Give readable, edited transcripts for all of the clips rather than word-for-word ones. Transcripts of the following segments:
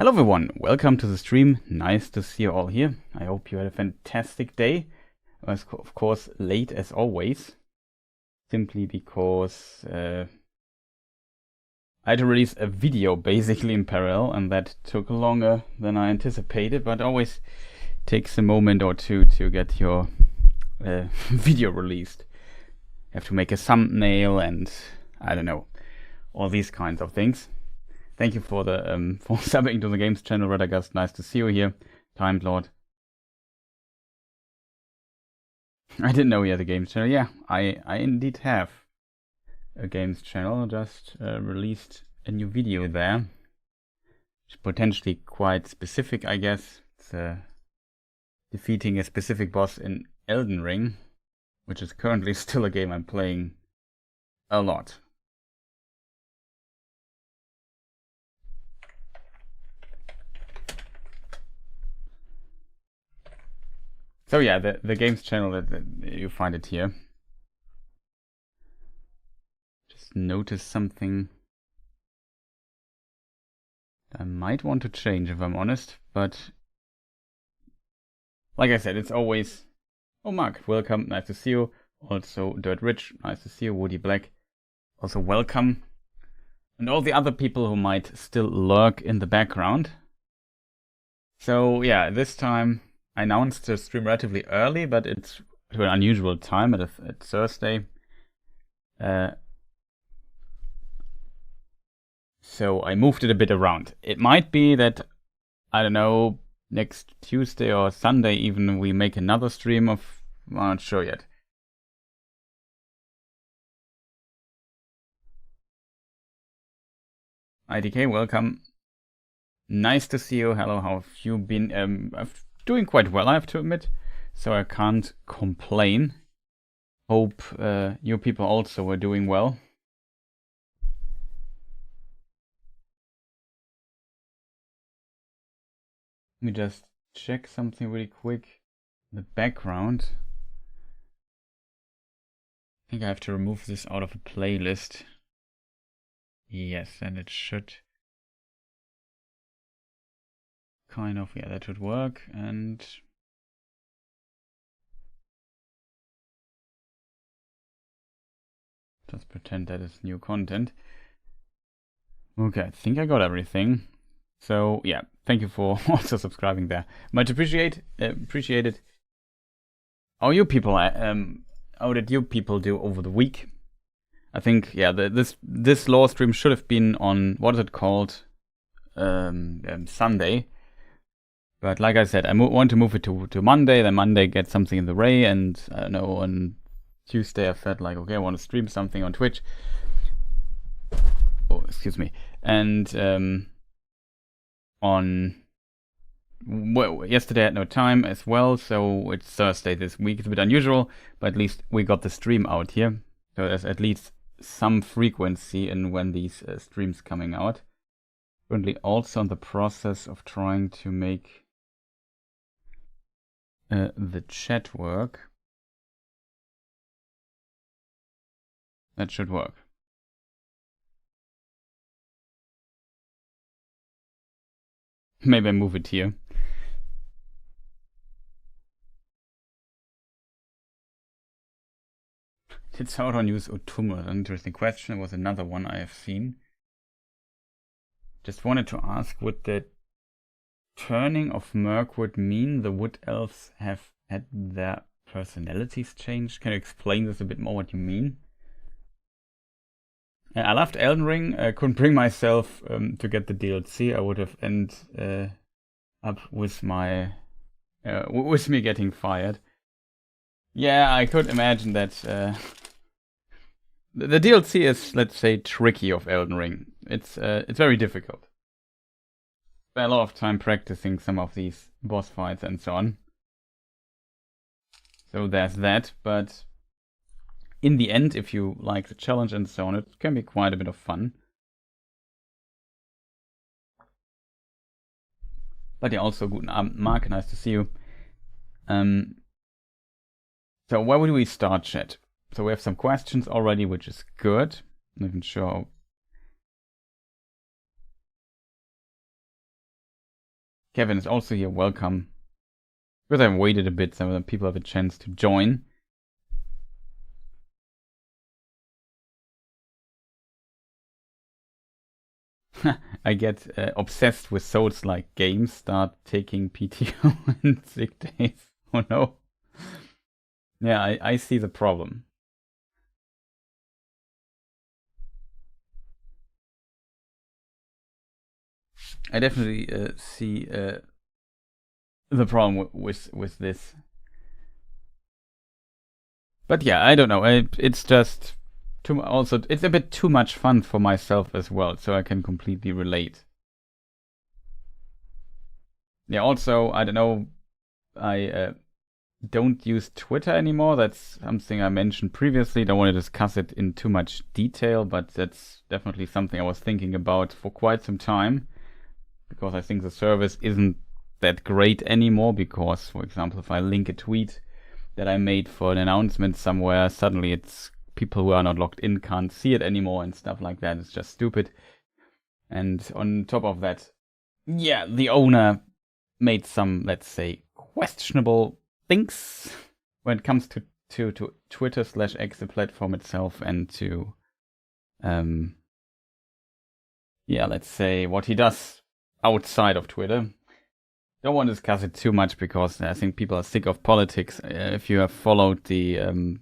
Hello everyone, welcome to the stream. Nice to see you all here. I hope you had a fantastic day. It was of course late as always, simply because I had to release a video basically in parallel, and that took longer than I anticipated, but always takes a moment or two to get your video released. You have to make a thumbnail and I don't know, all these kinds of things. Thank you for the for subbing to the games channel, Radagast. Nice to see you here, Time Lord. I didn't know you had a games channel. Yeah, I indeed have a games channel. Just released a new video there. It's potentially quite specific, I guess. It's defeating a specific boss in Elden Ring, which is currently still a game I'm playing a lot. So yeah, the games channel, that you find it here. Just notice something I might want to change if I'm honest, but like I said, it's always... Oh, Mark, welcome, nice to see you. Also, Dirt Rich, nice to see you. Woody Black, also welcome. And all the other people who might still lurk in the background. So yeah, this time I announced the stream relatively early, but it's to an unusual time at Thursday. So I moved it a bit around. It might be that, I don't know, next Tuesday or Sunday even we make another stream of... I'm not sure yet. IDK, welcome. Nice to see you. Hello, how have you been? I'm doing quite well, I have to admit, so I can't complain. Hope you people also are doing well. Let me just check something really quick. The background. I think I have to remove this out of a playlist. Yes, and it should kind of, yeah, that should work. And just pretend that is new content. Okay, I think I got everything. So yeah, thank you for also subscribing there. Much appreciated. How you people? How did you people do over the week? I think yeah, this LotR stream should have been on, what is it called, Sunday. But like I said, I want to move it to Monday. Then Monday get something in the way, and I don't know, on Tuesday I felt like, okay, I want to stream something on Twitch. Oh, excuse me. And yesterday I had no time as well, so it's Thursday this week. It's a bit unusual, but at least we got the stream out here. So there's at least some frequency in when these streams coming out. Currently also in the process of trying to make the chat work. That should work. Maybe I move it here. Did Sauron use Utumur? An interesting question. It was another one I have seen. Just wanted to ask, would the turning of Mirkwood mean the Wood Elves have had their personalities changed? Can you explain this a bit more, what you mean? I loved Elden Ring. I couldn't bring myself to get the DLC. I would have ended up with my with me getting fired. Yeah, I could imagine that the DLC is, let's say, tricky of Elden Ring. It's very difficult. Spent a lot of time practicing some of these boss fights and so on. So there's that, but in the end, if you like the challenge and so on, it can be quite a bit of fun. But yeah, also guten Abend, Mark, nice to see you. So where would we start, chat? So we have some questions already, which is good. I'm not even sure Kevin is also here. Welcome. Because I've waited a bit, so that people have a chance to join. I get obsessed with Souls-like games. Start taking PTO and sick days. Oh no. Yeah, I see the problem. I definitely see the problem with this. But yeah, I don't know. It's just also it's a bit too much fun for myself as well, so I can completely relate. Yeah. Also, I don't know. I don't use Twitter anymore. That's something I mentioned previously. Don't want to discuss it in too much detail, but that's definitely something I was thinking about for quite some time, because I think the service isn't that great anymore. Because, for example, if I link a tweet that I made for an announcement somewhere, suddenly it's people who are not logged in can't see it anymore and stuff like that. It's just stupid. And on top of that, yeah, the owner made some, let's say, questionable things when it comes to Twitter/X, the platform itself, and to yeah, let's say what he does outside of Twitter. Don't want to discuss it too much because I think people are sick of politics. If you have followed the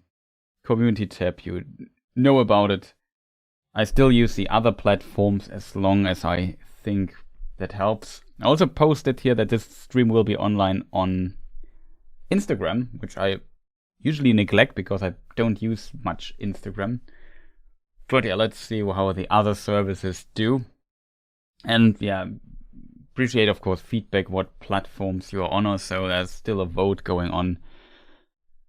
community tab, you know about it. I still use the other platforms as long as I think that helps. I also posted here that this stream will be online on Instagram, which I usually neglect because I don't use much Instagram. But yeah, let's see how the other services do. And yeah, appreciate, of course, feedback, what platforms you're on, or so. There's still a vote going on,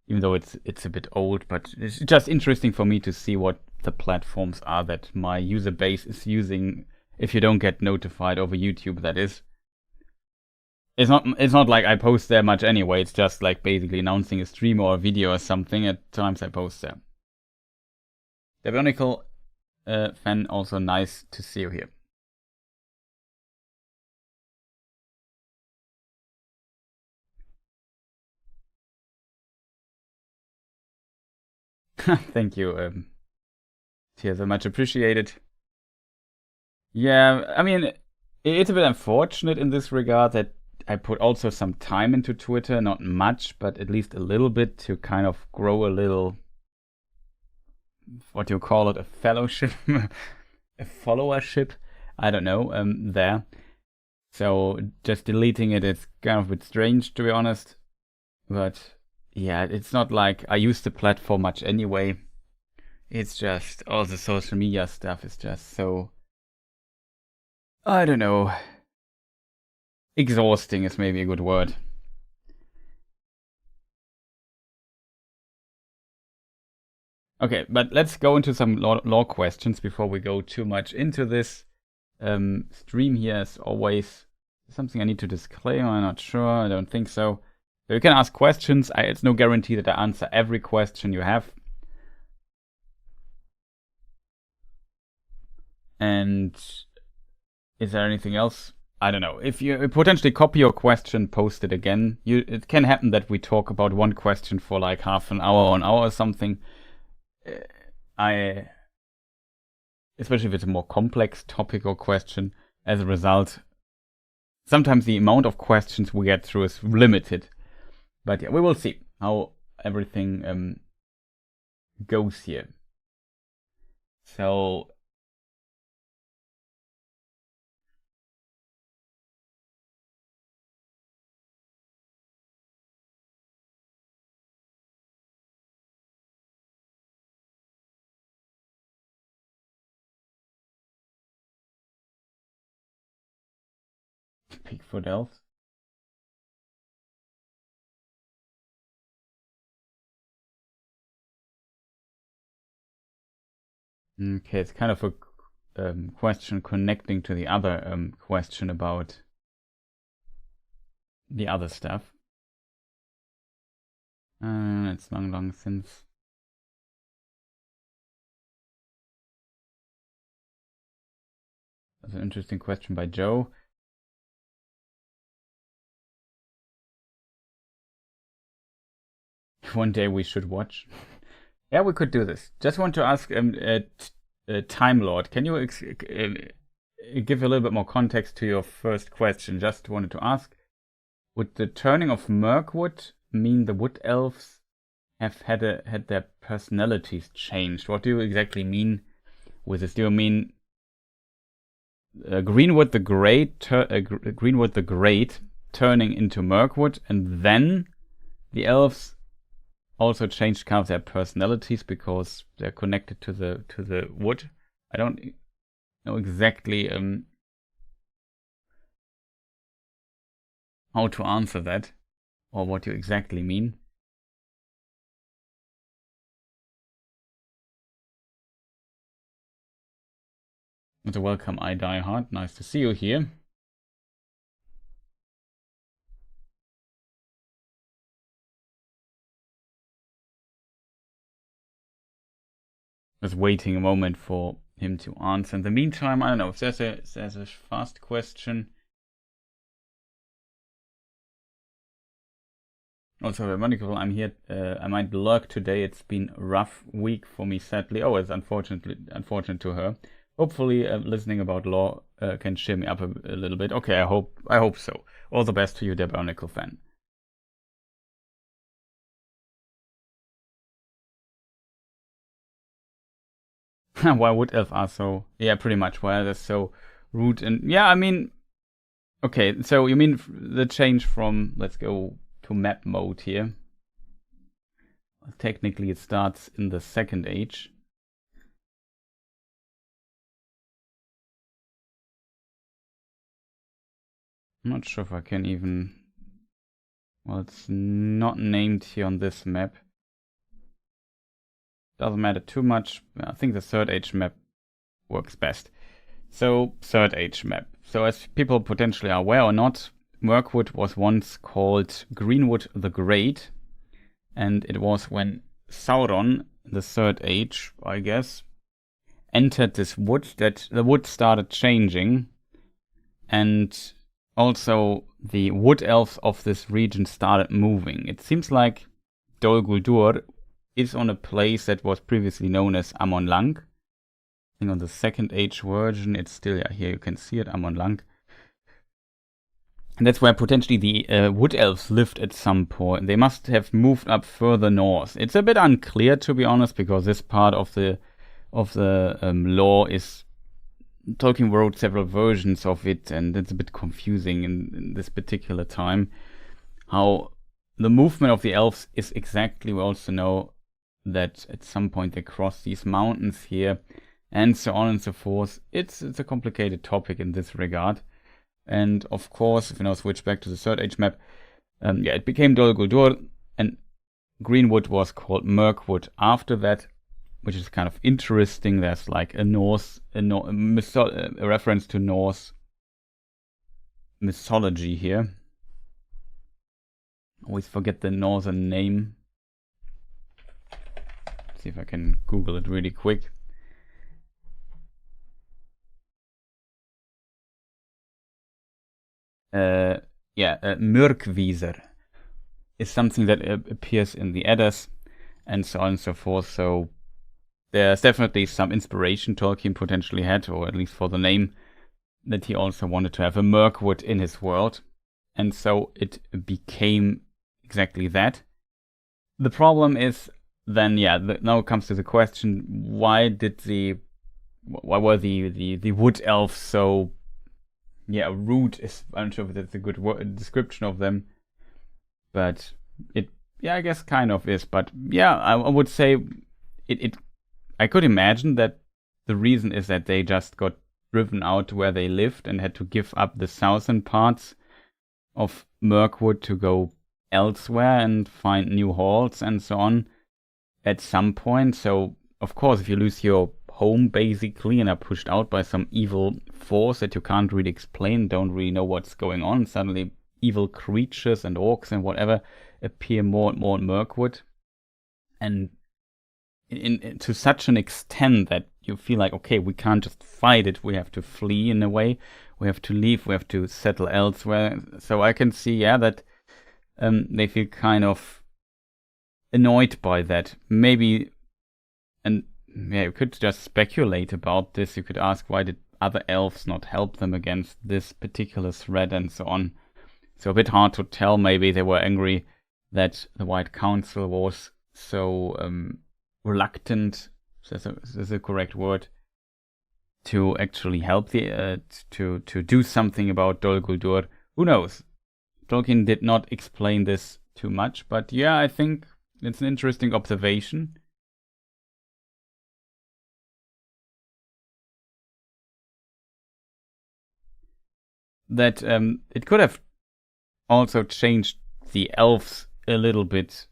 even though it's a bit old, but it's just interesting for me to see what the platforms are that my user base is using. If you don't get notified over YouTube, that is. It's not like I post there much anyway. It's just like basically announcing a stream or a video or something. At times I post there. The Bionicle fan, also nice to see you here. Thank you. Cheers, very much appreciated. Yeah, I mean, it's a bit unfortunate in this regard that I put also some time into Twitter, not much, but at least a little bit to kind of grow a little, what do you call it, a fellowship, a followership, I don't know, there. So just deleting it is kind of a bit strange, to be honest. But yeah, it's not like I use the platform much anyway. It's just all the social media stuff is just so, I don't know, exhausting is maybe a good word. Okay, but let's go into some law questions before we go too much into this. Stream here as always. Something I need to disclaim, I'm not sure, I don't think so. So you can ask questions. It's no guarantee that I answer every question you have. And is there anything else? I don't know. If you potentially copy your question, post it again. It can happen that we talk about one question for like half an hour or an hour or something. Especially if it's a more complex topic or question, as a result, sometimes the amount of questions we get through is limited. But yeah, we will see how everything goes here. So Bigfoot elves. Okay, it's kind of a question connecting to the other question about the other stuff. It's long since. That's an interesting question by Joe. one day we should watch. Yeah, we could do this. Just want to ask Time Lord, can you give a little bit more context to your first question? Just wanted to ask, would the turning of Mirkwood mean the Wood Elves have had their personalities changed? What do you exactly mean with this? Do you mean Greenwood the Great turning into Mirkwood, and then the elves also changed kind of their personalities because they're connected to the wood? I don't know exactly how to answer that, or what you exactly mean. So welcome, I Die Hard. Nice to see you here. Just waiting a moment for him to answer. In the meantime, I don't know if there's a fast question. Also, Monica, I'm here. I might lurk today. It's been a rough week for me, sadly. Oh, it's unfortunate to her. Hopefully, listening about law can cheer me up a little bit. Okay, I hope so. All the best to you, der Barnacle fan. Why Wood Elf are so... Yeah, pretty much. Why they're so rude and... Yeah, I mean... Okay, so you mean the change from... Let's go to map mode here. Technically, it starts in the Second Age. I'm not sure if I can even... Well, it's not named here on this map. Doesn't matter too much. I think the Third Age map works best. So, Third Age map. So, as people potentially are aware or not, Mirkwood was once called Greenwood the Great. And it was when Sauron, the Third Age, I guess, entered this wood that the wood started changing. And also the wood elves of this region started moving. It seems like Dol Guldur is on a place that was previously known as Amon Lang. I think on the Second Age version, it's still, yeah, here you can see it, Amon Lang. And that's where potentially the Wood Elves lived at some point. They must have moved up further north. It's a bit unclear, to be honest, because this part of the lore is... Tolkien wrote several versions of it, and it's a bit confusing in this particular time. How the movement of the elves is exactly, we also know that at some point they cross these mountains here, and so on and so forth. It's a complicated topic in this regard. And of course, if we now switch back to the Third Age map, yeah, it became Dol Guldur, and Greenwood was called Mirkwood after that, which is kind of interesting. There's like a reference to Norse mythology here. Always forget the northern name. See if I can Google it really quick. Mörkvisor is something that appears in the Eddas and so on and so forth. So there's definitely some inspiration Tolkien potentially had, or at least for the name, that he also wanted to have a Mirkwood in his world. And so it became exactly that. The problem is then, yeah, now it comes to the question, why were the Wood Elves so, yeah, rude? I'm not sure if that's a good description of them, but it, yeah, I guess kind of is. But yeah, I would say I could imagine that the reason is that they just got driven out to where they lived and had to give up the southern parts of Mirkwood to go elsewhere and find new halls and so on at some point. So, of course, if you lose your home basically and are pushed out by some evil force that you can't really explain, don't really know what's going on, suddenly evil creatures and orcs and whatever appear more and more in Mirkwood. And to such an extent that you feel like, okay, we can't just fight it, we have to flee in a way, we have to leave, we have to settle elsewhere. So I can see, yeah, that they feel kind of annoyed by that. Maybe, and yeah, you could just speculate about this. You could ask, why did other elves not help them against this particular threat and so on. So a bit hard to tell. Maybe they were angry that the White Council was so reluctant, is the correct word, to actually help the to do something about Dol Guldur. Who knows? Tolkien did not explain this too much, but yeah, I think it's an interesting observation. That it could have also changed the elves a little bit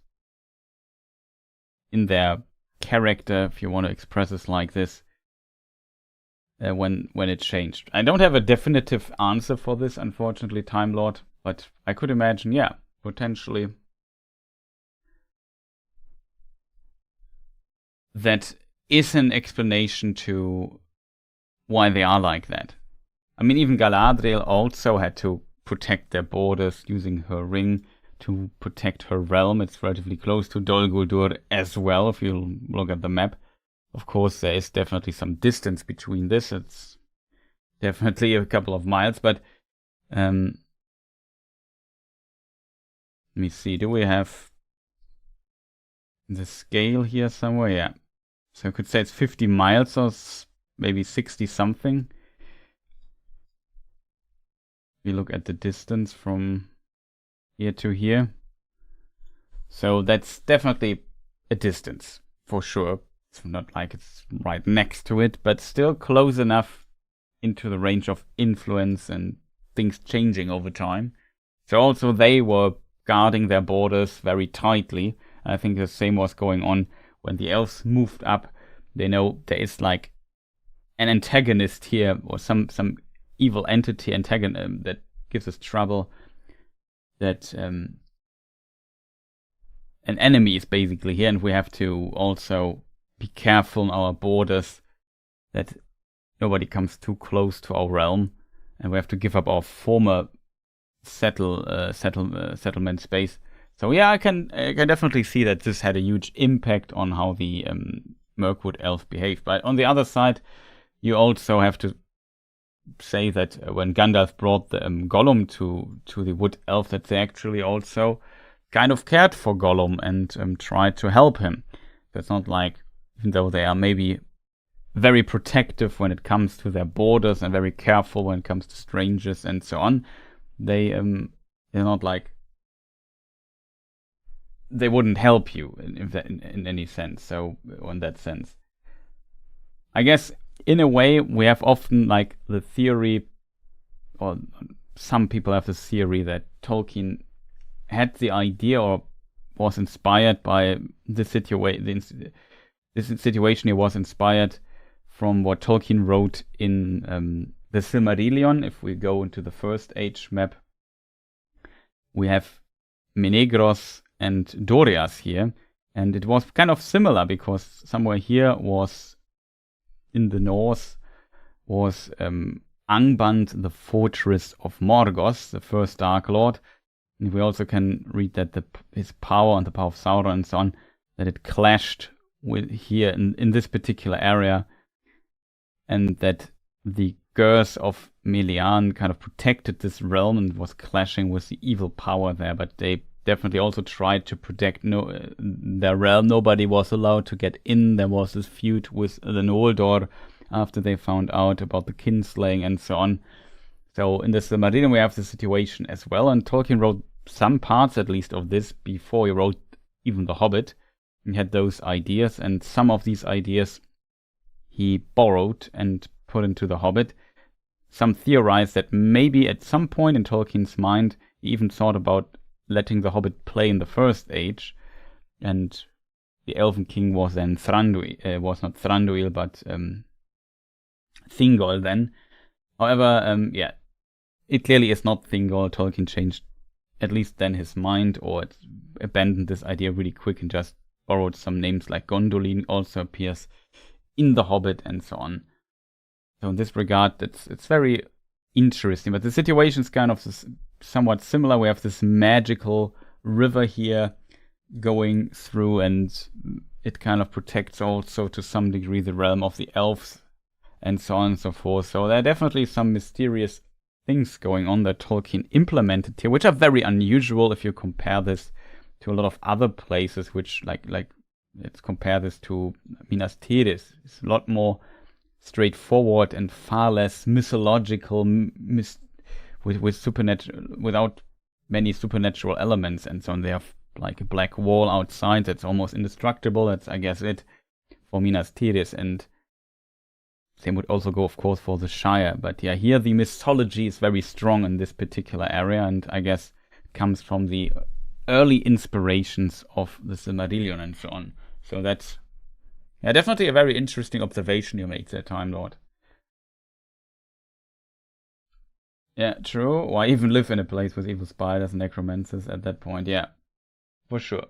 in their character, if you want to express it like this, when it changed. I don't have a definitive answer for this, unfortunately, Time Lord, but I could imagine, yeah, potentially that is an explanation to why they are like that. I mean, even Galadriel also had to protect their borders using her ring to protect her realm. It's relatively close to Dol Guldur as well, if you look at the map. Of course, there is definitely some distance between this. It's definitely a couple of miles, but let me see. Do we have the scale here somewhere? Yeah. So I could say it's 50 miles or maybe 60 something. We look at the distance from here to here. So that's definitely a distance, for sure. It's not like it's right next to it, but still close enough into the range of influence and things changing over time. So also they were guarding their borders very tightly. I think the same was going on when the elves moved up. They know there is like an antagonist here, or some evil entity antagonist that gives us trouble, that an enemy is basically here, and we have to also be careful on our borders that nobody comes too close to our realm, and we have to give up our former settlement space. So yeah, I can definitely see that this had a huge impact on how the Mirkwood elf behaved. But on the other side, you also have to say that when Gandalf brought the Gollum to the Wood Elf, that they actually also kind of cared for Gollum and tried to help him. So it's not like, even though they are maybe very protective when it comes to their borders and very careful when it comes to strangers and so on, they're not like they wouldn't help you in any sense. So in that sense, I guess in a way we have often like the theory, or some people have this theory, that Tolkien had the idea or was inspired by the situation. This situation he was inspired from what Tolkien wrote in the Silmarillion. If we go into the First Age map, we have Menegros and Doriath here, and it was kind of similar because somewhere here was in the north was Angband, the fortress of Morgoth, the first Dark Lord. And we also can read that his power and the power of Sauron and so on, that it clashed with here in this particular area, and that the curse of Melian kind of protected this realm and was clashing with the evil power there. But they definitely also tried to protect their realm. Nobody was allowed to get in. There was this feud with the Noldor after they found out about the kinslaying and so on. So in the Silmarillion we have the situation as well, and Tolkien wrote some parts at least of this before he wrote even The Hobbit. He had those ideas, and some of these ideas he borrowed and put into The Hobbit. Some theorize that maybe at some point in Tolkien's mind he even thought about letting the Hobbit play in the First Age, and the Elven King was then Thranduil, was not Thranduil, but Thingol then. However, yeah, it clearly is not Thingol. Tolkien changed at least then his mind, or abandoned this idea really quick and just borrowed some names, like Gondolin also appears in the Hobbit and so on. So in this regard, it's very interesting, but the situation is kind of somewhat similar. We have this magical river here going through, and it kind of protects also to some degree the realm of the elves and so on and so forth. So there are definitely some mysterious things going on that Tolkien implemented here, which are very unusual if you compare this to a lot of other places, which like let's compare this to Minas Tirith. It's a lot more straightforward and far less mythological, with supernatural, without many supernatural elements and so on. They have like a black wall outside that's almost indestructible. That's, I guess, it for Minas Tirith, and same would also go, of course, for the Shire. But yeah, here the mythology is very strong in this particular area, and I guess it comes from the early inspirations of the Silmarillion and so on. So that's, yeah, definitely a very interesting observation you make there, Time Lord. Yeah, true. Why even live in a place with evil spiders and necromancers at that point? Yeah, for sure.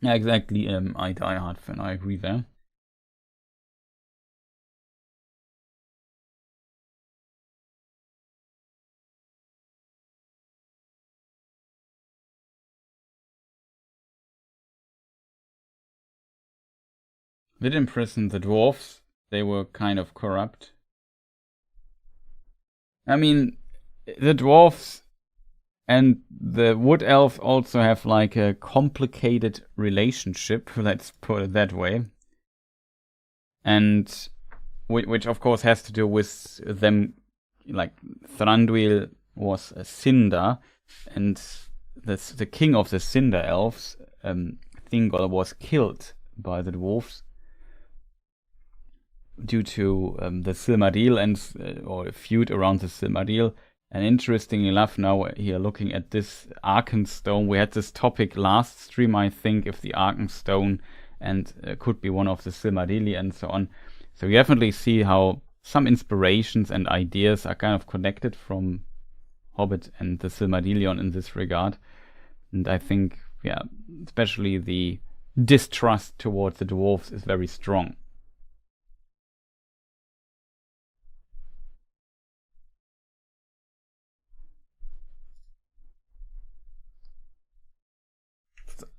Yeah, exactly. I die hard fan. I agree there. Did imprison the dwarfs. They were kind of corrupt. I mean, the dwarfs and the wood elves also have like a complicated relationship, let's put it that way. And which of course has to do with them, like Thranduil was a Cinder, and the king of the Cinder elves, Thingol, was killed by the dwarfs due to the Silmaril and or a feud around the Silmaril. And interestingly enough, now here looking at this Arkenstone, we had this topic last stream, I think, if the Arkenstone and could be one of the Silmarillion and so on. So you definitely see how some inspirations and ideas are kind of connected from Hobbit and the Silmarillion in this regard. And I think, yeah, especially the distrust towards the dwarves is very strong.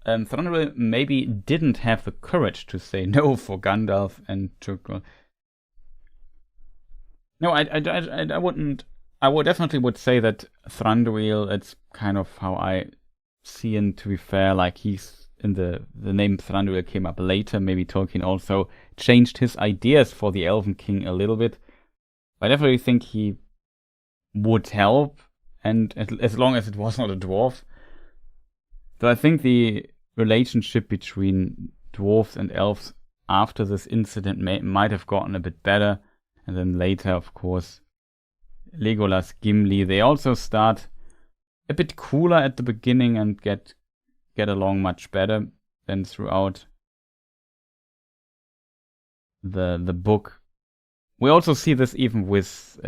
Thranduil maybe didn't have the courage to say no for Gandalf and took. No, I wouldn't. I would definitely would say that Thranduil. It's kind of how I see him. To be fair, like he's in the name Thranduil came up later. Maybe Tolkien also changed his ideas for the Elven King a little bit. I definitely think he would help, and as long as it was not a dwarf. So I think the relationship between dwarves and elves after this incident might have gotten a bit better. And then later, of course, Legolas, Gimli, they also start a bit cooler at the beginning and get along much better than throughout the book. We also see this even with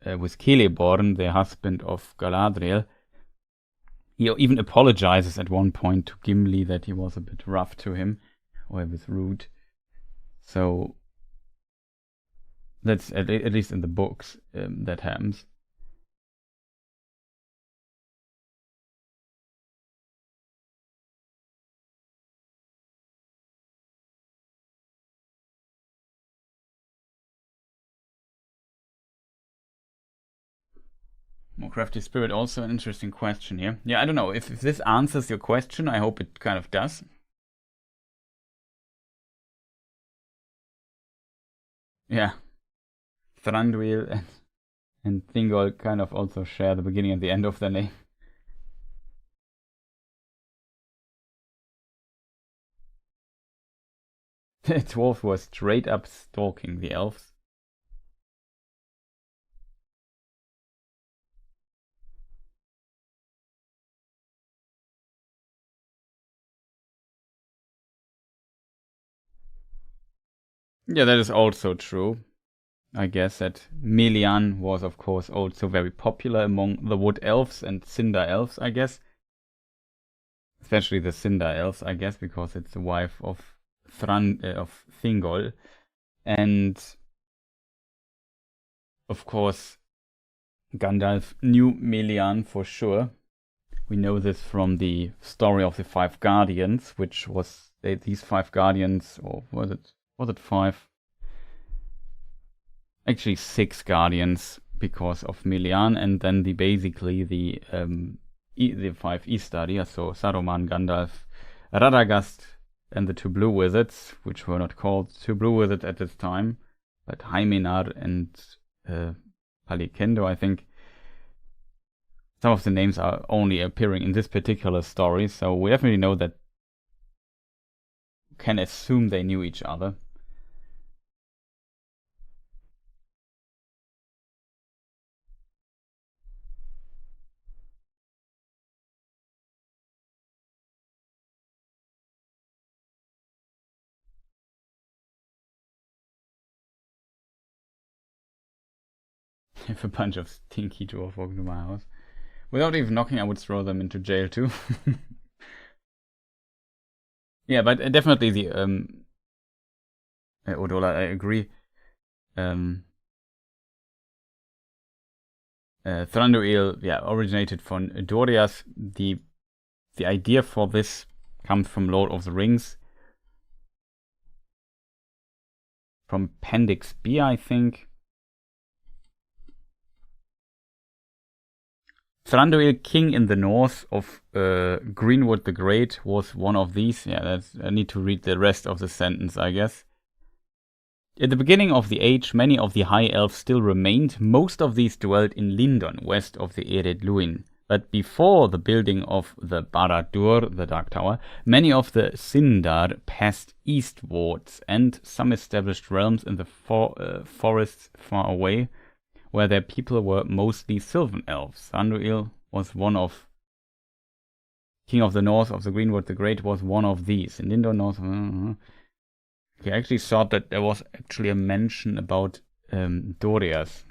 Celeborn, the husband of Galadriel. He even apologizes at one point to Gimli that he was a bit rough to him, or a bit rude. So that's at least in the books that happens. More crafty spirit, also an interesting question here. Yeah, I don't know. If this answers your question, I hope it kind of does. Yeah. Thranduil and Thingol kind of also share the beginning and the end of their name. The dwarf was straight up stalking the elves. Yeah, that is also true. I guess that Melian was, of course, also very popular among the Wood Elves and Cinder Elves, I guess. Especially the Cinder Elves, I guess, because it's the wife of Thingol. And of course, Gandalf knew Melian for sure. We know this from the story of the Five Guardians, which was these Five Guardians, or was it five? Actually, six Guardians because of Melian, and then basically the five Istari, so Saruman, Gandalf, Radagast, and the two Blue Wizards, which were not called two Blue Wizards at this time, but Hyminar and Palikendo, I think. Some of the names are only appearing in this particular story, so we definitely know that can assume they knew each other. If a bunch of stinky dwarf walk into my house. Without even knocking, I would throw them into jail too. Yeah, but definitely the Odola, I agree. Thranduil, yeah, originated from Doriath. The idea for this comes from Lord of the Rings, from Appendix B, I think. Thranduil, king in the north of Greenwood the Great, was one of these. Yeah, I need to read the rest of the sentence, I guess. At the beginning of the age, many of the High Elves still remained. Most of these dwelt in Lindon, west of the Ered Luin. But before the building of the Barad-dûr, the Dark Tower, many of the Sindar passed eastwards, and some established realms in the forests far away, where their people were mostly Sylvan Elves. Thranduil was one of King of the North of the Greenwood the Great was one of these. In Lindon North, I actually thought that there was actually a mention about Doriath.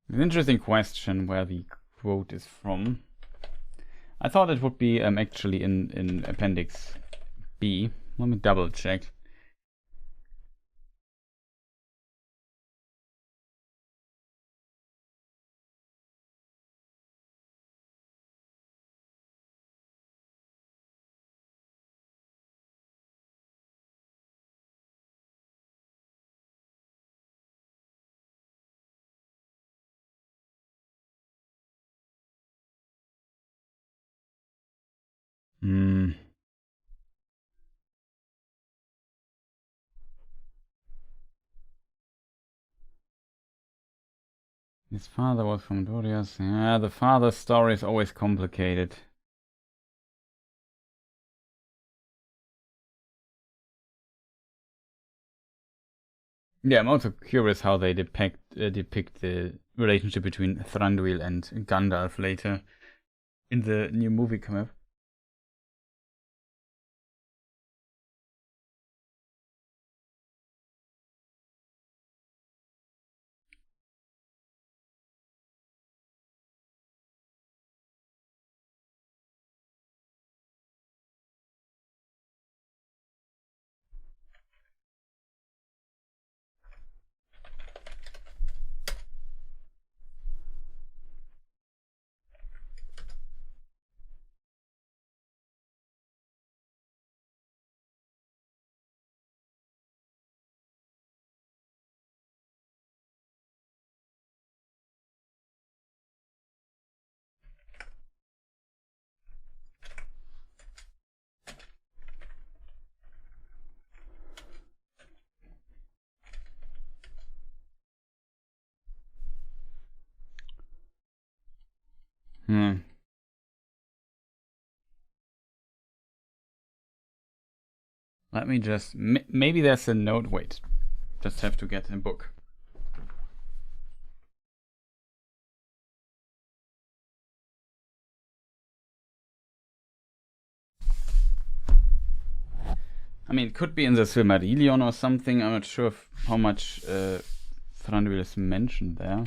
An interesting question where the quote is from. I thought it would be actually in Appendix B. Let me double check. His father was from Doriath. Yeah, the father's story is always complicated. Yeah, I'm also curious how they depict the relationship between Thranduil and Gandalf later in the new movie come up. Let me just... maybe there's a note. Wait. Just have to get a book. I mean, it could be in the Silmarillion or something. I'm not sure how much Thranduil is mentioned there.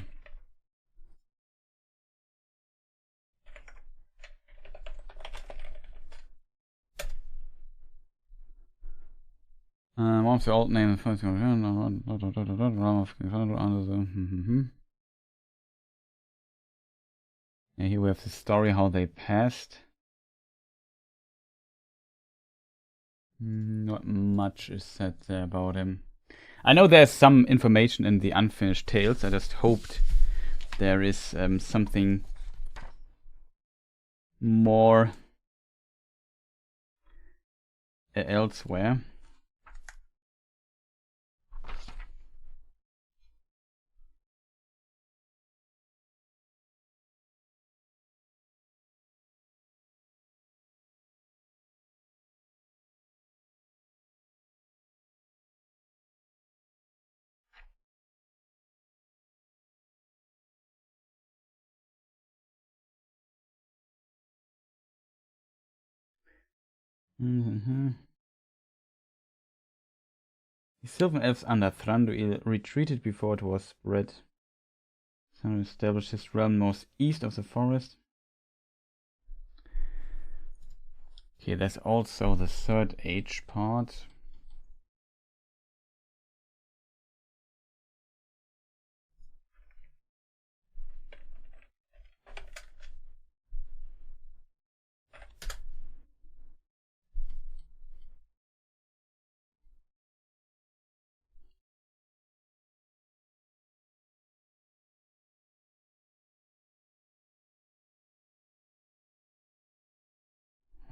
One of the old names. Yeah, here we have the story how they passed. Not much is said there about him. I know there's some information in the unfinished tales. I just hoped there is something more elsewhere. The Sylvan elves under Thranduil retreated before it was spread. Thranduil established his realm northeast of the forest. Okay, there's also the Third Age part.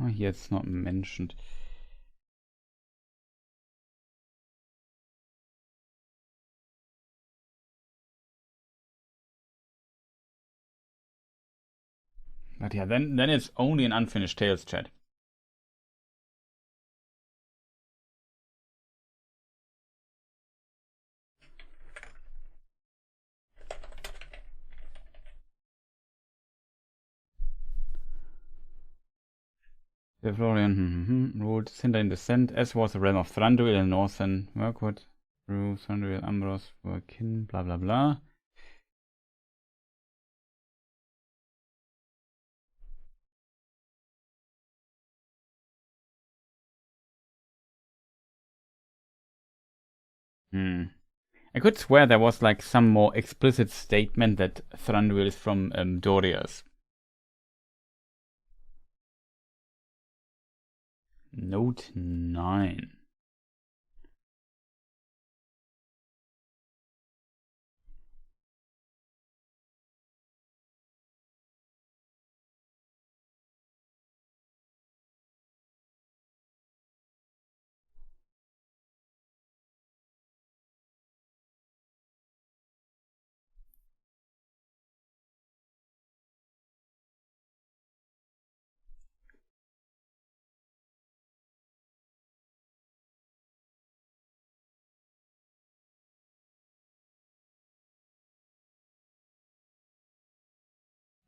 Oh, here it's not mentioned. But yeah, then it's only an unfinished tales chat. The Florian ruled Cinder in descent, as was the realm of Thranduil and northern Mirkwood. Through Thranduil, Ambros were kin, blah blah blah. I could swear there was like some more explicit statement that Thranduil is from Doriath. Note 9.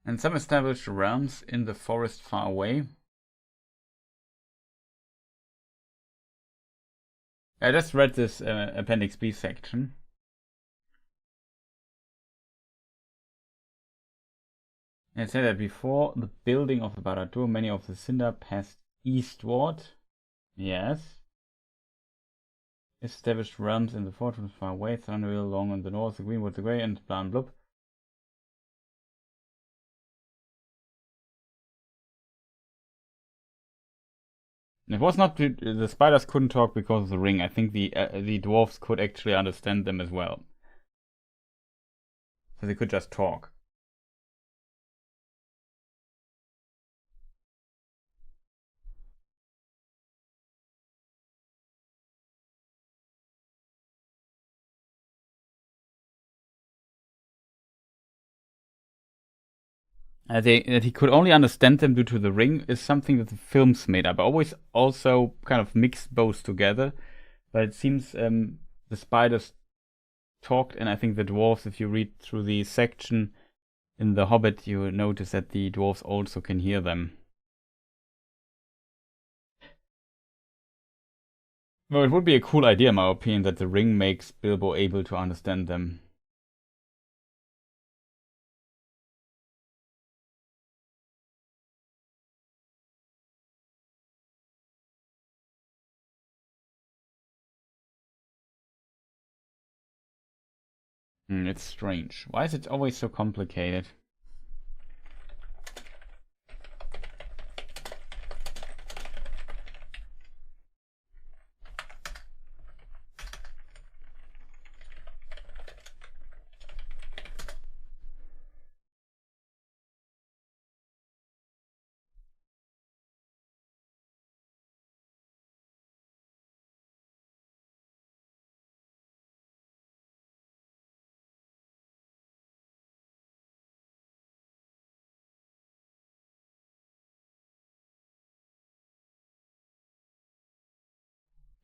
And some established realms in the forest far away. I just read this Appendix B section. It said that before the building of the Barad-dûr, many of the Cinder passed eastward. Yes. Established realms in the fortress far away. Thranduil along on the north, the Greenwood, the Grey, and blah blah. It was not the spiders couldn't talk because of the ring. I think the dwarves could actually understand them as well, so they could just talk. that he could only understand them due to the ring is something that the films made up. I always also kind of mixed both together, but it seems the spiders talked, and I think the dwarves, if you read through the section in The Hobbit, you notice that the dwarves also can hear them. Well, it would be a cool idea, in my opinion, that the ring makes Bilbo able to understand them. It's strange. Why is it always so complicated?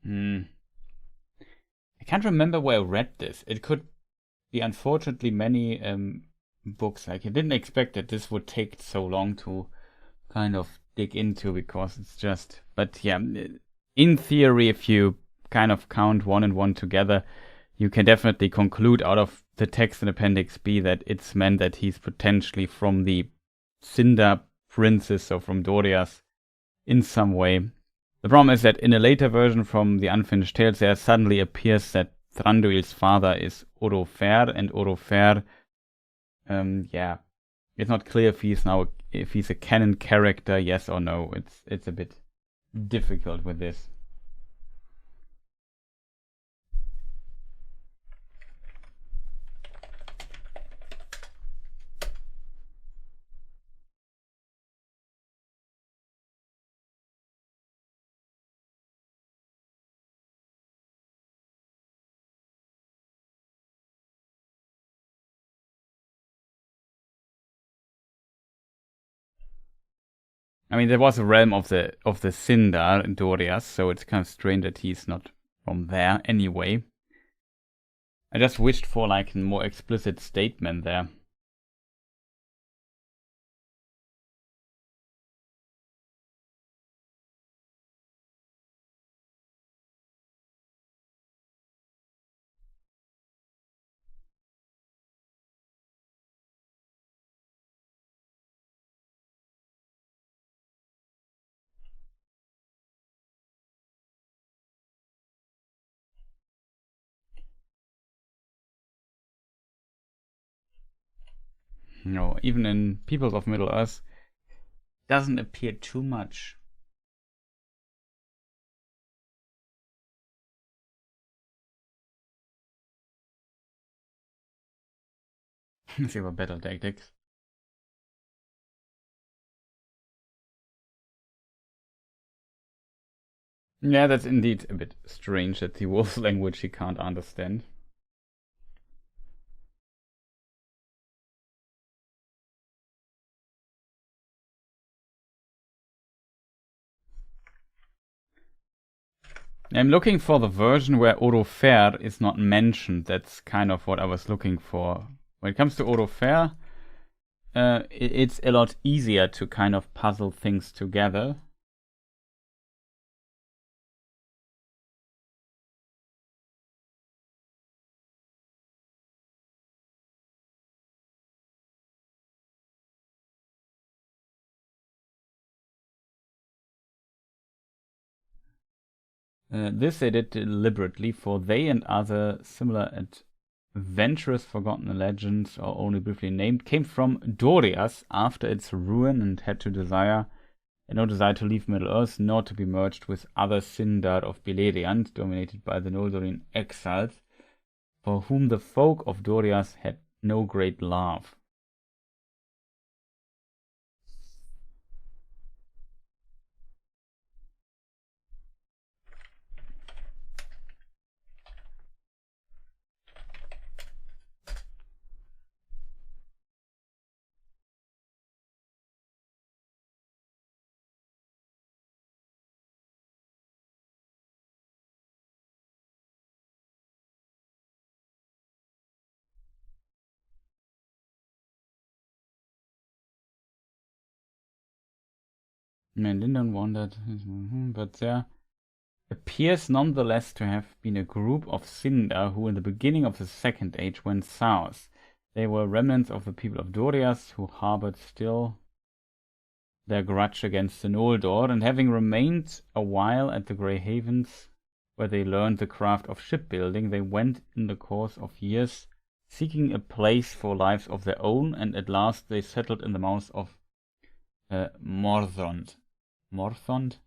I can't remember where I read this. It could be unfortunately many books. Like I didn't expect that this would take so long to kind of dig into, because it's just. But yeah, in theory, if you kind of count one and one together, you can definitely conclude out of the text in Appendix B that it's meant that he's potentially from the Cinder princes, so from Doriath, in some way. The problem is that in a later version from the Unfinished Tales, there suddenly appears that Thranduil's father is Orofer, and Orofer, yeah, it's not clear if he's a canon character, yes or no. It's a bit difficult with this. I mean, there was a realm of the Sindar in Doriath, so it's kind of strange that he's not from there anyway. I just wished for like a more explicit statement there. No, even in Peoples of Middle-earth, doesn't appear too much. See what battle tactics. Yeah, that's indeed a bit strange that the wolf language he can't understand. I'm looking for the version where Orofer is not mentioned. That's kind of what I was looking for. When it comes to Orofer, it's a lot easier to kind of puzzle things together. This they did deliberately, for they and other similar adventurous forgotten legends, or only briefly named, came from Doriath after its ruin and had no desire to leave Middle-earth, nor to be merged with other Sindar of Beleriand, dominated by the Noldorin exiles, for whom the folk of Doriath had no great love. Man, Lyndon wandered, but there appears nonetheless to have been a group of Sindar who in the beginning of the Second Age went south. They were remnants of the people of Doriath who harbored still their grudge against the Noldor, and having remained a while at the Grey Havens, where they learned the craft of shipbuilding, they went in the course of years seeking a place for lives of their own, and at last they settled in the mouth of Morthond. Morthond?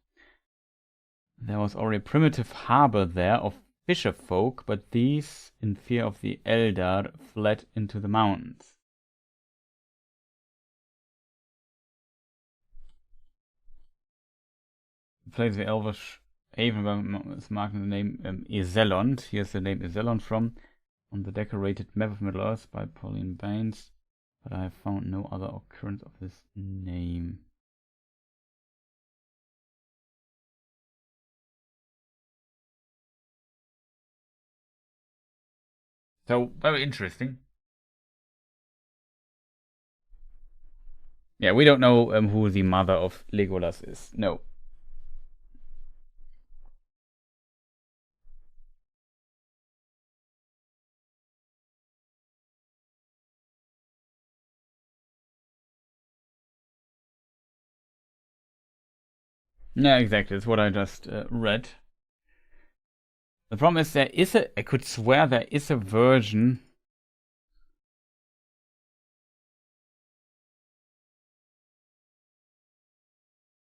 There was already a primitive harbor there of fisher folk, but these, in fear of the Eldar, fled into the mountains. The place of the Elvish haven is marked in the name Iselond. Here's the name Iselond from, on the decorated map of Middle-earth by Pauline Baines, but I have found no other occurrence of this name. So, very interesting. Yeah, we don't know who the mother of Legolas is. No. Yeah, exactly. That's what I just read. The problem is I could swear there is a version.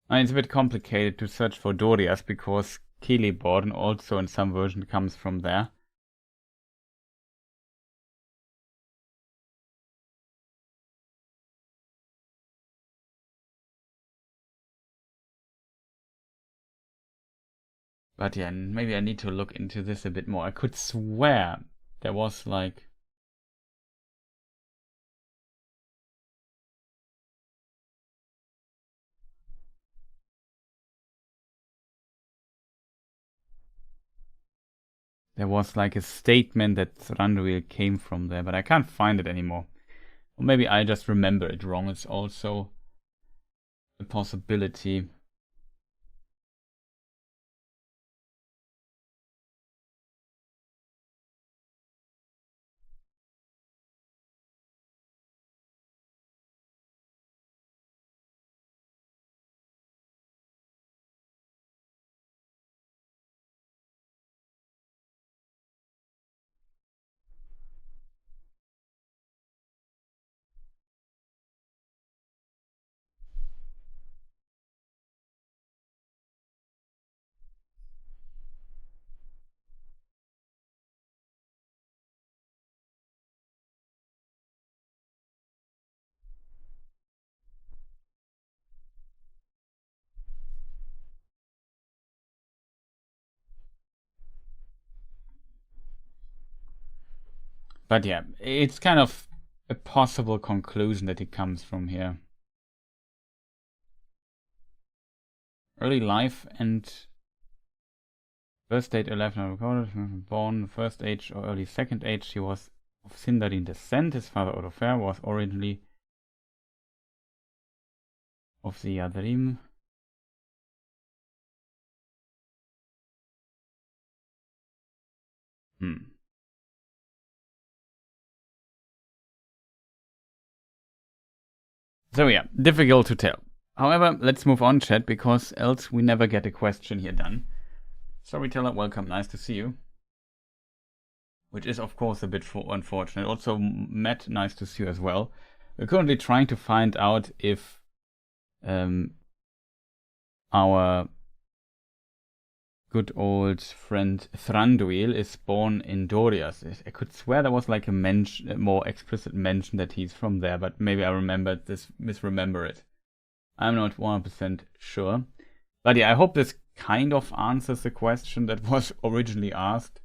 I mean, it's a bit complicated to search for Doriath because Celeborn also in some version comes from there. But yeah, maybe I need to look into this a bit more. I could swear there was like... There was like a statement that Thranduil came from there, but I can't find it anymore. Or maybe I just remember it wrong. It's also a possibility. But yeah, it's kind of a possible conclusion that it comes from here. Early life and birth date 11 recorded. Born first age or early second age. He was of Sindarin descent. His father Odofer was originally of the Yadrim. So yeah, difficult to tell. However, let's move on, chat, because else we never get a question here done. Storyteller, welcome, nice to see you. Which is, of course, a bit unfortunate. Also, Matt, nice to see you as well. We're currently trying to find out if our good old friend Thranduil is born in Doriath. I could swear there was like a more explicit mention that he's from there, but maybe I misremember it. I'm not 100% sure. But yeah, I hope this kind of answers the question that was originally asked.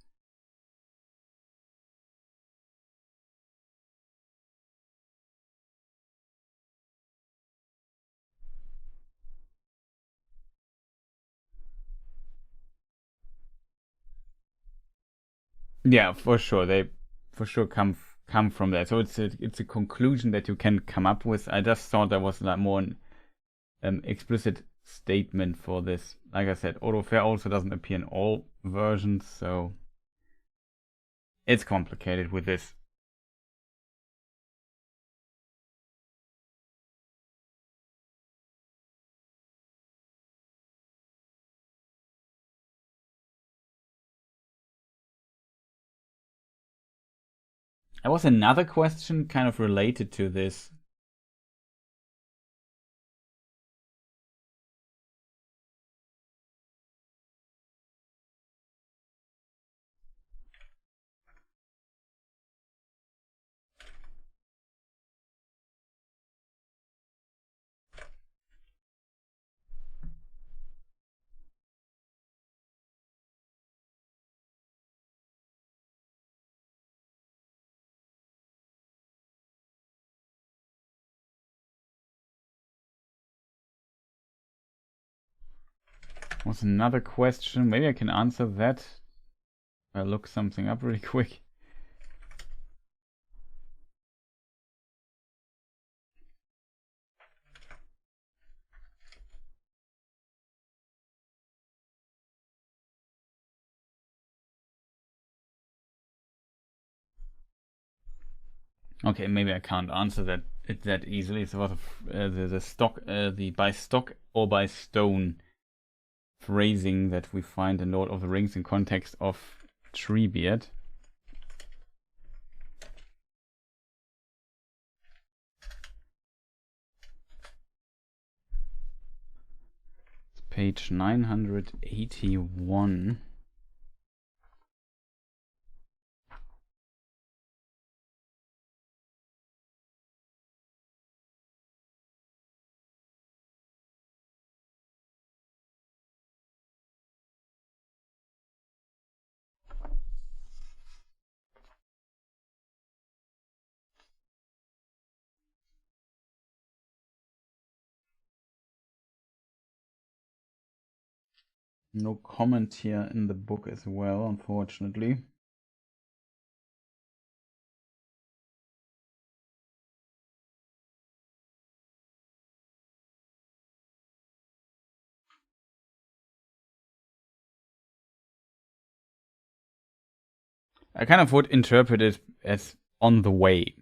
Yeah, for sure. They for sure come from there. So it's a conclusion that you can come up with. I just thought there was like more an explicit statement for this. Like I said, autofair also doesn't appear in all versions, so it's complicated with this. There was another question kind of related to this. Was another question. Maybe I can answer that. I'll look something up really quick. Okay, maybe I can't answer that easily. It's about the by stock or by stone phrasing that we find in Lord of the Rings in context of Treebeard. It's page 981. No comment here in the book as well, unfortunately. I kind of would interpret it as on the way.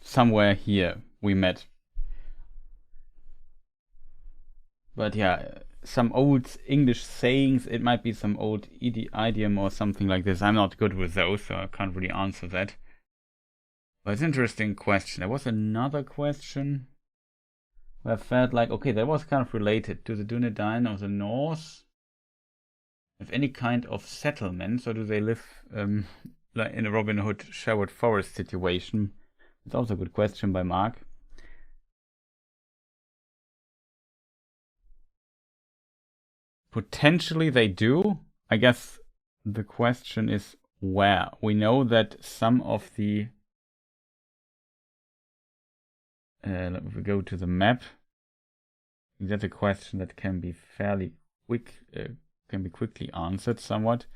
Somewhere here we met. But yeah, some old English sayings, it might be some old idiom or something like this. I'm not good with those, so I can't really answer that. But it's an interesting question. There was another question where I felt like, okay, that was kind of related to the Dunedain of the North. Have any kind of settlements, or do they live like in a Robin Hood Sherwood Forest situation? It's also a good question by Mark. Potentially they do. I guess the question is where. We know that some of the if we go to the map, that's a question that can be fairly quick, can be quickly answered somewhat.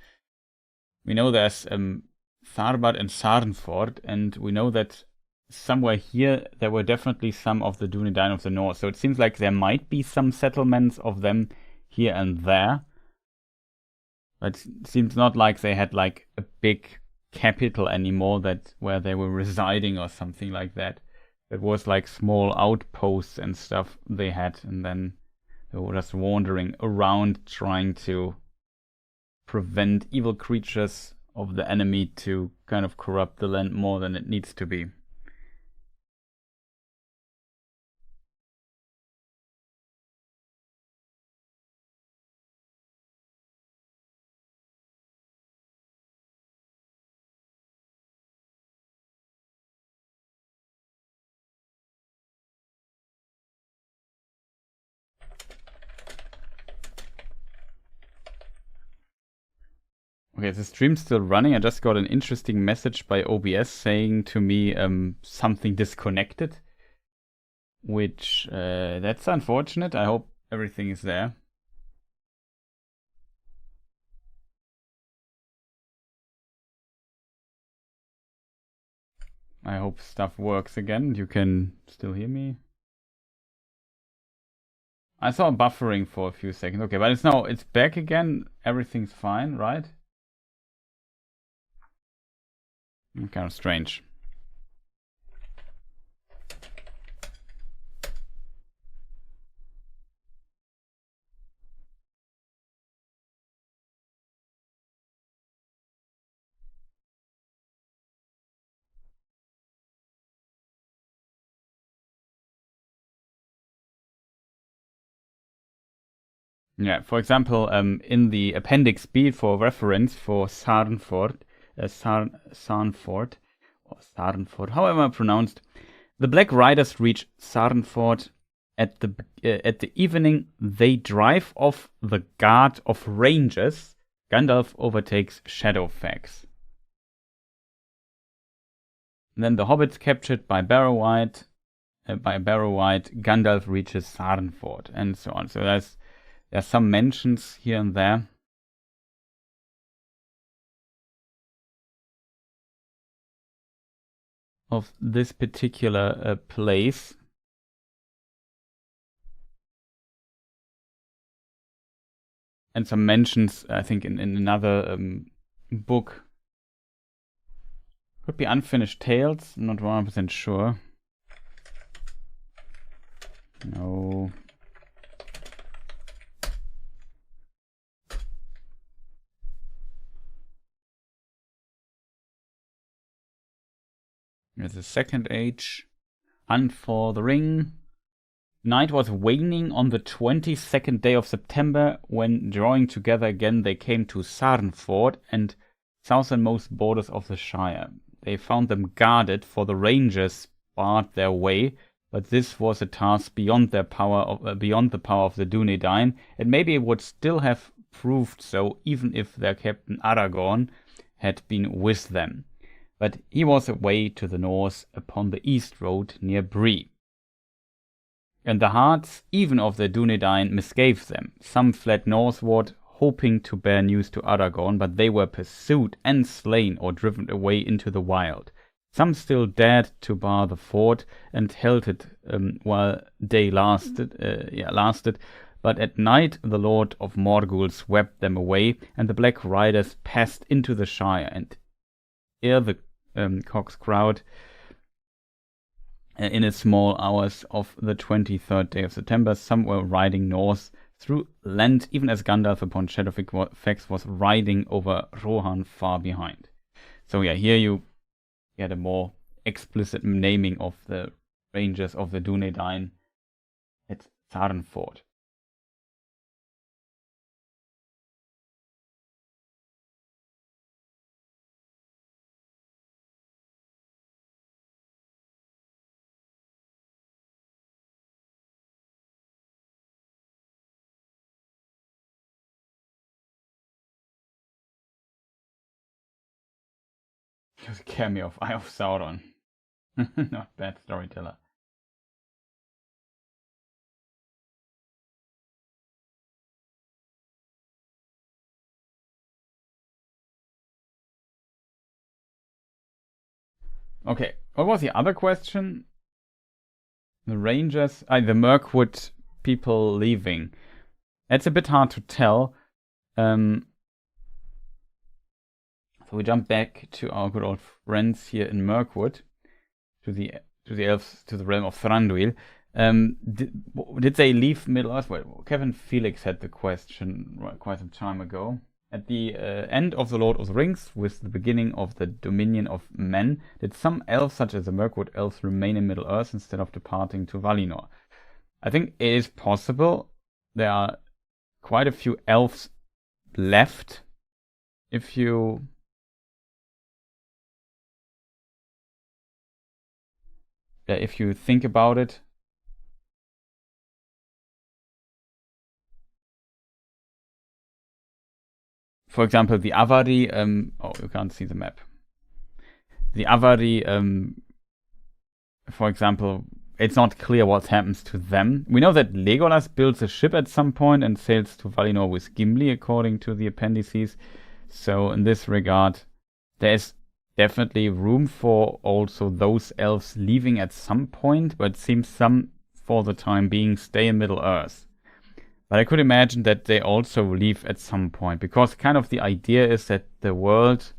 We know there's Tharbad and Sarnford, and we know that somewhere here there were definitely some of the Dunedain of the North. So it seems like there might be some settlements of them here and there. But it seems not like they had like a big capital anymore that where they were residing or something like that. It was like small outposts and stuff they had, and then they were just wandering around trying to prevent evil creatures of the enemy to kind of corrupt the land more than it needs to be. Okay, the stream's still running. I just got an interesting message by OBS saying to me something disconnected, which that's unfortunate. I hope everything is there. I hope stuff works again. You can still hear me. I saw buffering for a few seconds. Okay, but it's back again. Everything's fine, right? Kind of strange. Yeah, for example, in the Appendix B for reference for Sarnford, however pronounced, the Black Riders reach Sarnford at the evening. They drive off the guard of rangers. Gandalf overtakes Shadowfax. Then the hobbits captured by Barrow-wight. Gandalf reaches Sarnford, and so on. So there's some mentions here and there. Of this particular place. And some mentions, I think, in another book. Could be Unfinished Tales, not 100% sure. No. There's a second age. Hunt for the Ring. Night was waning on the 22nd day of September, when, drawing together again, they came to Sarnford and southernmost borders of the Shire. They found them guarded, for the rangers barred their way, but this was a task beyond the power of the Dunedain, and maybe it would still have proved so, even if their captain Aragorn had been with them. But he was away to the north upon the east road near Bree. And the hearts, even of the Dunedain, misgave them. Some fled northward, hoping to bear news to Aragorn, but they were pursued and slain or driven away into the wild. Some still dared to bar the ford and held it while day lasted, but at night the Lord of Morgul swept them away, and the Black Riders passed into the Shire, and ere the cocks crowed, in the small hours of the 23rd day of September, some were riding north through land, even as Gandalf upon Shadowfax was riding over Rohan far behind. So yeah, here you get a more explicit naming of the rangers of the Dunedain at Sarnford. There's a cameo of Eye of Sauron. Not bad storyteller. Okay, what was the other question? The Rangers, the Mirkwood people leaving. It's a bit hard to tell. So we jump back to our good old friends here in Mirkwood, to the elves, to the realm of Thranduil. Did they leave Middle Earth? Well, Kevin Felix had the question quite some time ago. At the end of The Lord of the Rings, with the beginning of the dominion of men, did some elves, such as the Mirkwood elves, remain in Middle Earth instead of departing to Valinor? I think it is possible. There are quite a few elves left. If you think about it. For example, the Avari, you can't see the map. The Avari, for example, it's not clear what happens to them. We know that Legolas builds a ship at some point and sails to Valinor with Gimli, according to the appendices. So in this regard, there's definitely room for also those elves leaving at some point, but it seems some, for the time being, stay in Middle Earth. But I could imagine that they also leave at some point, because kind of the idea is that the world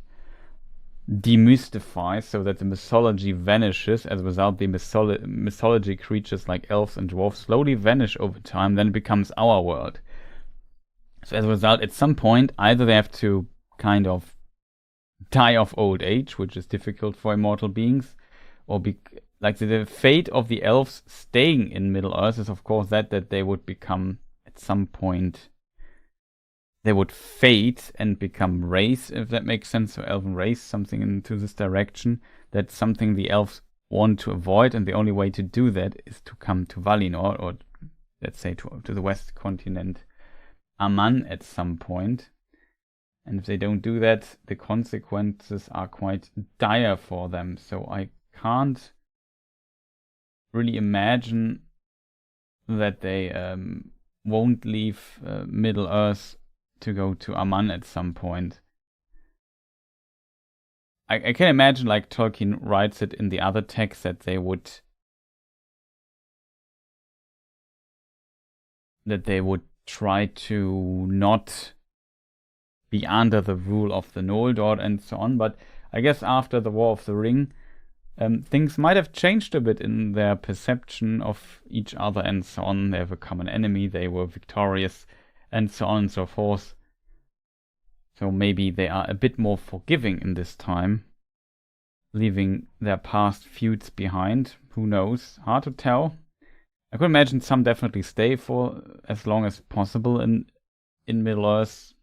demystifies, so that the mythology vanishes. As a result, the mythology creatures like elves and dwarves slowly vanish over time, then it becomes our world. So as a result, at some point, either they have to kind of die of old age, which is difficult for immortal beings, or like the fate of the elves staying in Middle-earth is, of course, that they would become, at some point, they would fade and become race, if that makes sense. So elven race, something into this direction. That's something the elves want to avoid, and the only way to do that is to come to Valinor, or let's say to the west continent, Aman, at some point. And if they don't do that, the consequences are quite dire for them. So I can't really imagine that they won't leave Middle-earth to go to Aman at some point. I can imagine, like Tolkien writes it in the other text, that they would try to not be under the rule of the Noldor and so on. But I guess after the War of the Ring, things might have changed a bit in their perception of each other and so on. They have a common enemy, they were victorious, and so on and so forth. So maybe they are a bit more forgiving in this time, leaving their past feuds behind. Who knows? Hard to tell. I could imagine some definitely stay for as long as possible in Middle-earth,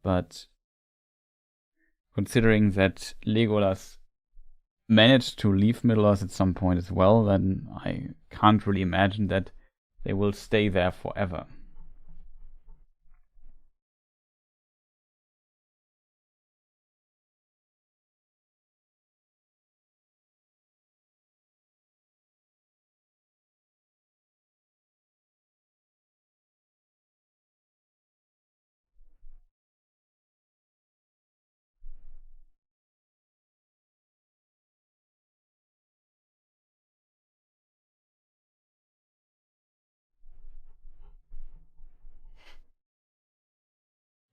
but considering that Legolas managed to leave Middle-earth at some point as well, then I can't really imagine that they will stay there forever.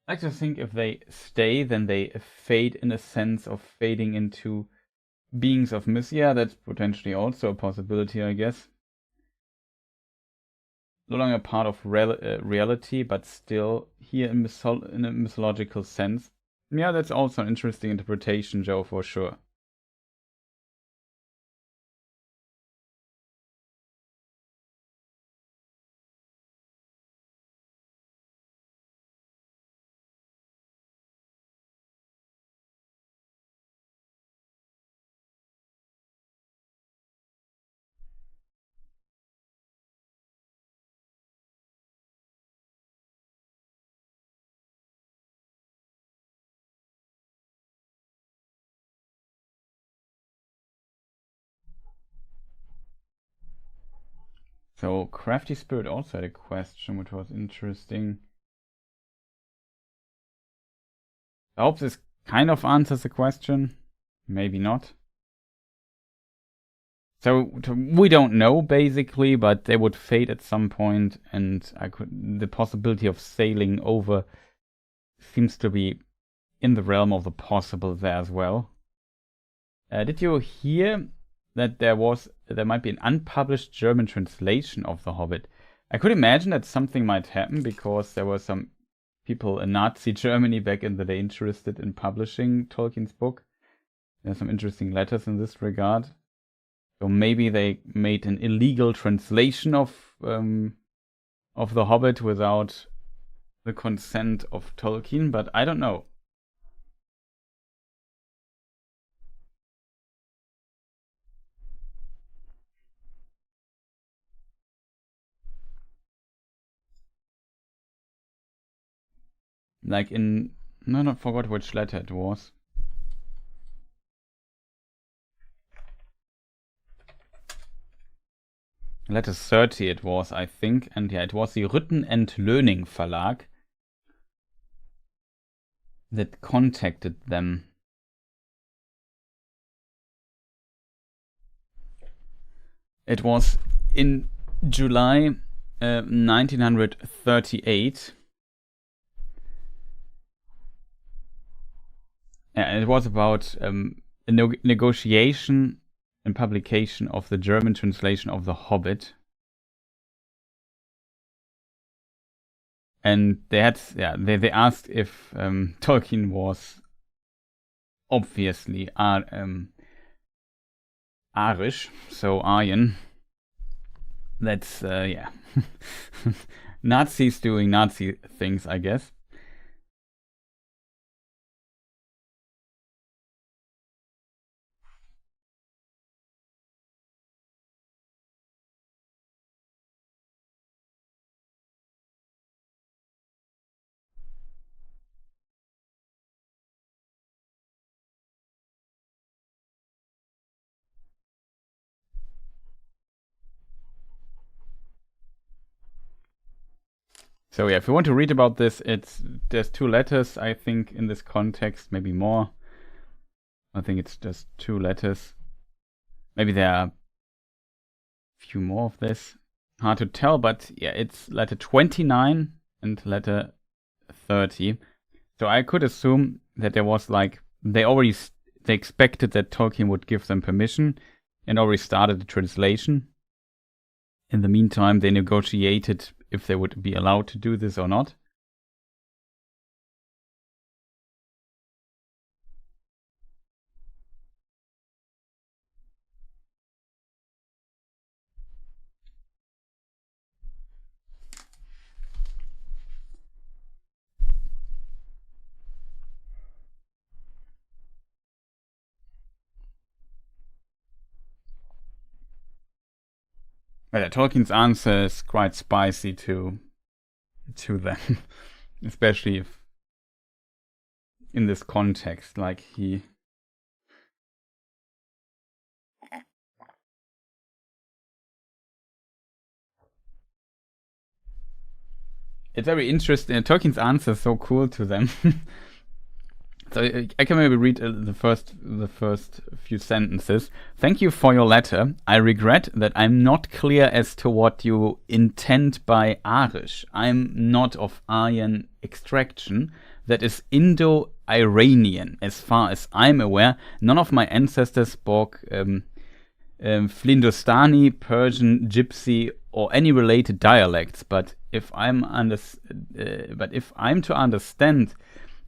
I like to think if they stay, then they fade in a sense of fading into beings of myth. Yeah, that's potentially also a possibility, I guess. No longer part of reality, but still here in a mythological sense. Yeah, that's also an interesting interpretation, Joe, for sure. So Crafty Spirit also had a question, which was interesting. I hope this kind of answers the question. Maybe not. So we don't know, basically, but they would fade at some point, and the possibility of sailing over seems to be in the realm of the possible there as well. Did you hear that there might be an unpublished German translation of The Hobbit? I could imagine that something might happen, because there were some people in Nazi Germany back in the day interested in publishing Tolkien's book. There's some interesting letters in this regard. So maybe they made an illegal translation of The Hobbit without the consent of Tolkien, but I don't know. Like I forgot which letter it was. Letter 30 it was, I think, and yeah, it was the Rütten and Löning Verlag that contacted them. It was in July 1938. Yeah, it was about a negotiation and publication of the German translation of The Hobbit. And they asked if Tolkien was obviously Arish, so Aryan. That's yeah, Nazis doing Nazi things, I guess. So yeah, if you want to read about this, there's 2 letters, I think, in this context, maybe more. I think it's just 2 letters. Maybe there are a few more of this. Hard to tell, but yeah, it's letter 29 and letter 30. So I could assume that there was like they expected that Tolkien would give them permission and already started the translation. In the meantime, they negotiated if they would be allowed to do this or not. But Tolkien's answer is quite spicy to them, especially if in this context, like he. It's very interesting. Tolkien's answer is so cool to them. So I can maybe read the first few sentences. Thank you for your letter. I regret that I'm not clear as to what you intend by Arish. I'm not of Aryan extraction. That is Indo-Iranian. As far as I'm aware, none of my ancestors spoke Flindostani, Persian, Gypsy, or any related dialects. But if I'm to understand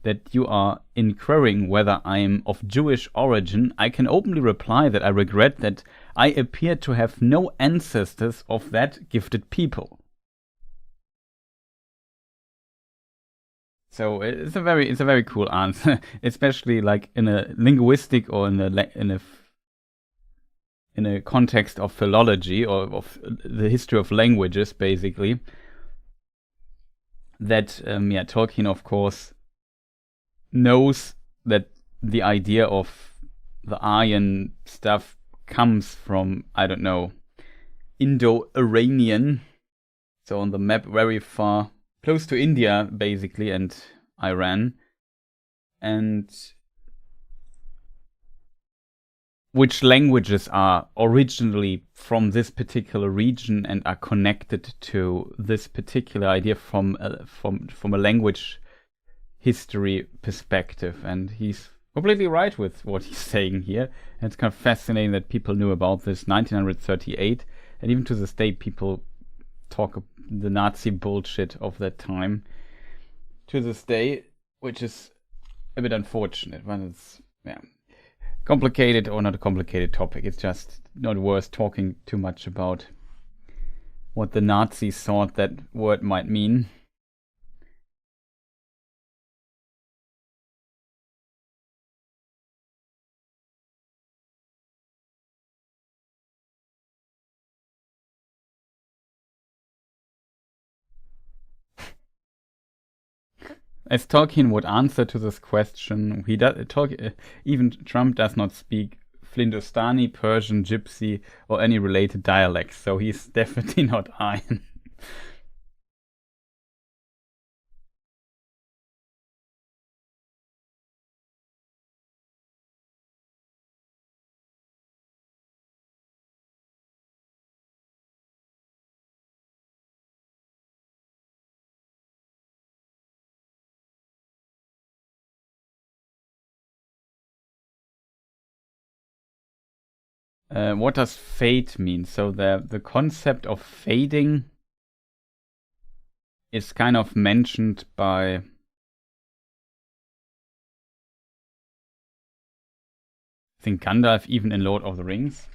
that you are inquiring whether I am of Jewish origin, I can openly reply that I regret that I appear to have no ancestors of that gifted people. So it's a very cool answer, especially like in a linguistic or in a context of philology or of the history of languages, basically. That Tolkien, of course, knows that the idea of the Aryan stuff comes from, I don't know, Indo-Iranian. So on the map, very far, close to India, basically, and Iran. And which languages are originally from this particular region and are connected to this particular idea from a language history perspective. And he's completely right with what he's saying here. And it's kind of fascinating that people knew about this 1938, and even to this day people talk the Nazi bullshit of that time to this day, which is a bit unfortunate, but it's complicated, or not a complicated topic. It's just not worth talking too much about what the Nazis thought that word might mean. As Tolkien would answer to this question, even Trump does not speak Flindostani, Persian, Gypsy, or any related dialects, so he's definitely not Aryan. What does fade mean? So the concept of fading is kind of mentioned by I think Gandalf, even in Lord of the Rings.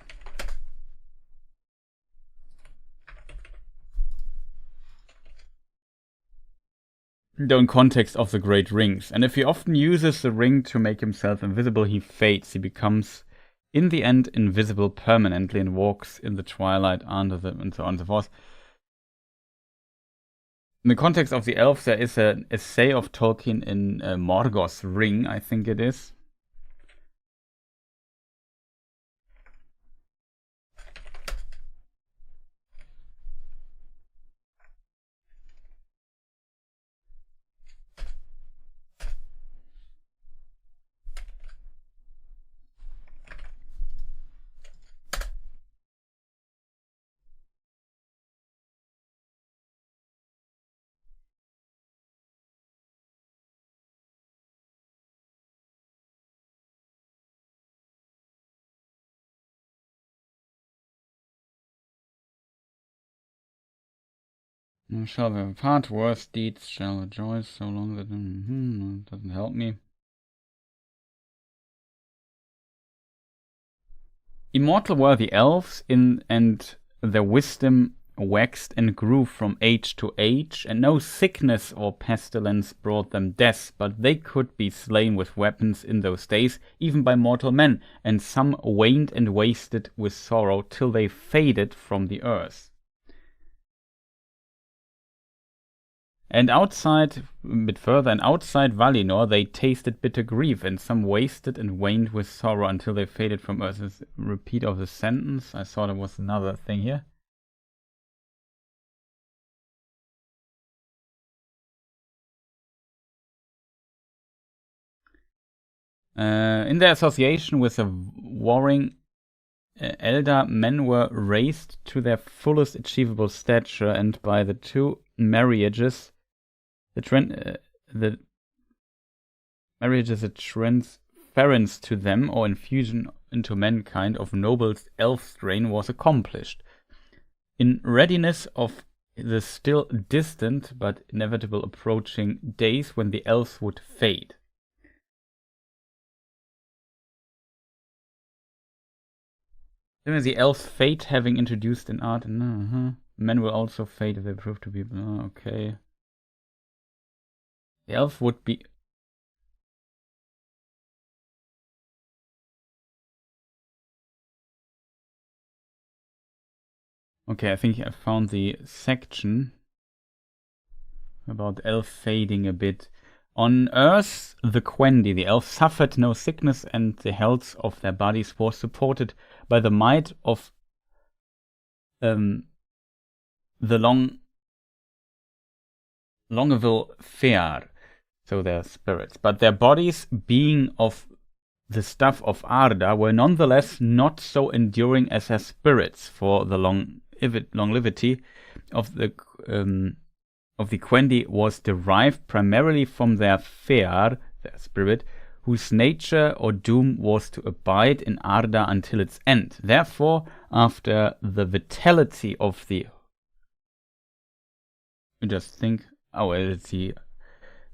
In context of the Great Rings. And if he often uses the ring to make himself invisible, he fades. He becomes, in the end, invisible permanently and walks in the twilight under them, and so on and so forth. In the context of the elves, there is an essay of Tolkien in Morgoth's Ring, I think it is. Shall we part? Worse deeds shall rejoice so long that doesn't help me. Immortal were the elves, and their wisdom waxed and grew from age to age, and no sickness or pestilence brought them death, but they could be slain with weapons in those days, even by mortal men, and some waned and wasted with sorrow till they faded from the earth. And outside, a bit further, and outside Valinor they tasted bitter grief, and some wasted and waned with sorrow until they faded from earth. This repeat of the sentence. I thought it was another thing here. In their association with the warring elder, men were raised to their fullest achievable stature, and by the two marriages, the marriage is a transference to them or infusion into mankind of noble elf strain was accomplished. In readiness of the still distant but inevitable approaching days when the elves would fade. Then the elves fade, having introduced in art, men will also fade if they prove to be okay. The elf would be... Okay, I think I found the section about elf fading a bit. On Earth, the Quendi, the elves, suffered no sickness, and the health of their bodies was supported by the might of the Longeville Fair, so their spirits. But their bodies, being of the stuff of Arda, were nonetheless not so enduring as their spirits, for the longevity of the Quendi was derived primarily from their Fair, their spirit, whose nature or doom was to abide in Arda until its end. Therefore, after the vitality of the... Just think... Oh, it's the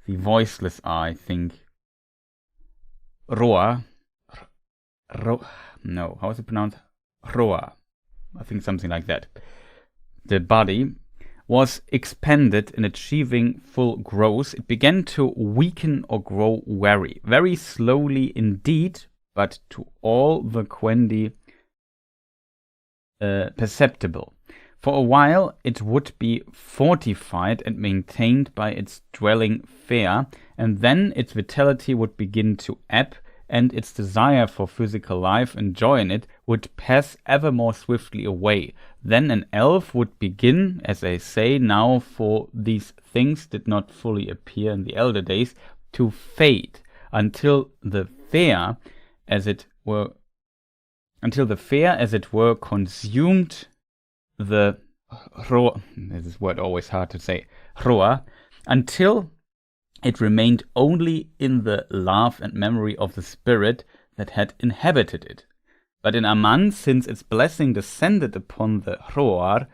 voiceless R, I think. Roa. No, how is it pronounced? Roa. I think something like that. The body was expanded in achieving full growth. It began to weaken or grow weary. Very slowly indeed, but to all the Quendi perceptible. For a while it would be fortified and maintained by its dwelling fair, and then its vitality would begin to ebb, and its desire for physical life and joy in it would pass ever more swiftly away. Then an elf would begin, as I say now, for these things did not fully appear in the elder days, to fade, until the fair, as it were, consumed the roa. This is word always hard to say. Roa, until it remained only in the love and memory of the spirit that had inhabited it. But in Aman, since its blessing descended upon the Hroar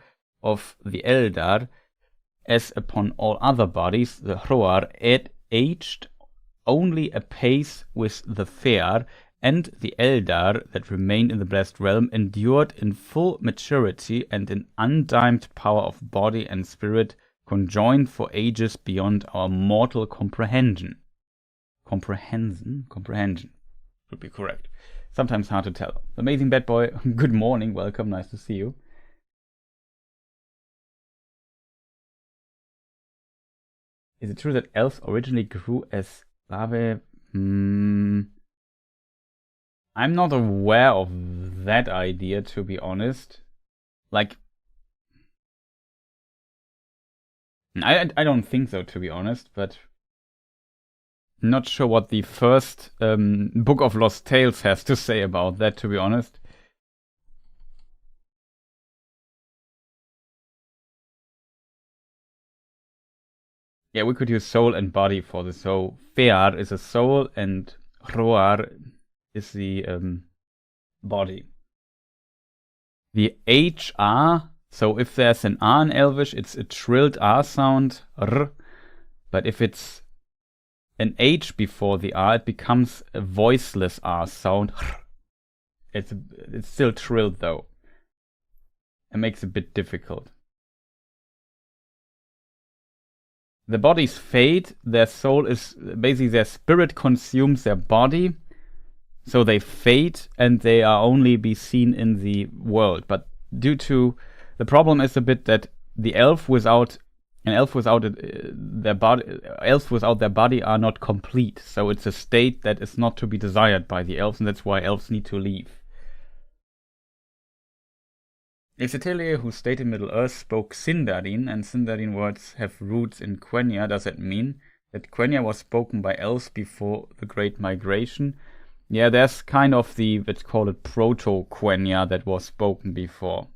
of the Eldar, as upon all other bodies, the Hroar aged only apace with the fair, and the Eldar that remained in the blessed realm endured in full maturity and in undimmed power of body and spirit, conjoined for ages beyond our mortal comprehension. Comprehension would be correct. Sometimes hard to tell. Amazing Bad Boy, good morning, welcome, nice to see you. Is it true that elves originally grew as larvae? I'm not aware of that idea, to be honest. Like, I don't think so, to be honest, but not sure what the first Book of Lost Tales has to say about that, to be honest. Yeah, we could use soul and body for this. So Fear is a soul and Hroar is the body. The HR, so if there's an R in Elvish, it's a trilled R sound, R. But if it's an H before the R, it becomes a voiceless R sound. It's still trilled though. It makes it a bit difficult. The bodies fade, their soul is basically their spirit consumes their body, so they fade and they are only be seen in the world. But due to the problem is a bit that the elves without their body are not complete. So it's a state that is not to be desired by the elves, and that's why elves need to leave. If the Telir who stayed in Middle-earth spoke Sindarin, and Sindarin words have roots in Quenya, does that mean that Quenya was spoken by elves before the Great Migration? Yeah, there's kind of the, let's call it Proto-Quenya that was spoken before.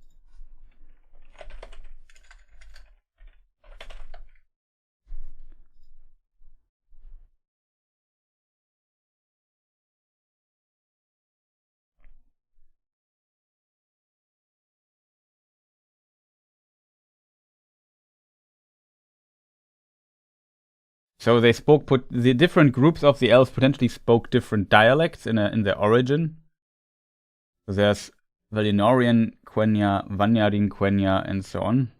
So they the different groups of the elves potentially spoke different dialects in their origin. So there's Valinorian Quenya, Vanyarin Quenya, and so on.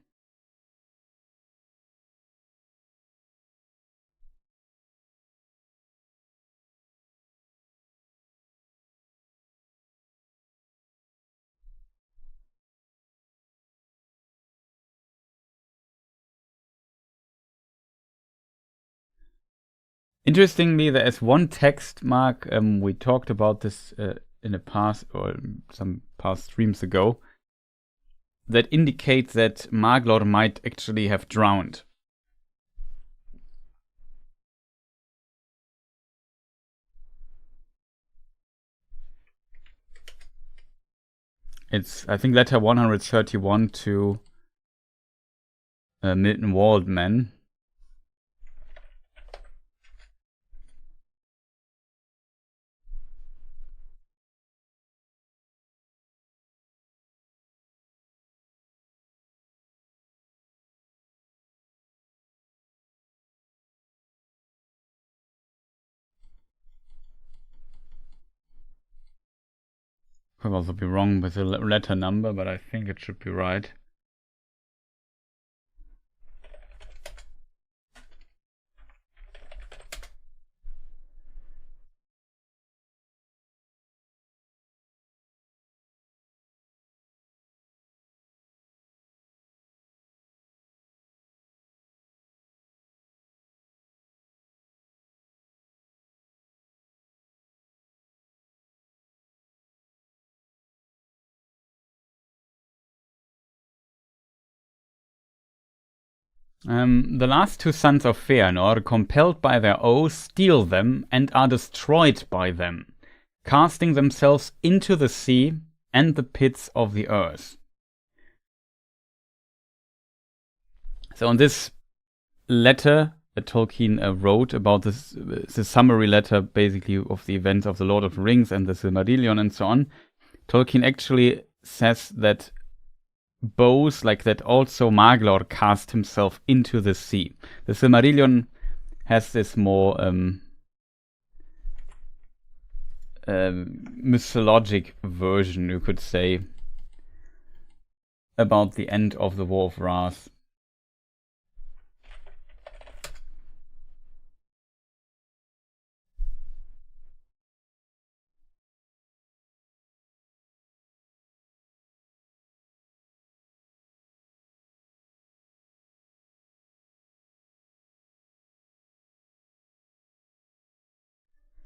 Interestingly, there is one text, Mark, we talked about this in the past, or some past streams ago, that indicates that Maglor might actually have drowned. It's, I think, letter 131 to Milton Waldman. Could also be wrong with the letter number, but I think it should be right. The last two sons of Feanor, compelled by their oaths, steal them and are destroyed by them, casting themselves into the sea and the pits of the earth. So in this letter that Tolkien wrote about this, the summary letter basically of the events of the Lord of the Rings and the Silmarillion and so on, Tolkien actually says that both, like that also MargLord cast himself into the sea. The Silmarillion has this more mythologic version, you could say, about the end of the War of Wrath.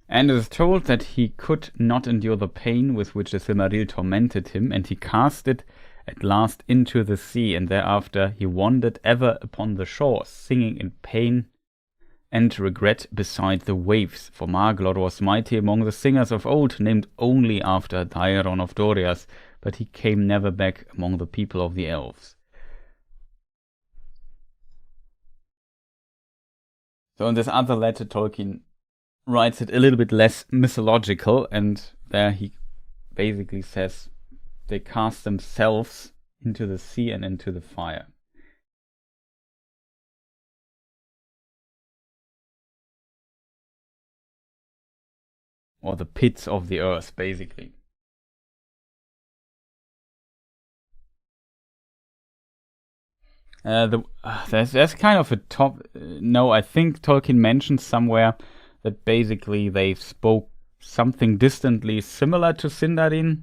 And it is told that he could not endure the pain with which the Silmaril tormented him, and he cast it at last into the sea, and thereafter he wandered ever upon the shores, singing in pain and regret beside the waves. For MargLord was mighty among the singers of old, named only after Daeron of Doriath, but he came never back among the people of the elves. So in this other letter, Tolkien writes it a little bit less mythological, and there he basically says they cast themselves into the sea and into the fire. Or the pits of the earth, basically. There's kind of a top... no, I think Tolkien mentions somewhere that basically they spoke something distantly similar to Sindarin,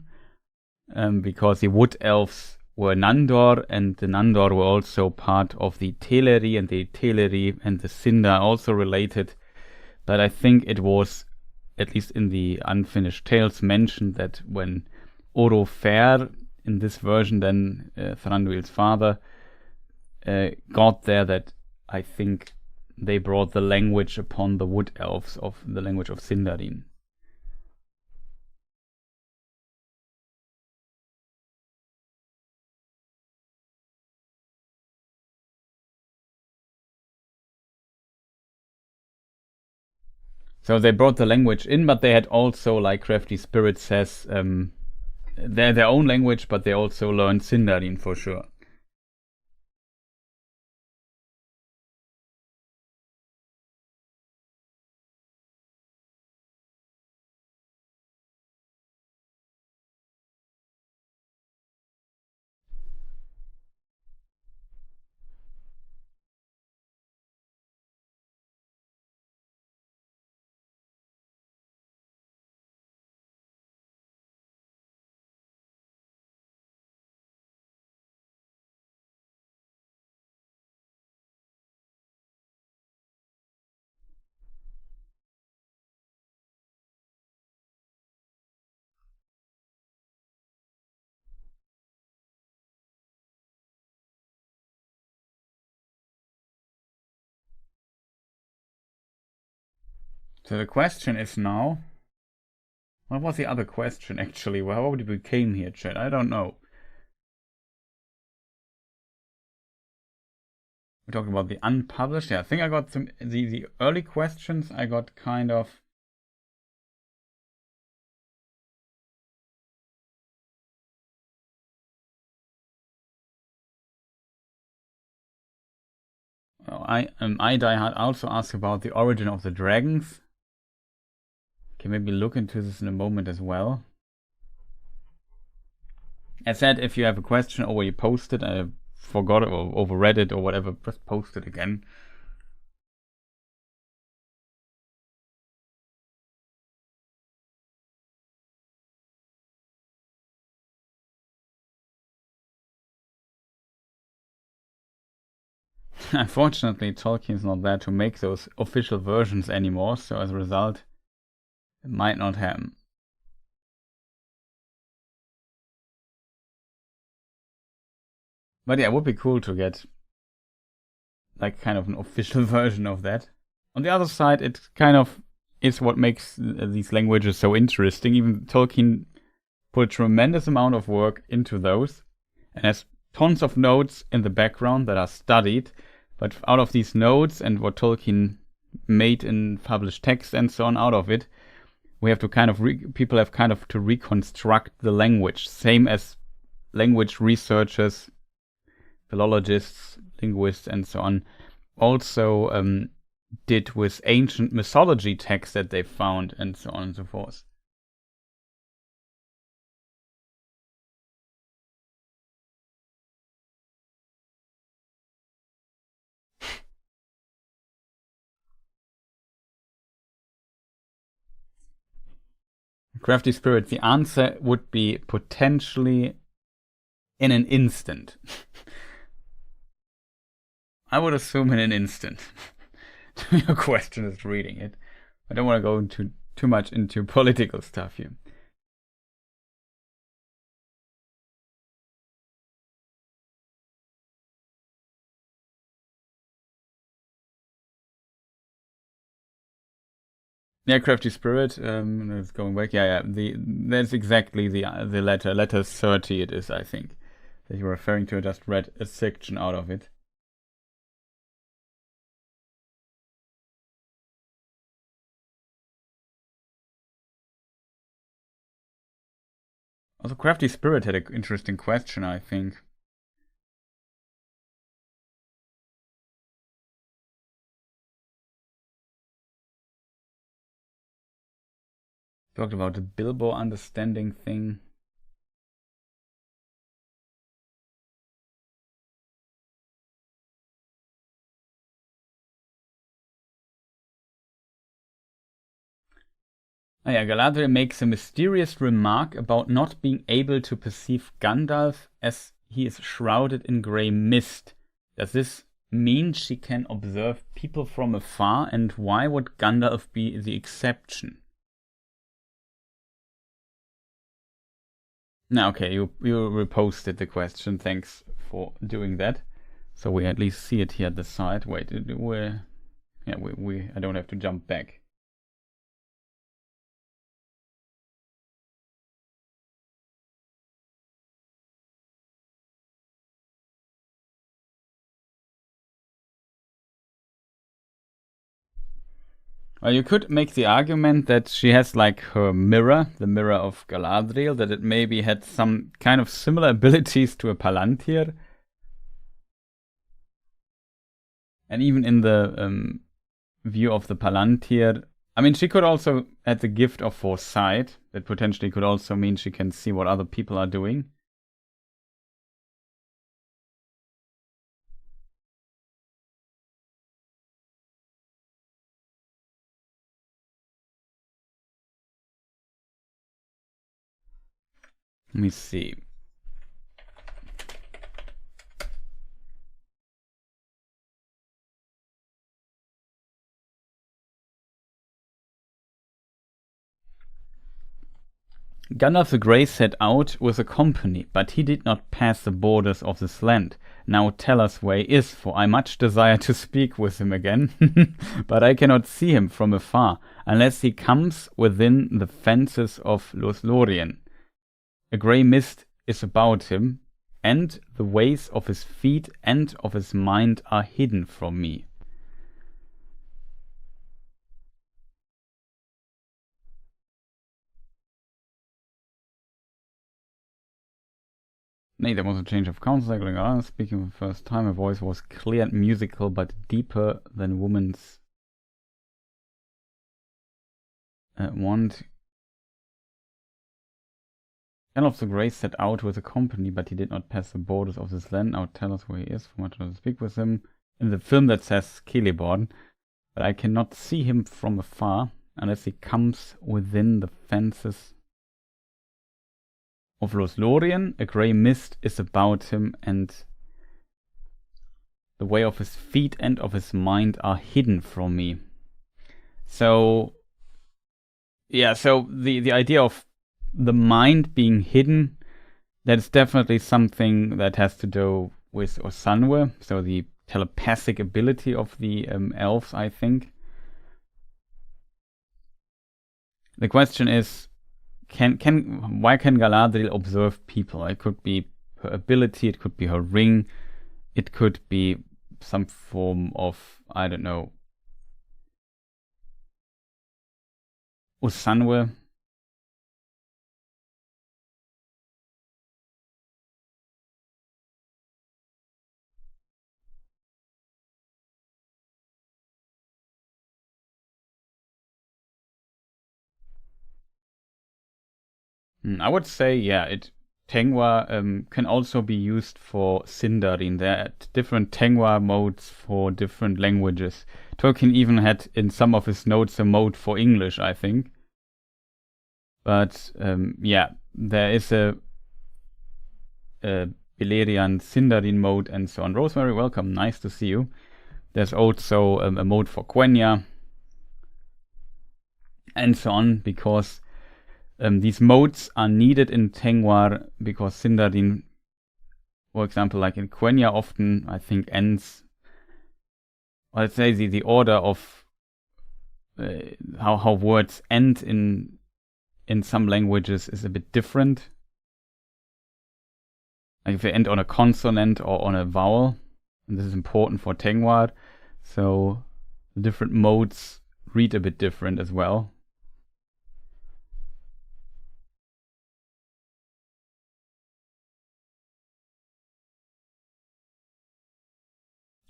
because the Wood Elves were Nandor, and the Nandor were also part of the Teleri, and the Teleri and the Sindar also related. But I think it was, at least in the Unfinished Tales, mentioned that when Orofer, in this version then Thranduil's father, got there, that I think they brought the language upon the Wood Elves of the language of Sindarin. So they brought the language in, but they had also, like Crafty Spirit says, their own language, but they also learned Sindarin for sure. So the question is now, what was the other question actually? How did we came here, chat? I don't know. We're talking about the unpublished. Yeah, I think I got some the early questions. I got kind of I Die also asked about the origin of the dragons. Can maybe look into this in a moment as well. As said, if you have a question or you post it, I forgot it or overread it or whatever, just post it again. Unfortunately, Tolkien's not there to make those official versions anymore, so as a result, it might not happen. But yeah, it would be cool to get like kind of an official version of that. On the other side, it kind of is what makes these languages so interesting. Even Tolkien put a tremendous amount of work into those and has tons of notes in the background that are studied. But out of these notes and what Tolkien made in published text and so on out of it, we have to kind of people have kind of to reconstruct the language, same as language researchers, philologists, linguists, and so on also did with ancient mythology texts that they found, and so on and so forth. Crafty Spirit, the answer would be potentially in an instant. I would assume in an instant. Your question is reading it. I don't want to go into too much into political stuff here. Yeah, Crafty Spirit. It's going back. Yeah. That's exactly the letter. Letter 30. It is, I think, that you're referring to. I just read a section out of it. Also, Crafty Spirit had an interesting question, I think. Talked about the Bilbo understanding thing. Oh yeah, Galadriel makes a mysterious remark about not being able to perceive Gandalf as he is shrouded in grey mist. Does this mean she can observe people from afar, and why would Gandalf be the exception? Now, okay, you reposted the question. Thanks for doing that. So we at least see it here at the side. Wait, I don't have to jump back. Well, you could make the argument that she has like her mirror, the mirror of Galadriel, that it maybe had some kind of similar abilities to a Palantir. And even in the view of the Palantir, I mean, she could also have the gift of foresight. That potentially could also mean she can see what other people are doing. Let me see. Gandalf the Grey set out with a company, but he did not pass the borders of this land. Now tell us where he is, for I much desire to speak with him again, but I cannot see him from afar, unless he comes within the fences of LotR. A grey mist is about him, and the ways of his feet and of his mind are hidden from me. Nay, there was a change of counsel. Speaking for the first time, her voice was clear and musical, but deeper than woman's want. Gandalf the Grey set out with a company, but he did not pass the borders of this land. Now tell us where he is, for much to speak with him. In the film that says Celeborn, but I cannot see him from afar, unless he comes within the fences of LotR. A grey mist is about him, and the way of his feet and of his mind are hidden from me. So, yeah, so the idea of the mind being hidden, that's definitely something that has to do with Osanwe, so the telepathic ability of the elves, I think. The question is, why can Galadriel observe people? It could be her ability, it could be her ring, it could be some form of, I don't know, Usanwe. I would say, yeah, Tengwa can also be used for Sindarin. There are different Tengwa modes for different languages. Tolkien even had in some of his notes a mode for English, I think. But yeah, there is a Beleriand Sindarin mode and so on. Rosemary, welcome. Nice to see you. There's also a mode for Quenya and so on, because these modes are needed in Tengwar, because Sindarin, for example, like in Quenya, often I think ends. Let's say the order of how words end in some languages is a bit different. Like if they end on a consonant or on a vowel, and this is important for Tengwar, so the different modes read a bit different as well.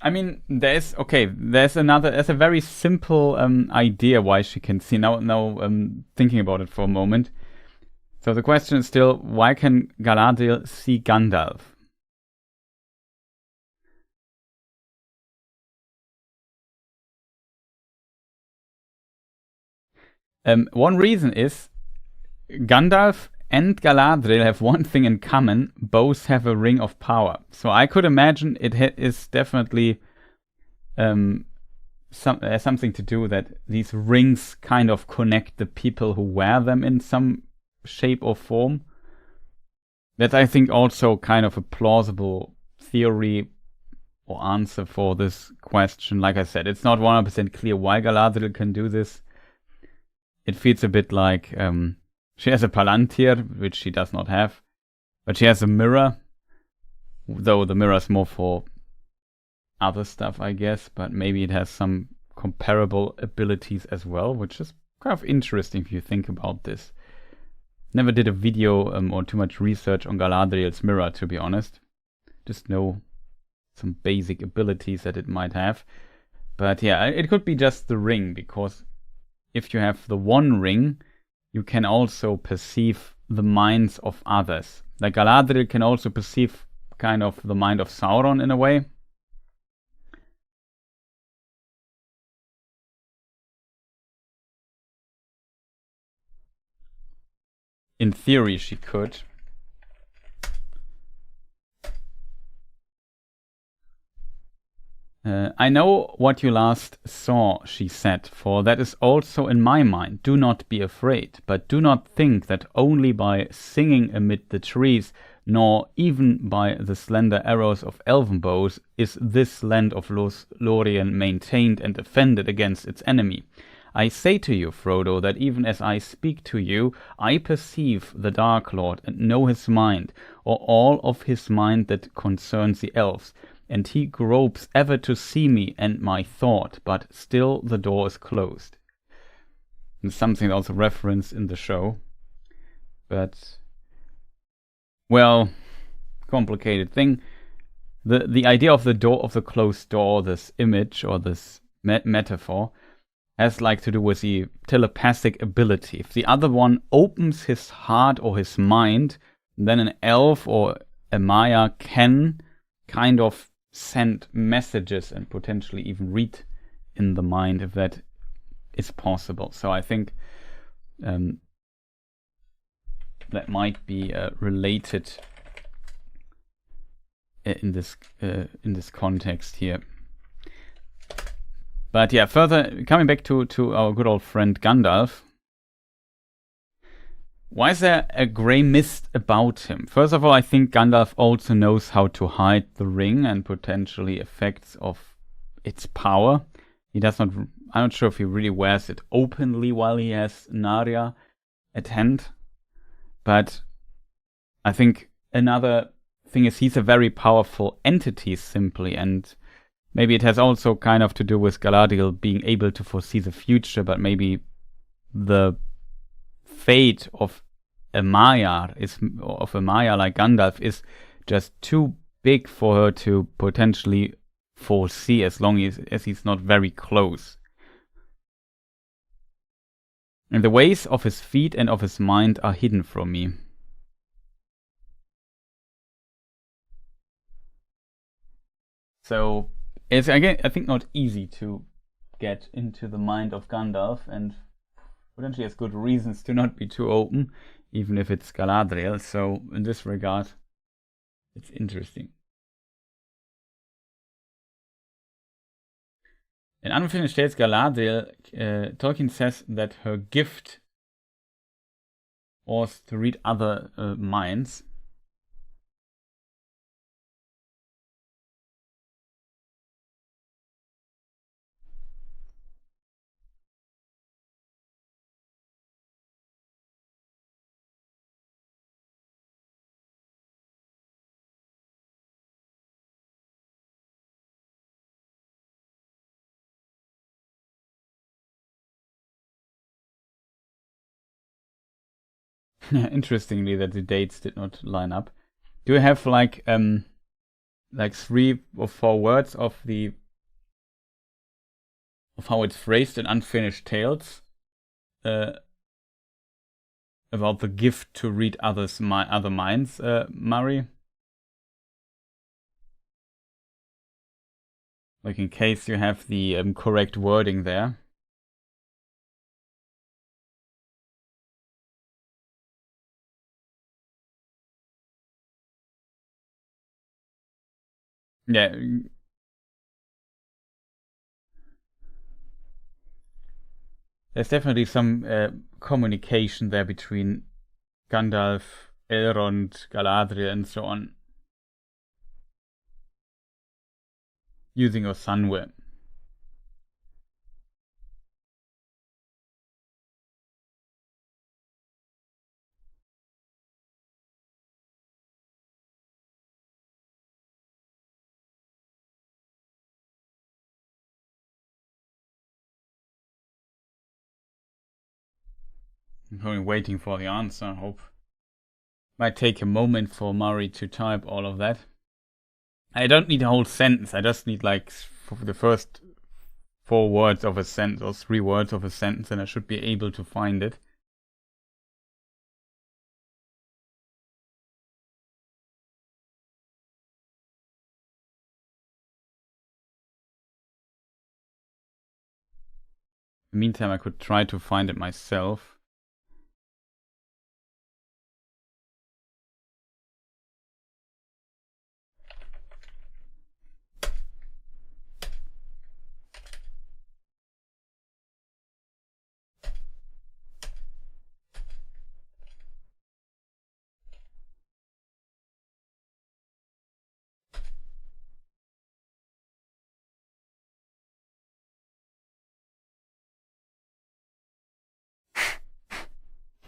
I mean, there's a very simple idea why she can see. Now, thinking about it for a moment. So the question is still, why can Galadriel see Gandalf? One reason is Gandalf and Galadriel have one thing in common. Both have a ring of power. So I could imagine it is definitely something to do that these rings kind of connect the people who wear them in some shape or form. That's, I think, also kind of a plausible theory or answer for this question. Like I said, it's not 100% clear why Galadriel can do this. It feels a bit like she has a Palantir, which she does not have, but she has a mirror, though the mirror is more for other stuff, I guess, but maybe it has some comparable abilities as well, which is kind of interesting if you think about this. Never did a video or too much research on Galadriel's mirror, to be honest. Just know some basic abilities that it might have. But yeah, it could be just the ring, because if you have the one ring, you can also perceive the minds of others. Like Galadriel can also perceive kind of the mind of Sauron in a way. In theory, she could. I know what you last saw, she said, for that is also in my mind. Do not be afraid, but do not think that only by singing amid the trees, nor even by the slender arrows of elven bows, is this land of Lorien maintained and defended against its enemy. I say to you, Frodo, that even as I speak to you, I perceive the Dark Lord and know his mind, or all of his mind that concerns the elves. And he gropes ever to see me and my thought, but still the door is closed. And something also referenced in the show. But, well, complicated thing. The idea of the door, of the closed door, this image or this metaphor, has like to do with the telepathic ability. If the other one opens his heart or his mind, then an elf or a Maya can kind of send messages and potentially even read in the mind, if that is possible. So I think that might be related in this context here. But yeah, further coming back to our good old friend Gandalf. Why is there a grey mist about him? First of all, I think Gandalf also knows how to hide the ring and potentially effects of its power. He does not. I'm not sure if he really wears it openly while he has Narya at hand. But I think another thing is he's a very powerful entity simply, and maybe it has also kind of to do with Galadriel being able to foresee the future, but maybe the fate of a Maiar like Gandalf is just too big for her to potentially foresee as long as he's not very close. And the ways of his feet and of his mind are hidden from me. So it's, again, I think, not easy to get into the mind of Gandalf, and potentially has good reasons to not be too open, even if it's Galadriel. So in this regard, it's interesting. In Unfinished Tales, Galadriel, Tolkien says that her gift was to read other minds. Interestingly, that the dates did not line up. Do you have like 3 or 4 words of how it's phrased in Unfinished Tales about the gift to read other minds, Murray? Like, in case you have the correct wording there. Yeah. There's definitely some communication there between Gandalf, Elrond, Galadriel, and so on. Using your Sunweb. I'm only waiting for the answer. I hope might take a moment for Murray to type all of that. I don't need a whole sentence. I just need like for the first 4 words of a sentence or 3 words of a sentence, and I should be able to find it. In the meantime, I could try to find it myself.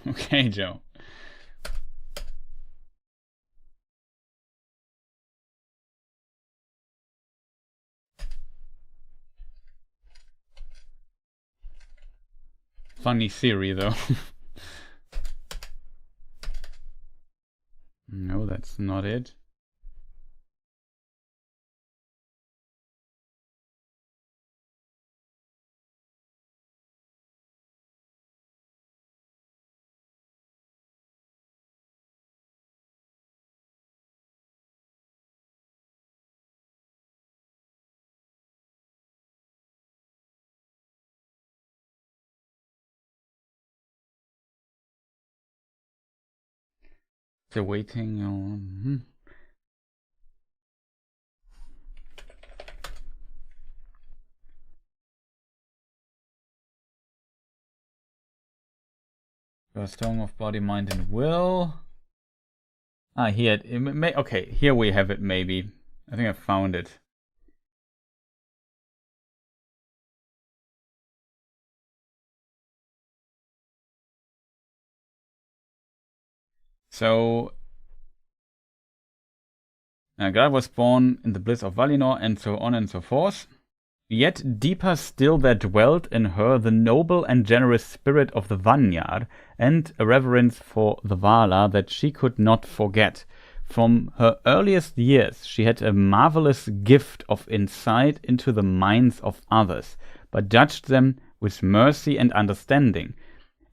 Okay, Joe. Funny theory, though. No, that's not it. Still waiting on... First Tongue of Body, Mind, and Will. Here. Okay, here we have it, maybe. I think I found it. So, God was born in the bliss of Valinor, and so on and so forth. Yet deeper still there dwelt in her the noble and generous spirit of the Vanyar, and a reverence for the Vala that she could not forget. From her earliest years she had a marvelous gift of insight into the minds of others, but judged them with mercy and understanding,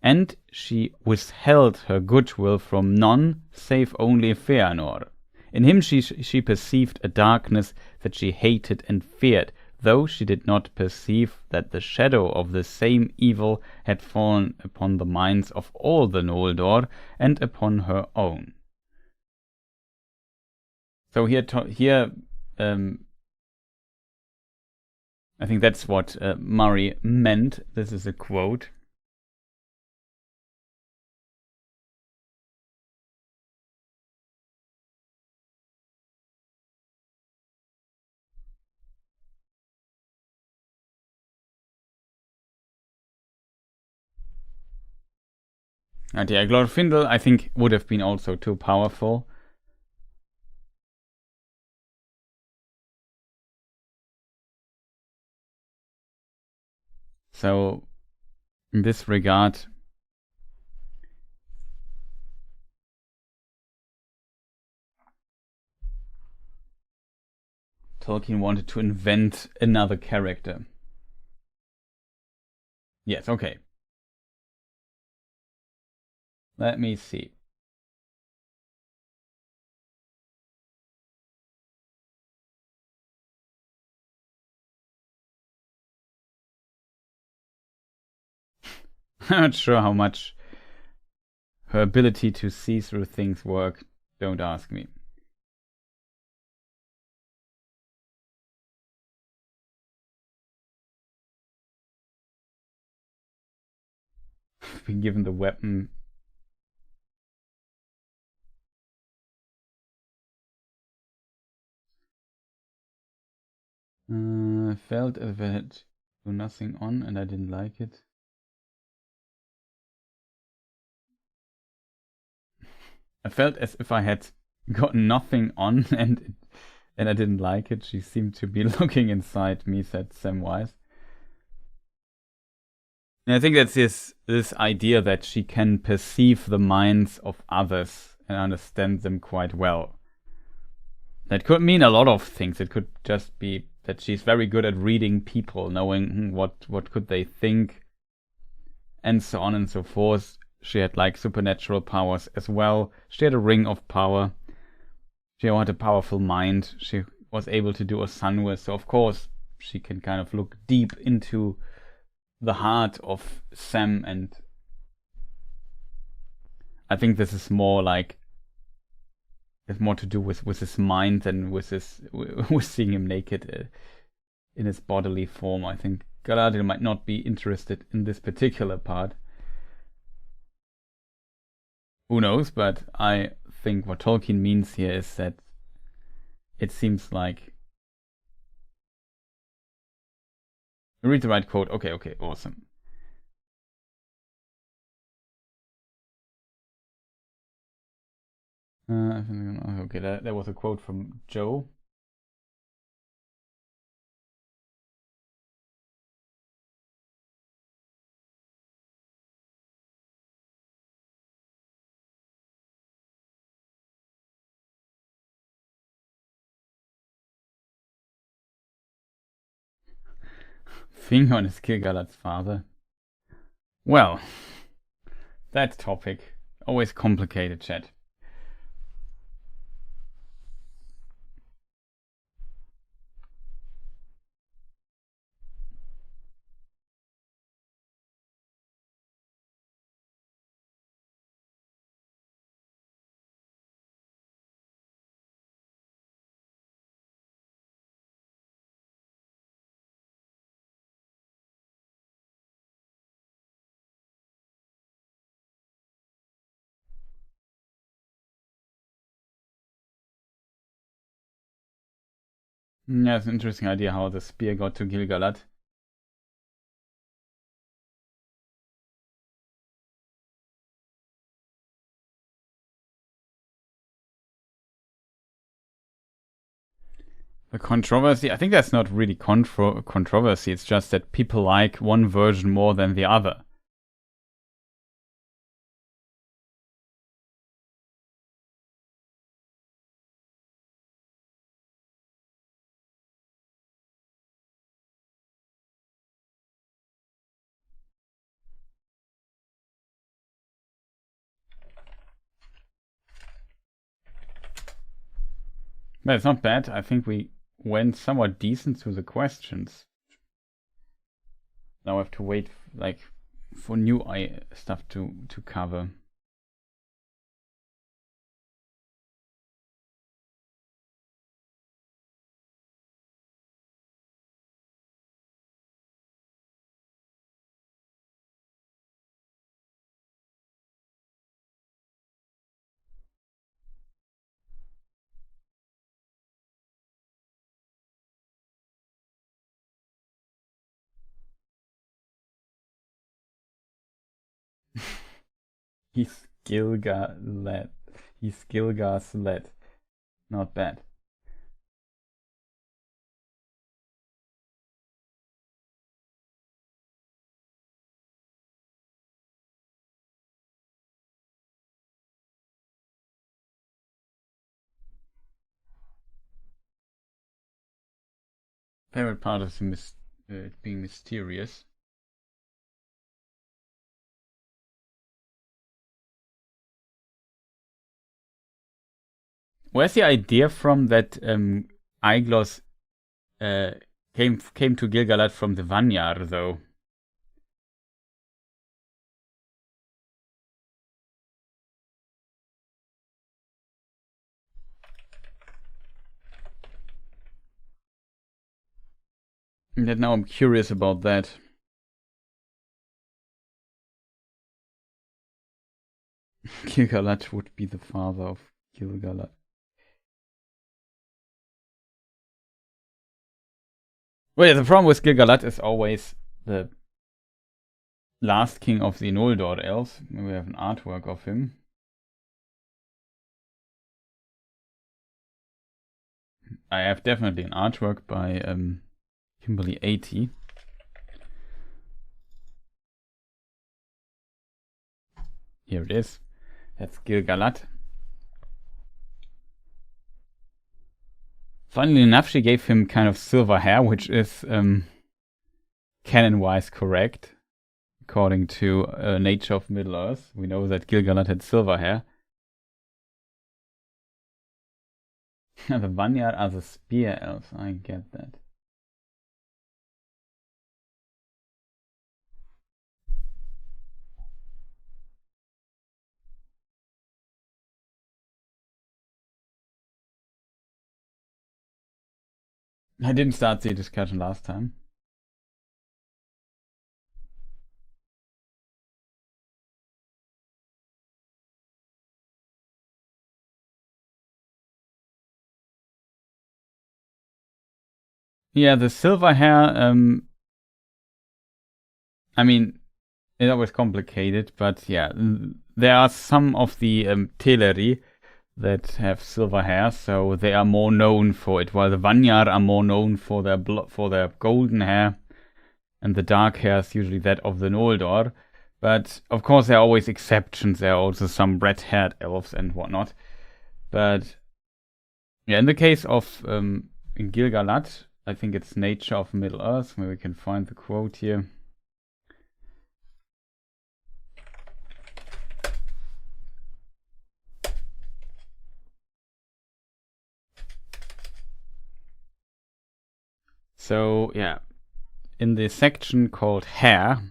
and she withheld her goodwill from none save only Feanor. In him she perceived a darkness that she hated and feared, though she did not perceive that the shadow of the same evil had fallen upon the minds of all the Noldor and upon her own. So here, I think that's what Murray meant. This is a quote. And yeah, Glorfindel, I think, would have been also too powerful. So, in this regard, Tolkien wanted to invent another character. Yes, okay. Let me see. I'm not sure how much her ability to see through things work. Don't ask me. Been given the weapon. I felt as if I had do nothing on and I didn't like it. I felt as if I had got nothing on and I didn't like it. She seemed to be looking inside me, said Samwise. And I think that's this idea that she can perceive the minds of others and understand them quite well. That could mean a lot of things. It could just be that she's very good at reading people, knowing what could they think, and so on and so forth. She had like supernatural powers as well. She had a ring of power. She had a powerful mind. She was able to do a sun with, so of course she can kind of look deep into the heart of Sam, and I think this is more like it's more to do with his mind than with his with seeing him naked in his bodily form. I think Galadriel might not be interested in this particular part. Who knows? But I think what Tolkien means here is that it seems like read the right quote. Okay, awesome. Okay, that was a quote from Joe. Fingern is Gil-galad's father. Well, that topic. Always complicated, chat. Yeah, it's an interesting idea how the spear got to Gil-galad. The controversy, I think that's not really controversy, it's just that people like one version more than the other. But it's not bad. I think we went somewhat decent through the questions. Now I have to wait like for new stuff to cover. He's Gilgalad. He's Gilgalad. Not bad. Favorite part of the being mysterious. Where's the idea from that Aiglos came to Gilgalad from the Vanyar, though? And now I'm curious about that. Gilgalad would be the father of Gilgalad. Well, yeah, the problem with Gilgalad is always the last king of the Noldor elves. We have an artwork of him. I have definitely an artwork by Kimberly 80. Here it is. That's Gilgalad. Funnily enough, she gave him kind of silver hair, which is canon-wise correct. According to Nature of Middle-earth, we know that Gilgalad had silver hair. The Vanyar are the spear elves, I get that. I didn't start the discussion last time. Yeah, the silver hair, I mean, it's always complicated, but yeah, there are some of the Teleri that have silver hair, so they are more known for it, while the Vanyar are more known for their golden hair, and the dark hair is usually that of the Noldor. But of course, there are always exceptions. There are also some red-haired elves and whatnot. But yeah, in the case of Gilgalad, I think it's Nature of Middle-earth. Maybe we can find the quote here. So yeah, in the section called Hair,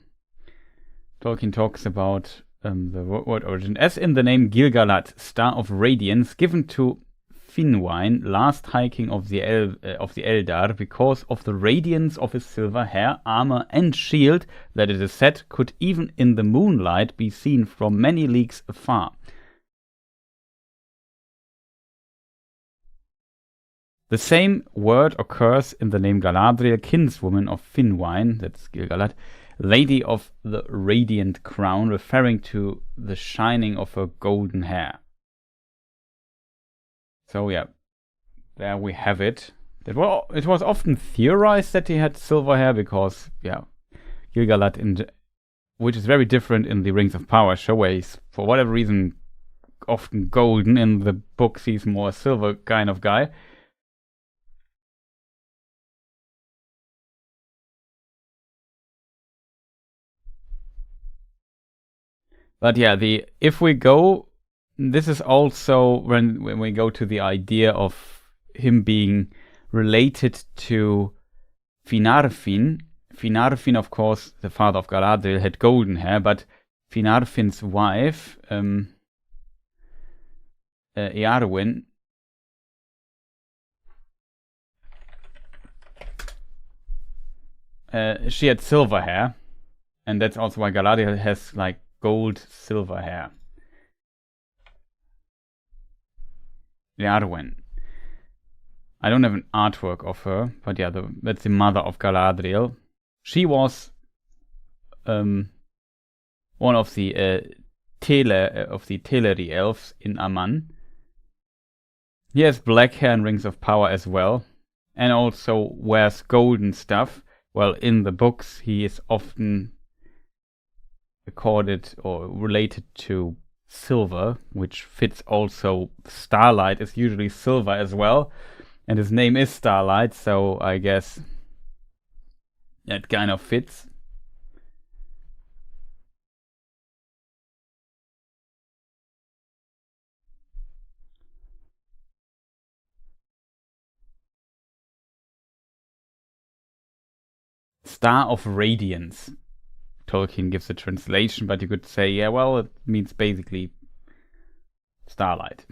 Tolkien talks about the word origin. As in the name Gilgalad, Star of Radiance, given to Finwine, last High King of the Eldar, because of the radiance of his silver hair, armor, and shield, that it is said could even in the moonlight be seen from many leagues afar. The same word occurs in the name Galadriel, kinswoman of Finwine, that's Gilgalad, Lady of the Radiant Crown, referring to the shining of her golden hair. So yeah, there we have it. It was often theorized that he had silver hair because, yeah, Gil-galad, which is very different in the Rings of Power show, where he's, for whatever reason, often golden. In the books, he's more a silver kind of guy. But yeah, if we go, this is also when we go to the idea of him being related to Finarfin. Finarfin, of course, the father of Galadriel, had golden hair, but Finarfin's wife, Earwyn, she had silver hair, and that's also why Galadriel has like gold silver hair. Earwyn. I don't have an artwork of her, but yeah, that's the mother of Galadriel. She was one of the Teleri elves in Aman. He has black hair in Rings of Power as well, and also wears golden stuff. Well, in the books, he is often accorded or related to silver, which fits also. Starlight is usually silver as well, and his name is Starlight, so I guess that kind of fits. Star of Radiance. Tolkien gives a translation, but you could say, yeah, well, it means basically starlight.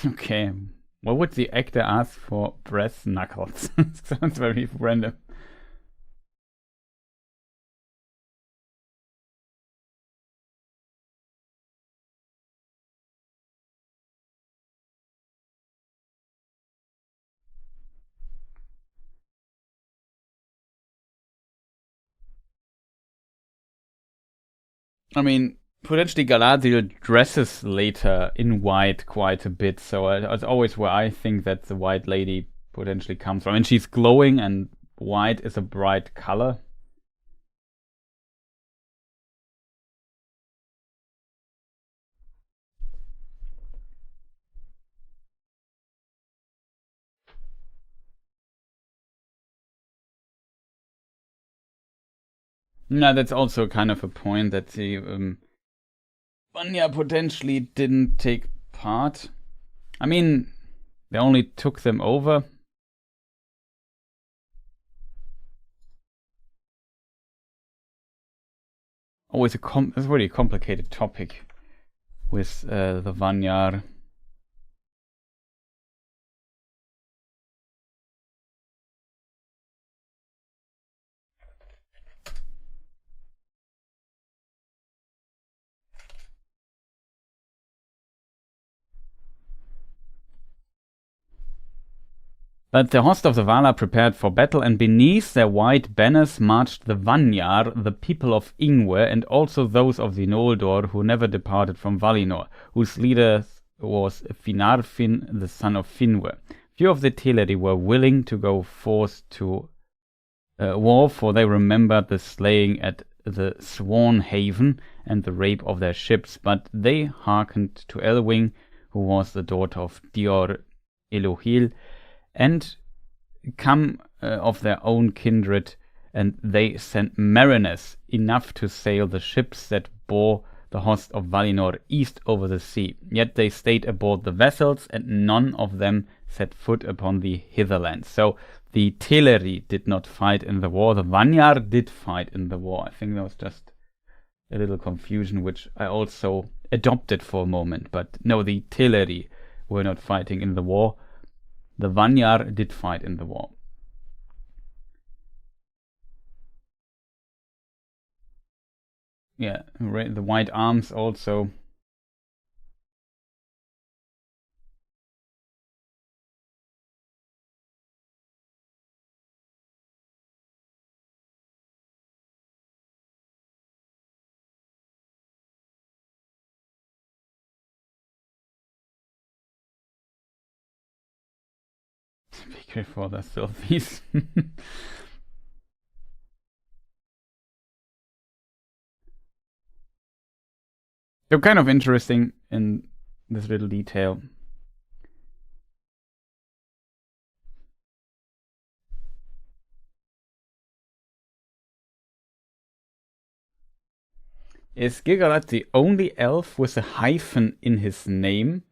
Okay. What would the actor ask for brass knuckles? Sounds very random. I mean, potentially Galadriel dresses later in white quite a bit, so it's always where I think that the White Lady potentially comes from. And she's glowing, and white is a bright color. Yeah, that's also kind of a point that the Vanya potentially didn't take part. I mean, they only took them over. Always it's a really complicated topic with the Vanyar. But the host of the Valar prepared for battle, and beneath their white banners marched the Vanyar, the people of Ingwe, and also those of the Noldor who never departed from Valinor, whose leader was Finarfin, the son of Finwë. Few of the Teleri were willing to go forth to war, for they remembered the slaying at the Swan Haven and the rape of their ships, but they hearkened to Elwing, who was the daughter of Dior Elohil, and come of their own kindred, and they sent mariners enough to sail the ships that bore the host of Valinor east over the sea. Yet they stayed aboard the vessels, and none of them set foot upon the hitherland. So the Teleri did not fight in the war. The Vanyar did fight in the war. I think there was just a little confusion, which I also adopted for a moment. But no, the Teleri were not fighting in the war. The Vanyar did fight in the war. Yeah, the white arms also. Be careful, there's selfies. So kind of interesting in this little detail. Is Gil-galad the only elf with a hyphen in his name?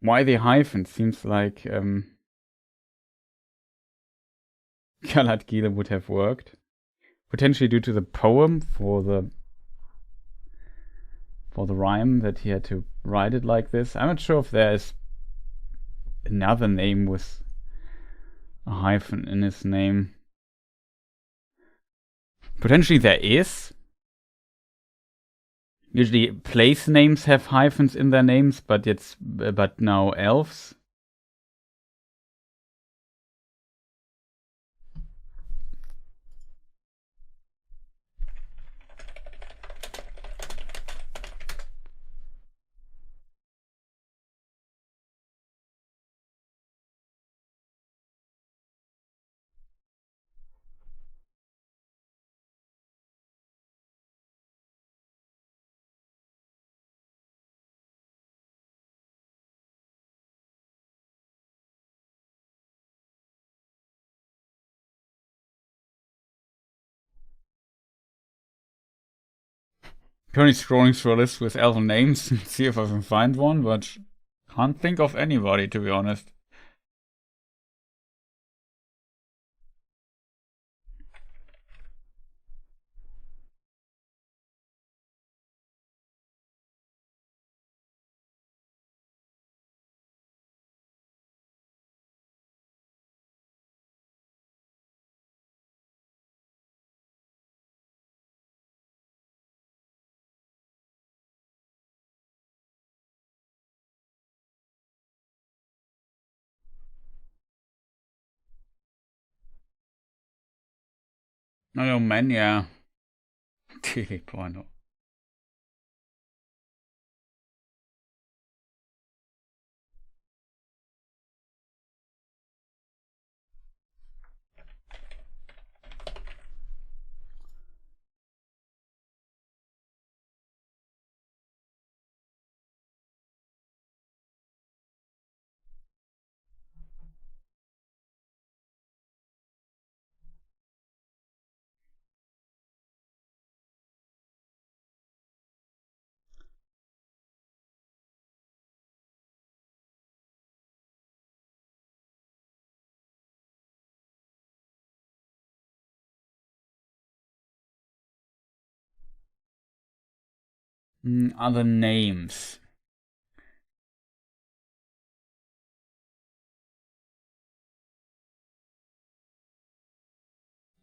Why the hyphen? Seems like Galad-Gil would have worked. Potentially due to the poem for the rhyme that he had to write it like this. I'm not sure if there is another name with a hyphen in his name. Potentially there is. Usually place names have hyphens in their names, but now elves. Currently scrolling through a list with elven names and see if I can find one, but can't think of anybody, to be honest. No, man, yeah. Teleporno. Other names.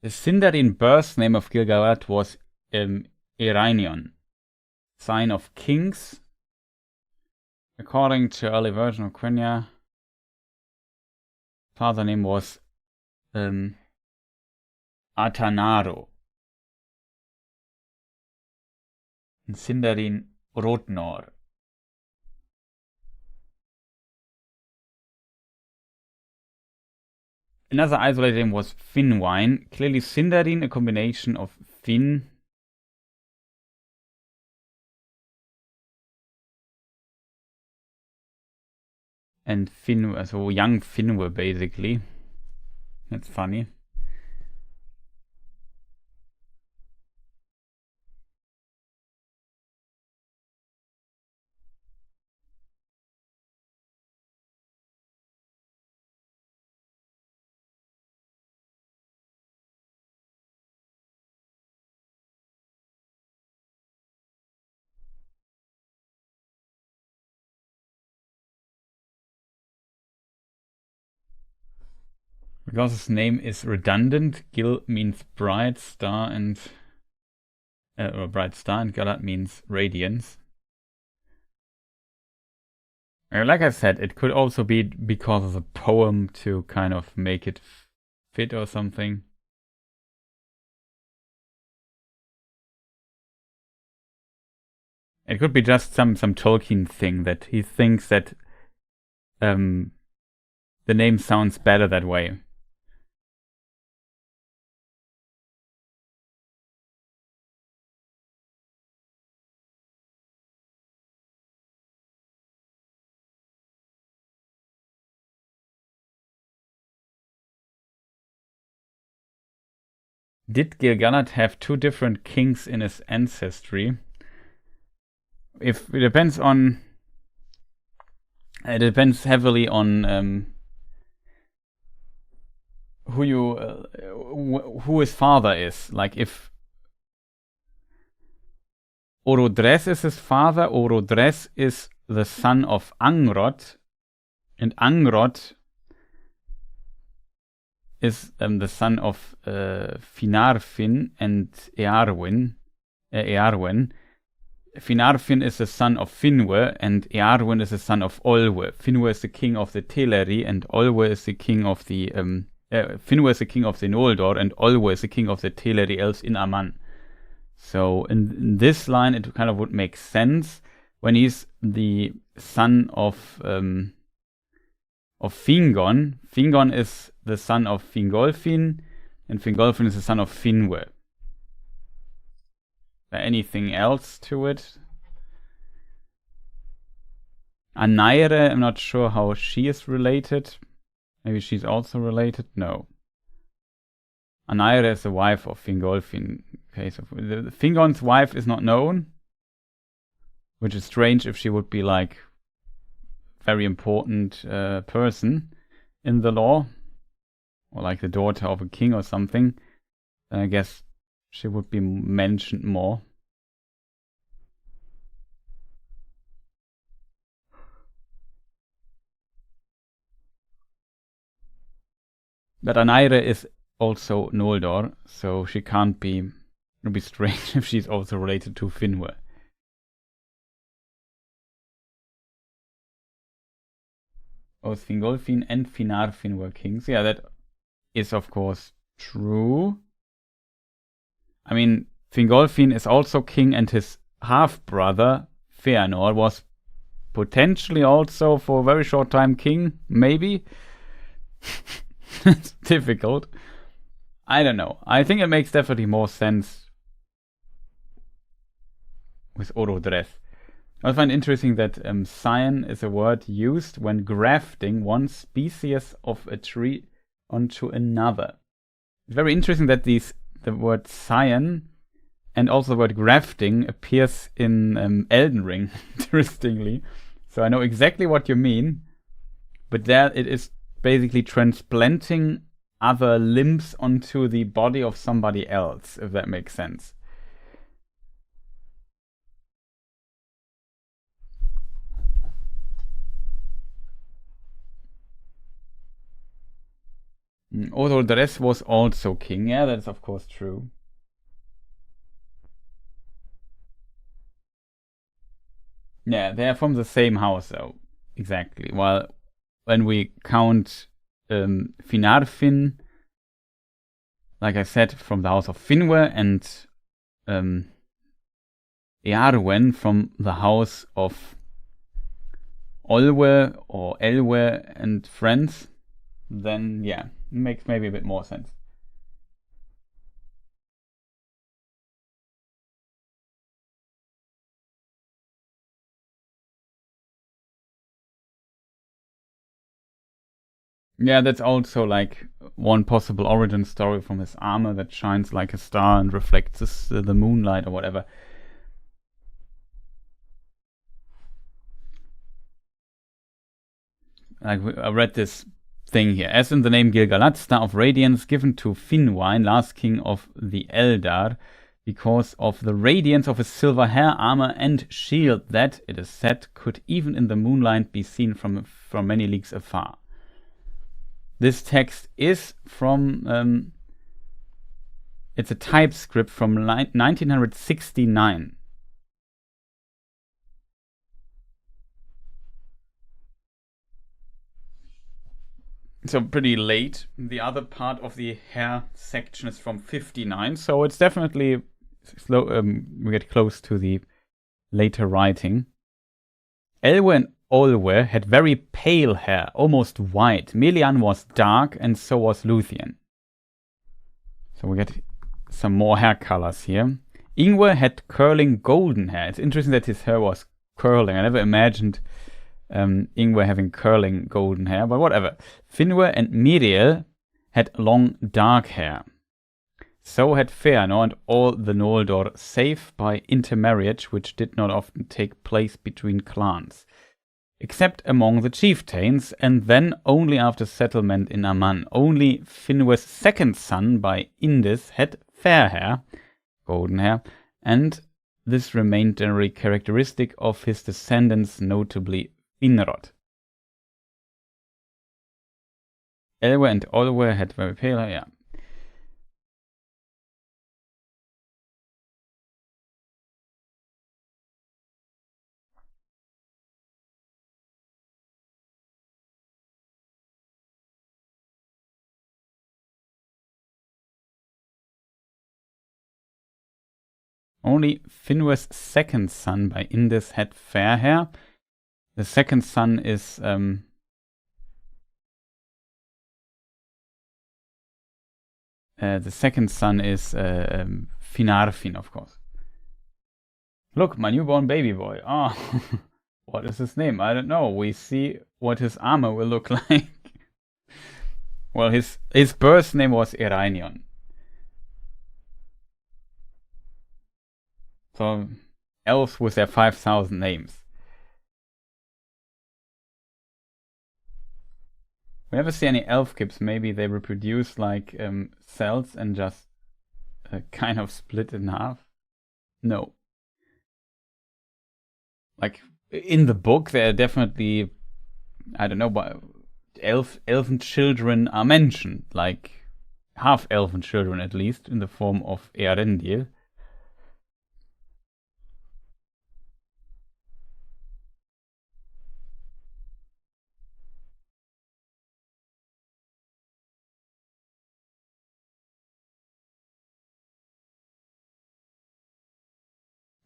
The Sindarin birth name of Gil-galad was Ereinion, sign of kings. According to early version of Quenya, father name was Atanaro. In Sindarin Rotnor. Another isolated name was Finwine. Clearly Sindarin, a combination of Fin and Finwë, so young Finwë basically. That's funny. Because his name is redundant, Gil means bright star and Galad means radiance. Like I said, it could also be because of the poem to kind of make it fit or something. It could be just some Tolkien thing that he thinks that the the name sounds better that way. Did Gil-galad have 2 different kings in his ancestry? It depends heavily on who his father is. Like if Orodres is his father, Orodres is the son of Angrod, and Angrod is the son of Finarfin and Earwen. Finarfin is the son of Finwë, and Earwen is the son of Olwë. Finwë is the king of the Teleri, and Olwë is the king of the Finwë is the king of the Noldor, and Olwë is the king of the Teleri elves in Aman. So in this line, it kind of would make sense when he's the son of Fingon. Fingon is the son of Fingolfin, and Fingolfin is the son of Finwë. Anything else to it? Anaire, I'm not sure how she is related. Maybe she's also related? No. Anaire is the wife of Fingolfin. Okay, so Fingon's wife is not known, which is strange if she would be like very important person in the lore, or like the daughter of a king or something. Then I guess she would be mentioned more. But Anaire is also Noldor, so she can't be. It would be strange if she's also related to Finwë. Both Fingolfin and Finarfin were kings. Yeah, that is of course true. I mean, Fingolfin is also king, and his half-brother, Feanor, was potentially also for a very short time king, maybe? It's difficult. I don't know. I think it makes definitely more sense with Orodres. I find interesting that scion is a word used when grafting one species of a tree onto another. It's very interesting that the word scion and also the word grafting appears in Elden Ring, interestingly. So I know exactly what you mean, but there it is basically transplanting other limbs onto the body of somebody else, if that makes sense. Orodres was also king. Yeah, that's of course true. Yeah, they're from the same house, though. Exactly. While when we count Finarfin, like I said, from the house of Finwë, and Earwen from the house of Olwë or Elwë and friends, then yeah, it makes maybe a bit more sense. Yeah, that's also like one possible origin story from his armor that shines like a star and reflects the moonlight or whatever. Like I read this thing here. As in the name Gil-galad, Star of Radiance, given to Finwë, last king of the Eldar, because of the radiance of his silver hair, armor, and shield that, it is said, could even in the moonlight be seen from many leagues afar. This text is from, it's a typescript from 1969. So pretty late. The other part of the hair section is from 59, so it's definitely slow. We get close to the later writing. Elwë and Olwe had very pale hair, almost white. Melian was dark, and so was Luthien. So we get some more hair colors here. Ingwe had curling golden hair. It's interesting that his hair was curling. I never imagined Ingwe having curling golden hair, but whatever. Finwë and Miriel had long dark hair. So had Fëanor and all the Noldor, save by intermarriage, which did not often take place between clans, except among the chieftains, and then only after settlement in Aman. Only Finwë's second son by Indis had fair hair, golden hair, and this remained generally characteristic of his descendants, notably Finrod. Elwë and Olwe had very pale hair, yeah. Only Finwë's second son by Indis had fair hair. The second son is Finarfin, of course. Look, my newborn baby boy. Oh, what is his name? I don't know. We see what his armor will look like. Well, his birth name was Ereinion. So, elves with their 5,000 names. We never see any elf kips. Maybe they reproduce like cells and just kind of split in half. No. Like in the book, there are definitely, I don't know, but elven children are mentioned, like half-elven children at least, in the form of Eärendil.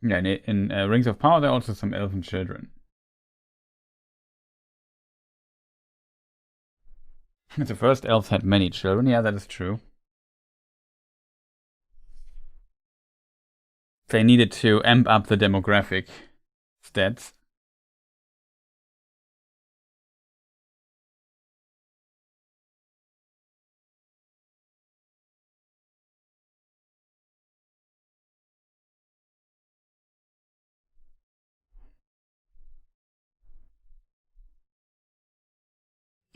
Yeah, in Rings of Power, there are also some elven children. The first elves had many children. Yeah, that is true. They needed to amp up the demographic stats.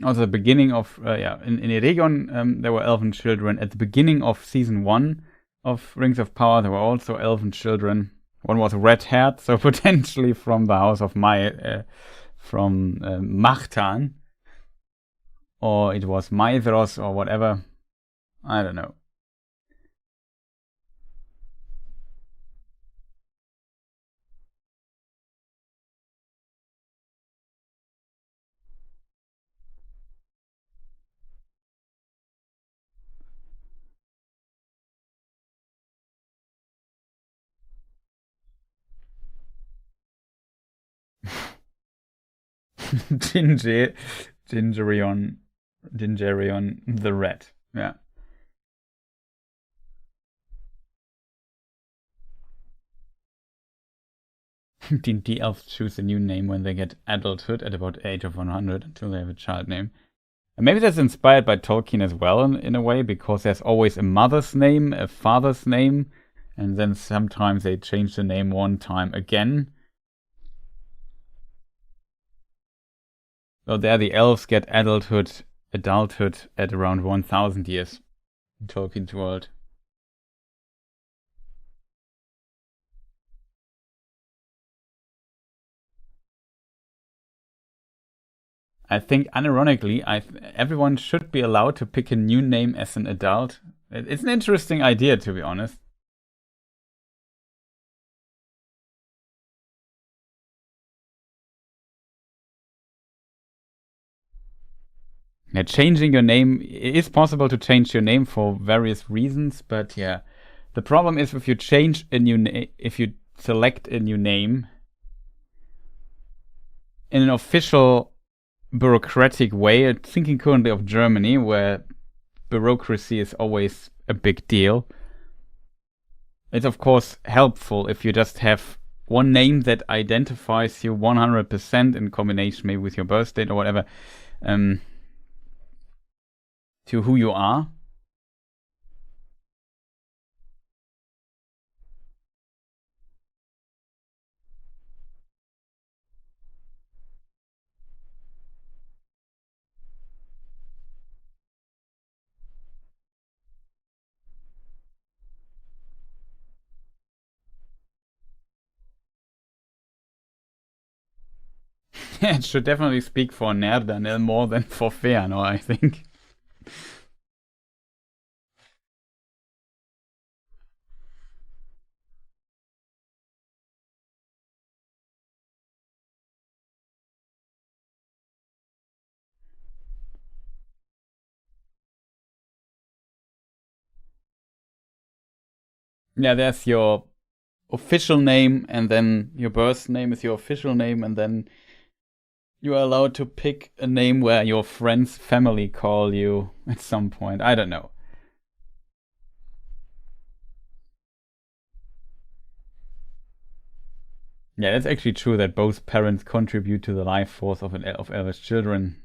Also, the beginning of in Eregion, there were elven children. At the beginning of season 1 of Rings of Power, there were also elven children. One was red-haired, so potentially from the house of Machtan, or it was Maedhros or whatever. I don't know. Gingerion the Red. Yeah. D&D elves choose a new name when they get adulthood at about age of 100 until they have a child name. And maybe that's inspired by Tolkien as well in a way, because there's always a mother's name, a father's name, and then sometimes they change the name one time again. So there the elves get adulthood at around 1,000 years in Tolkien's world. I think, unironically, everyone should be allowed to pick a new name as an adult. It's an interesting idea, to be honest. Yeah, changing your name, it is possible to change your name for various reasons, but yeah, the problem is if you change a new name, if you select a new name, in an official bureaucratic way, thinking currently of Germany, where bureaucracy is always a big deal, it's of course helpful if you just have one name that identifies you 100% in combination maybe with your birth date or whatever, to who you are. It should definitely speak for Nerdanel more than for Feanor, I think. Yeah, there's your official name, and then your birth name is your official name, and then you are allowed to pick a name where your friends' family call you at some point. I don't know. Yeah, it's actually true that both parents contribute to the life force of Elvish children.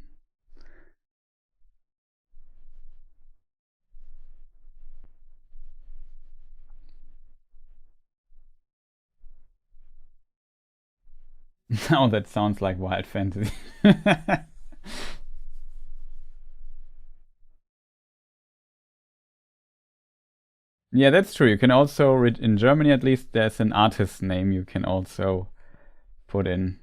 Now that sounds like wild fantasy. Yeah, that's true. You can also read in Germany, at least, there's an artist name you can also put in.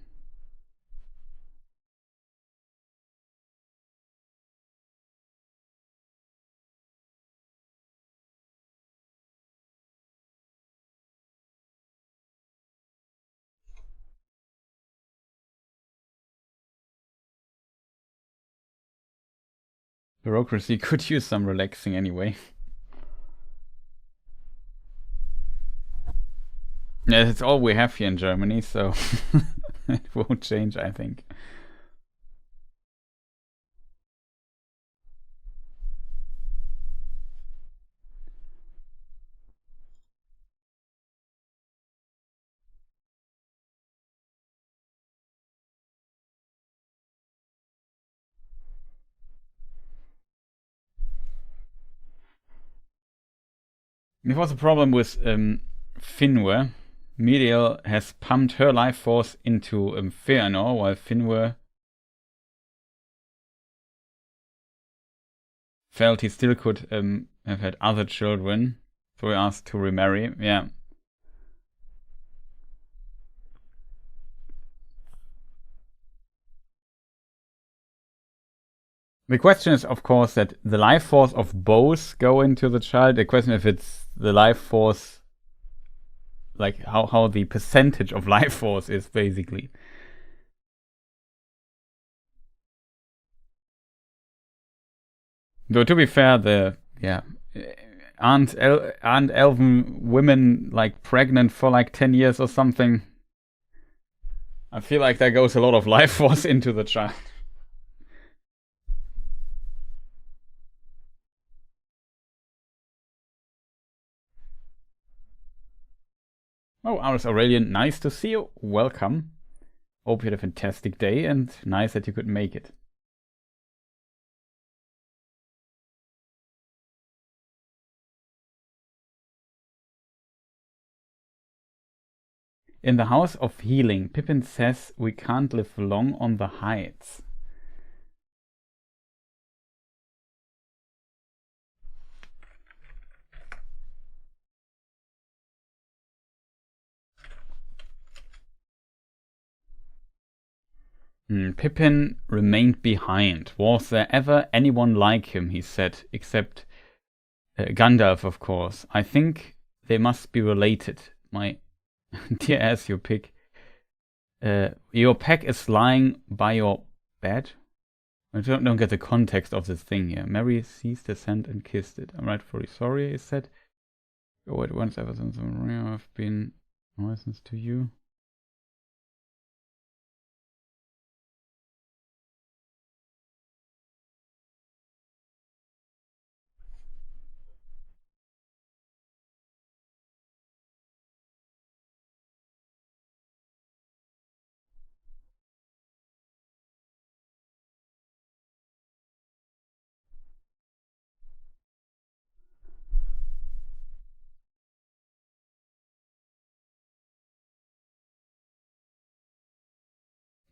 Bureaucracy could use some relaxing anyway. Yeah, that's all we have here in Germany, so it won't change, I think. There was a problem with Finwë. Miriel has pumped her life force into Feanor, while Finwë felt he still could have had other children, so he asked to remarry. Yeah. The question is, of course, that the life force of both go into the child. The question if it's the life force, like how the percentage of life force is, basically. Though to be fair, aren't elven women like pregnant for like 10 years or something? I feel like there goes a lot of life force into the child. Oh, Aris Aurelian, nice to see you. Welcome. Hope you had a fantastic day and nice that you could make it. In the House of Healing, Pippin says we can't live long on the heights. Pippin remained behind. Was there ever anyone like him, he said, except Gandalf, of course. I think they must be related. My dear ass, your pick. Your pack is lying by your bed? I don't get the context of this thing here. Mary seized his hand and kissed it. I'm rightfully sorry, he said. Oh, at once ever since I've been licensed to you.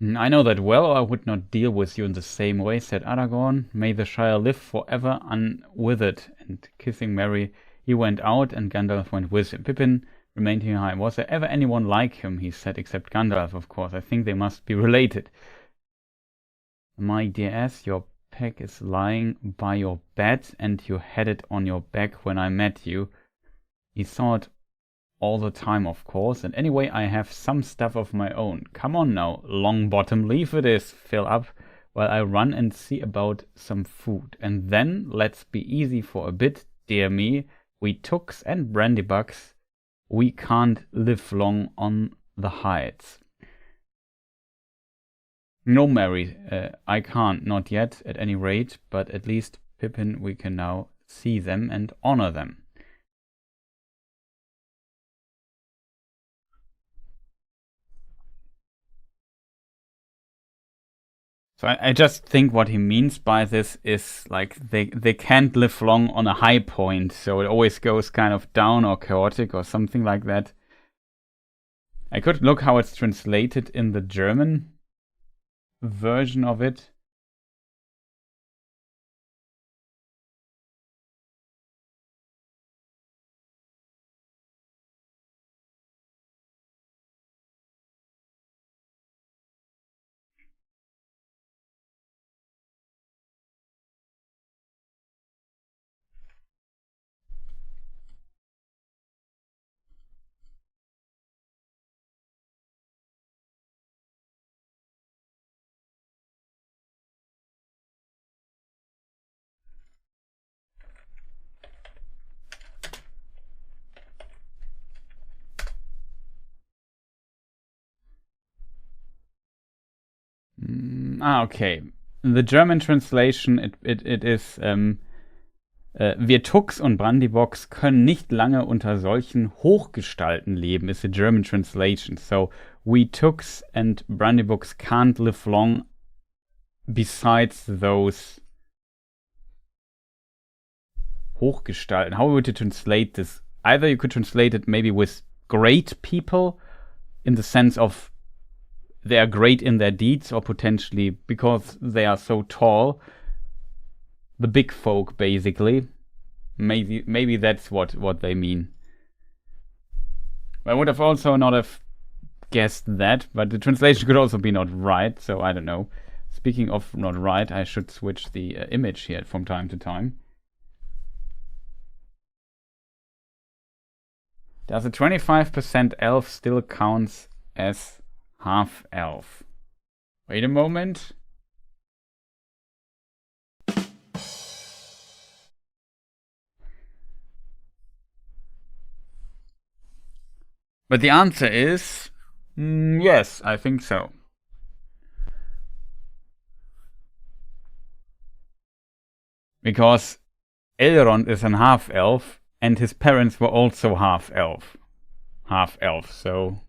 I know that well, or I would not deal with you in the same way, said Aragorn. May the Shire live forever unwithered. And kissing Merry, he went out, and Gandalf went with him. Pippin remained behind. Was there ever anyone like him, he said, except Gandalf, of course. I think they must be related. My dear ass, your pack is lying by your bed, and you had it on your back when I met you. He saw it all the time, of course, and anyway, I have some stuff of my own. Come on now, Longbottom, leave it is, fill up, while I run and see about some food. And then, let's be easy for a bit, dear me. We tooks and brandybucks, we can't live long on the heights. No, Mary, I can't, not yet, at any rate, but at least, Pippin, we can now see them and honor them. So I just think what he means by this is like they can't live long on a high point, so it always goes kind of down or chaotic or something like that. I could look how it's translated in the German version of it. Okay. The German translation, it is wir Tux und Brandybox können nicht lange unter solchen Hochgestalten leben, is the German translation. So, we Tux and Brandybox can't live long besides those Hochgestalten. How would you translate this? Either you could translate it maybe with great people, in the sense of they are great in their deeds, or potentially because they are so tall, the big folk, basically. Maybe that's what they mean. I would have also not have guessed that, but the translation could also be not right, so I don't know. Speaking of not right, I should switch the image here from time to time. Does a 25% elf still counts as half-elf? Wait a moment. But the answer is yes, I think so. Because Elrond is an half-elf, and his parents were also half-elf. So...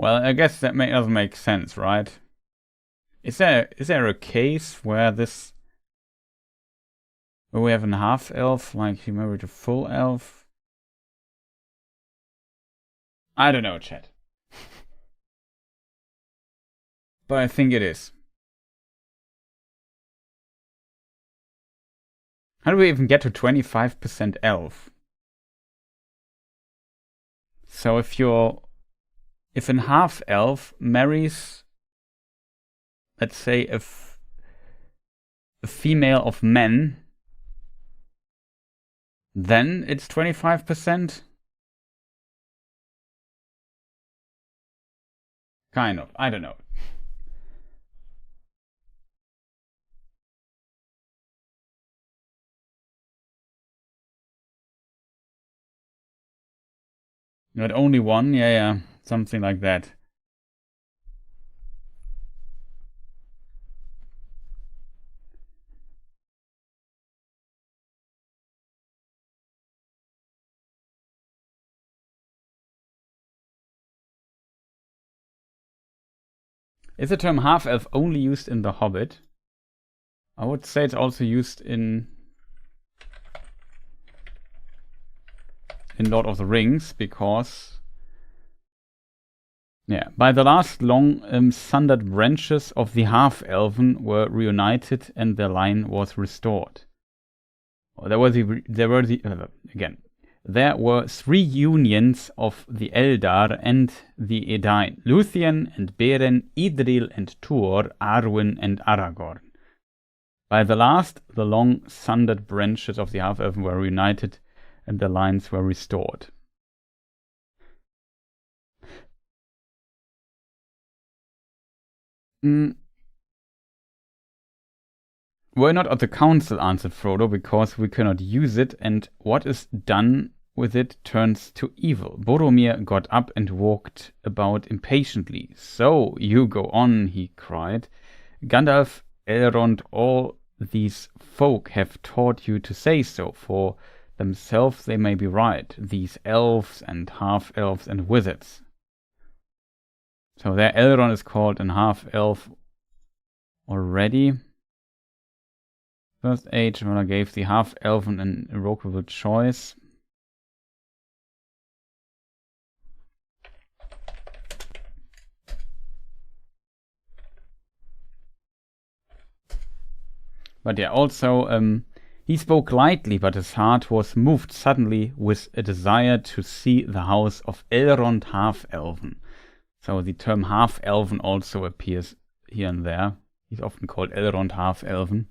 Well, I guess that doesn't make sense, right? Is there a case where we have a half-elf, like he married a full elf? I don't know, chat. But I think it is. How do we even get to 25% elf? So if an half-elf marries, let's say, a female of men, then it's 25%? Kind of. I don't know. Not only one? Yeah. Something like that. Is the term half-elf only used in The Hobbit? I would say it's also used in Lord of the Rings, because Yeah, by the last long sundered branches of the half-elven were reunited and their line was restored. There were three unions of the Eldar and the Edain, Luthien and Beren, Idril and Tuor, Arwen and Aragorn. By the last, the long sundered branches of the half-elven were reunited and their lines were restored. We're not at the council, answered Frodo, because we cannot use it, and what is done with it turns to evil. Boromir got up and walked about impatiently. So, you go on, he cried. Gandalf, Elrond, all these folk have taught you to say so. For themselves they may be right, these elves and half-elves and wizards. So there Elrond is called an half-elf already. First age, when I gave the half-elven an irrevocable choice. But yeah, also, he spoke lightly, but his heart was moved suddenly with a desire to see the house of Elrond half-elven. So the term half-elven also appears here and there. He's often called Elrond half-elven.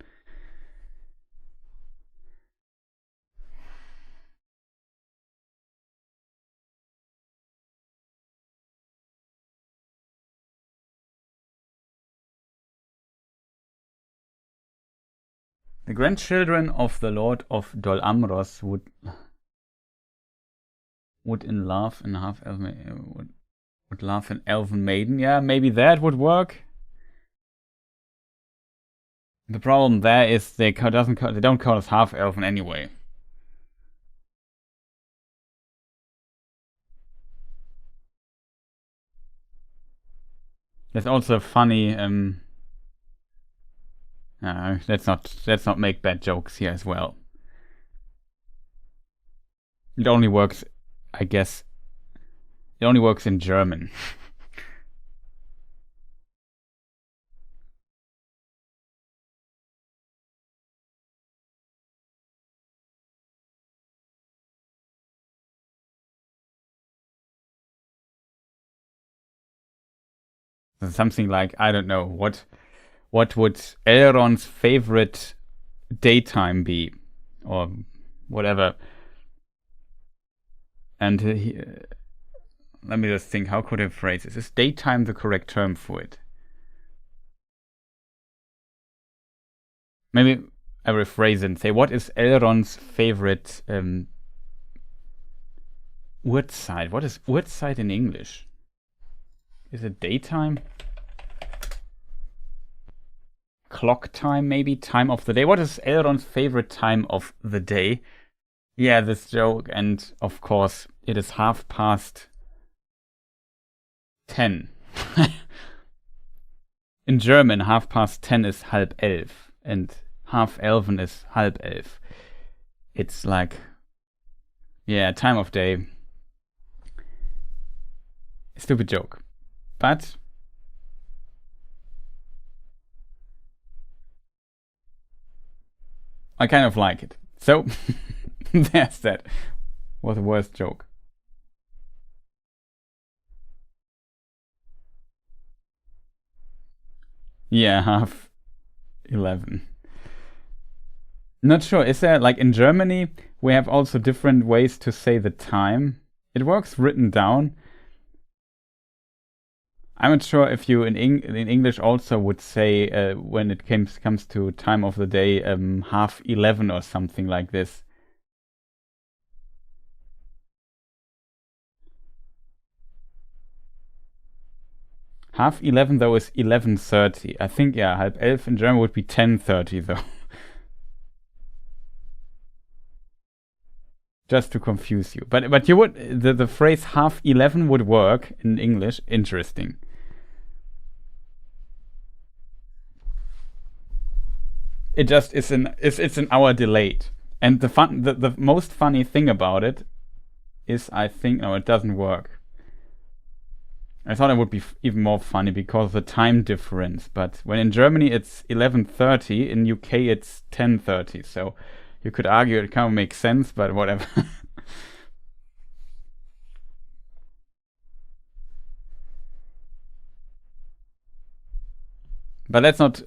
The grandchildren of the Lord of Dol Amroth would in love an half-elven would love an elven maiden. Yeah, maybe that would work. The problem there is they don't call us half-elven anyway. There's also a funny let's not make bad jokes here as well. It only works, I guess. It only works in German. Something like, I don't know, what would Elrond's favorite daytime be? Or whatever. And let me just think, how could I phrase this? Is daytime the correct term for it? Maybe I rephrase it and say, what is Elrond's favorite Uhrzeit? What is Uhrzeit in English? Is it daytime? Clock time, maybe? Time of the day? What is Elrond's favorite time of the day? Yeah, this joke, and of course, it is 10:30. In German, 10:30 is 10:30, and half-elven is 10:30. It's like, yeah, time of day. Stupid joke. But I kind of like it. So, there's that. Was the worst joke. Yeah, 11:30. Not sure. Is there, like in Germany, we have also different ways to say the time. It works written down. I'm not sure if you in English also would say when it comes to time of the day 11:30 or something like this. Half 11 though is 11:30. I think, yeah, 10:30 in German would be 10:30 though. Just to confuse you. But you would, the phrase 11:30 would work in English. Interesting. It just is it's an hour delayed. And the most funny thing about it is, I think, no, it doesn't work. I thought it would be even more funny because of the time difference. But when in Germany it's 11:30, in UK it's 10:30. So you could argue it kind of makes sense, but whatever. But let's not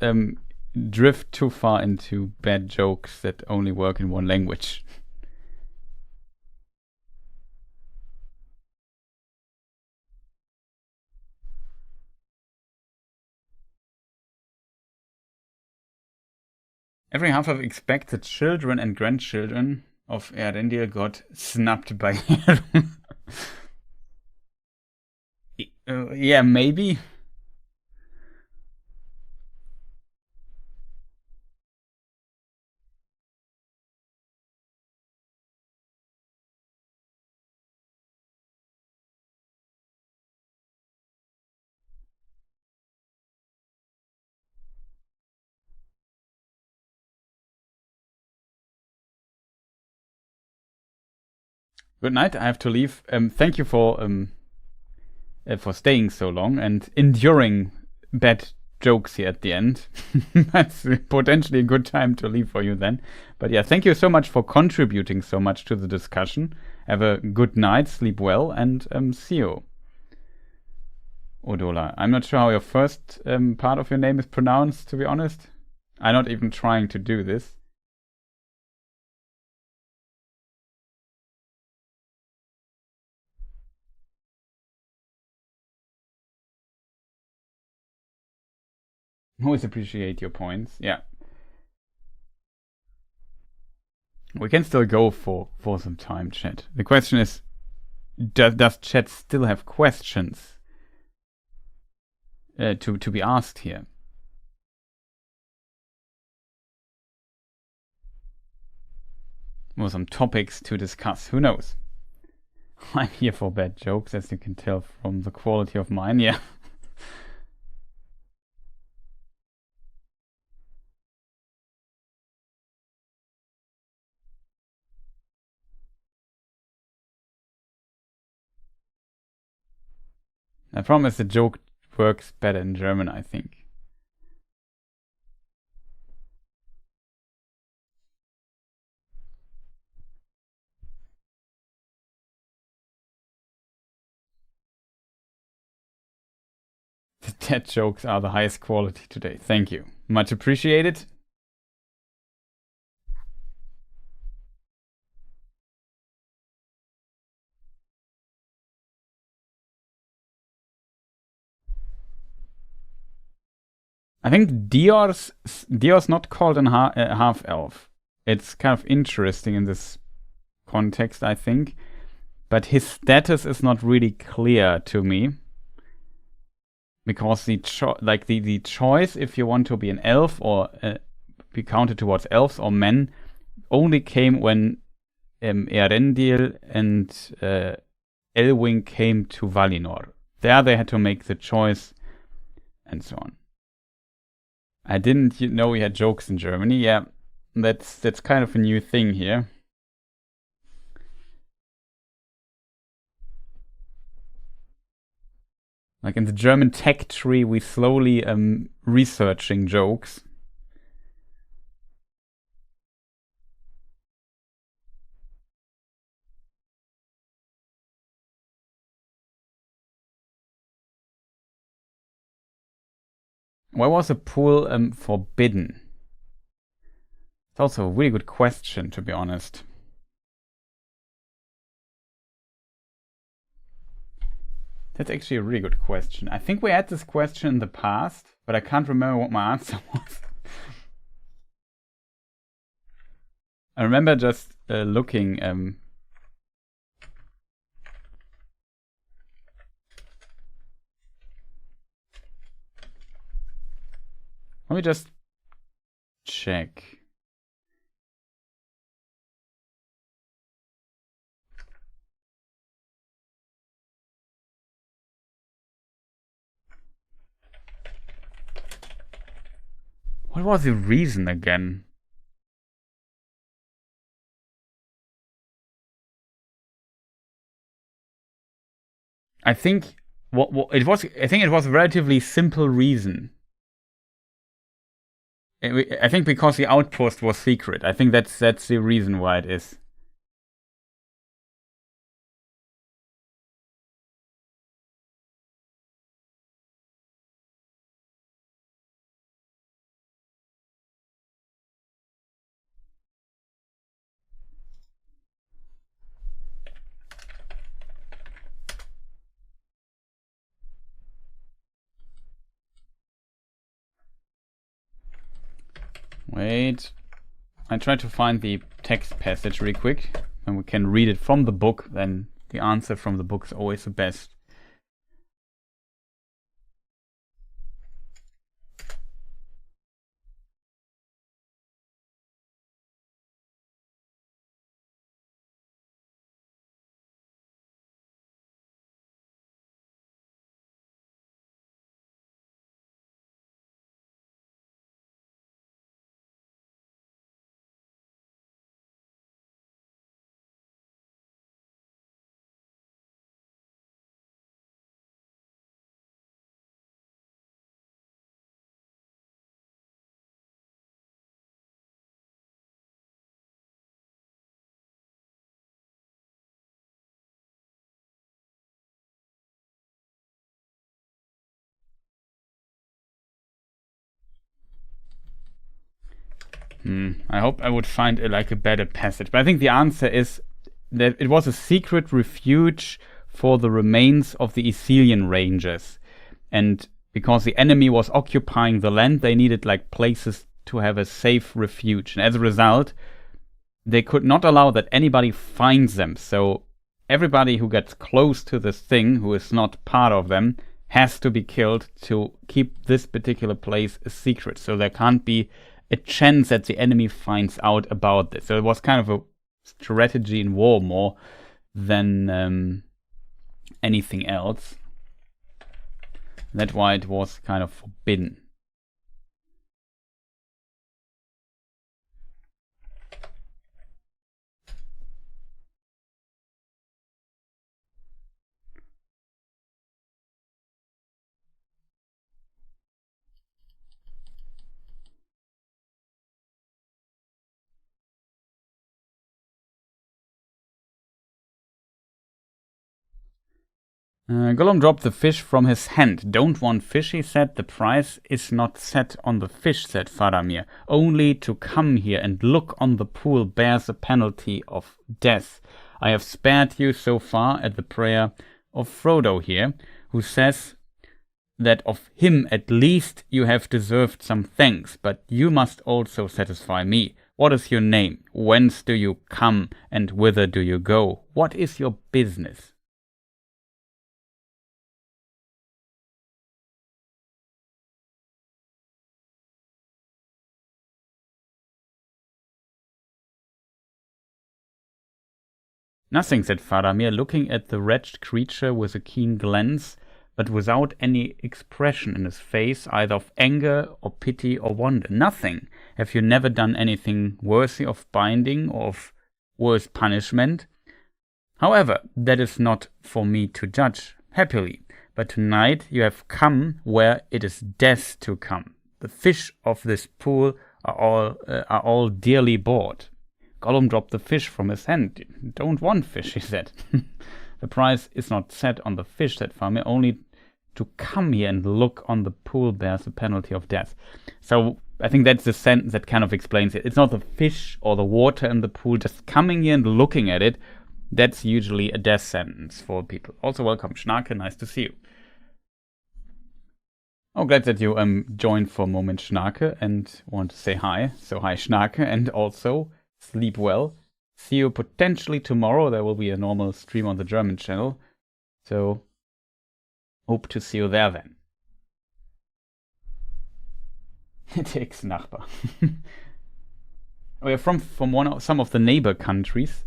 drift too far into bad jokes that only work in one language. Every half-elf expects the children and grandchildren of Eärendil got snubbed by Eärendil. Yeah, maybe. Good night. I have to leave. Thank you for staying so long and enduring bad jokes here at the end. That's potentially a good time to leave for you then. But yeah, thank you so much for contributing so much to the discussion. Have a good night, sleep well, and see you. Odola. I'm not sure how your first part of your name is pronounced, to be honest. I'm not even trying to do this. Always appreciate your points. Yeah. We can still go for some time, chat. The question is, does chat still have questions to be asked here? Or some topics to discuss. Who knows? I'm here for bad jokes, as you can tell from the quality of mine. Yeah. I promise the joke works better in German, I think. The dead jokes are the highest quality today. Thank you. Much appreciated. I think Dior's not called a half-elf. It's kind of interesting in this context, I think. But his status is not really clear to me. Because the choice if you want to be an elf or be counted towards elves or men only came when Eärendil and Elwing came to Valinor. There they had to make the choice and so on. I didn't know we had jokes in Germany. Yeah, that's kind of a new thing here. Like in the German tech tree, we slowly researching jokes. Why was a pool forbidden? It's also a really good question, to be honest. That's actually a really good question. I think we had this question in the past, but I can't remember what my answer was. I remember just looking. Let me just check. What was the reason again? I think it was. I think it was a relatively simple reason. I think because the outpost was secret. I think that's the reason why it is. Wait, I try to find the text passage really quick, and we can read it from the book. Then the answer from the book is always the best. I hope I would find a better passage. But I think the answer is that it was a secret refuge for the remains of the Ithilien Rangers. And because the enemy was occupying the land, they needed places to have a safe refuge. And as a result, they could not allow that anybody finds them. So everybody who gets close to this thing, who is not part of them, has to be killed to keep this particular place a secret. So there can't be a chance that the enemy finds out about this. So it was kind of a strategy in war more than anything else. That's why it was kind of forbidden. Gollum dropped the fish from his hand. Don't want fish, he said. The price is not set on the fish, said Faramir. Only to come here and look on the pool bears a penalty of death. I have spared you so far at the prayer of Frodo here, who says that of him at least you have deserved some thanks, but you must also satisfy me. What is your name? Whence do you come, and whither do you go? What is your business? Nothing, said Faramir, looking at the wretched creature with a keen glance, but without any expression in his face, either of anger or pity or wonder. Nothing. Have you never done anything worthy of binding or of worse punishment? However, that is not for me to judge, happily. But tonight you have come where it is death to come. The fish of this pool are all dearly bought. Gollum dropped the fish from his hand. Don't want fish, he said. The price is not set on the fish, said Faramir. Only to come here and look on the pool bears the penalty of death. So I think that's the sentence that kind of explains it. It's not the fish or the water in the pool. Just coming here and looking at it, that's usually a death sentence for people. Also welcome, Schnarke. Nice to see you. Oh, glad that you joined for a moment, Schnarke, and want to say hi. So hi, Schnarke, and also sleep well. See you potentially tomorrow. There will be a normal stream on the German channel. So hope to see you there then. Takes Nachbar. We're from some of the neighbor countries.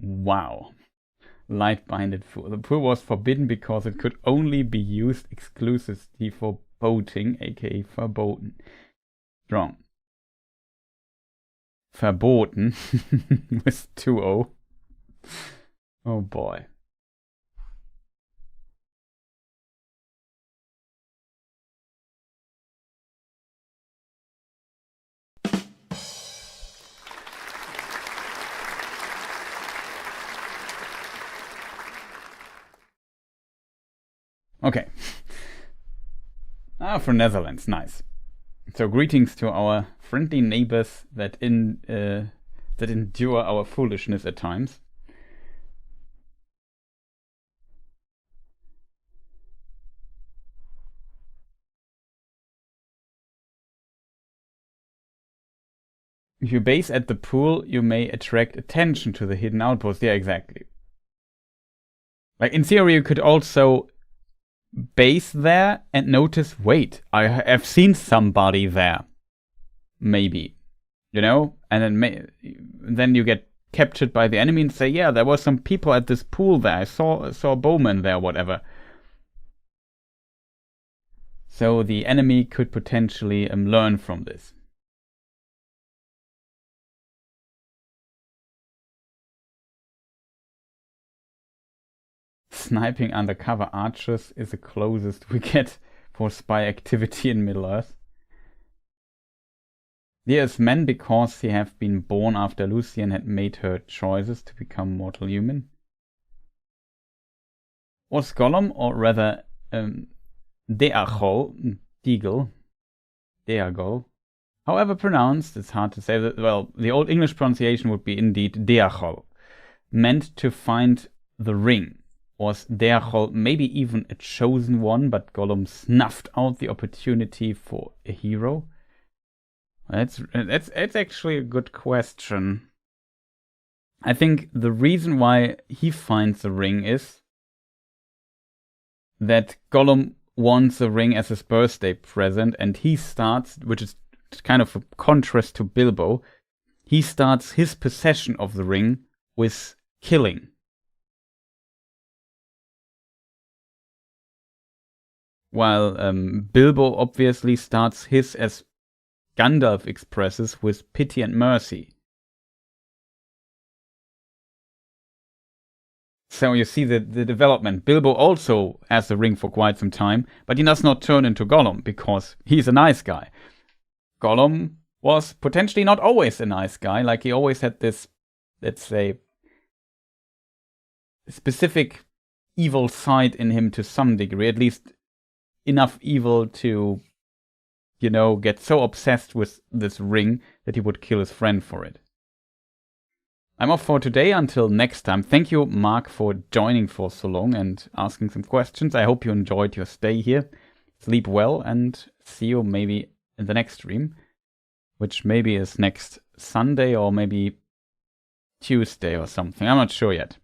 Wow. Light-binded pool. The pool was forbidden because it could only be used exclusively for boating, aka verboten. Strong. verboten with 2-0. Oh boy. Okay. From Netherlands, nice. So greetings to our friendly neighbors that endure our foolishness at times. If you base at the pool, you may attract attention to the hidden outpost. Yeah, exactly. Like, in theory, you could also base there and notice, wait, I have seen somebody there. Maybe. You know? And then you get captured by the enemy and say, yeah, there were some people at this pool there. I saw a bowman there, whatever. So the enemy could potentially learn from this. Sniping undercover archers is the closest we get for spy activity in Middle-earth. Dear men, because they have been born after Lucian had made her choices to become mortal human. Was Gollum, or rather Deagol, however pronounced, it's hard to say. That. Well, the Old English pronunciation would be indeed Deagol, meant to find the ring. Was Deagol maybe even a chosen one, but Gollum snuffed out the opportunity for a hero? That's actually a good question. I think the reason why he finds the ring is that Gollum wants the ring as his birthday present, and he starts, which is kind of a contrast to Bilbo, he starts his possession of the ring with killing. While Bilbo obviously starts his, as Gandalf expresses, with pity and mercy. So you see the development. Bilbo also has the ring for quite some time, but he does not turn into Gollum, because he's a nice guy. Gollum was potentially not always a nice guy, like he always had this, let's say, specific evil side in him to some degree, at least enough evil to, you know, get so obsessed with this ring that he would kill his friend for it. I'm off for today. Until next time. Thank you, Mark, for joining for so long and asking some questions. I hope you enjoyed your stay here. Sleep well and see you maybe in the next stream, which maybe is next Sunday or maybe Tuesday or something. I'm not sure yet.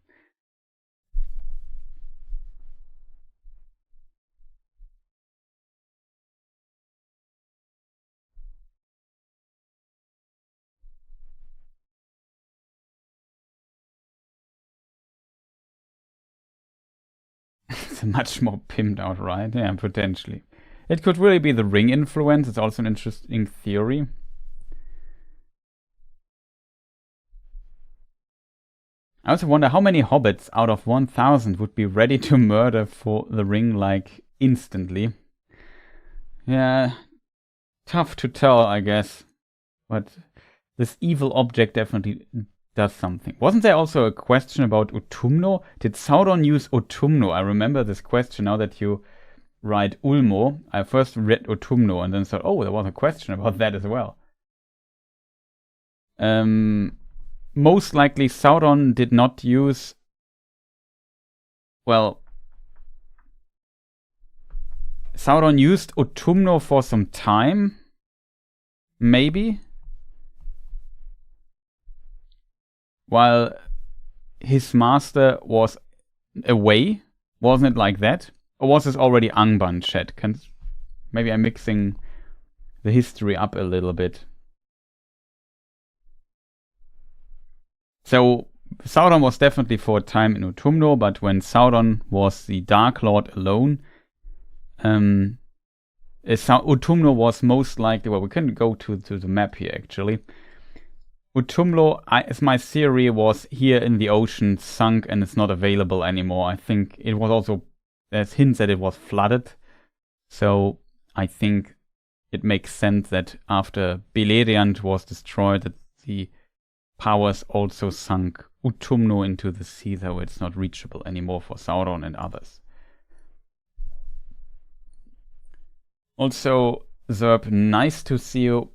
It's much more pimped out, right? Yeah, potentially. It could really be the ring influence. It's also an interesting theory. I also wonder how many hobbits out of 1,000 would be ready to murder for the ring, like, instantly. Yeah, tough to tell, I guess. But this evil object definitely does something. Wasn't there also a question about Utumno? Did Sauron use Utumno? I remember this question now that you write Ulmo. I first read Utumno and then thought, oh, there was a question about that as well. Most likely Sauron did not use... Well... Sauron used Utumno for some time. Maybe. While his master was away. Wasn't it like that? Or was this already Angband chat? Maybe I'm mixing the history up a little bit. So Sauron was definitely for a time in Utumno, but when Sauron was the Dark Lord alone, Utumno was most likely... Well, we can go to the map here, actually. Utumlo, as my theory, was here in the ocean, sunk, and it's not available anymore. I think it was also, there's hints that it was flooded. So I think it makes sense that after Beleriand was destroyed, that the powers also sunk Utumno into the sea, though it's not reachable anymore for Sauron and others. Also, Zerb, nice to see you.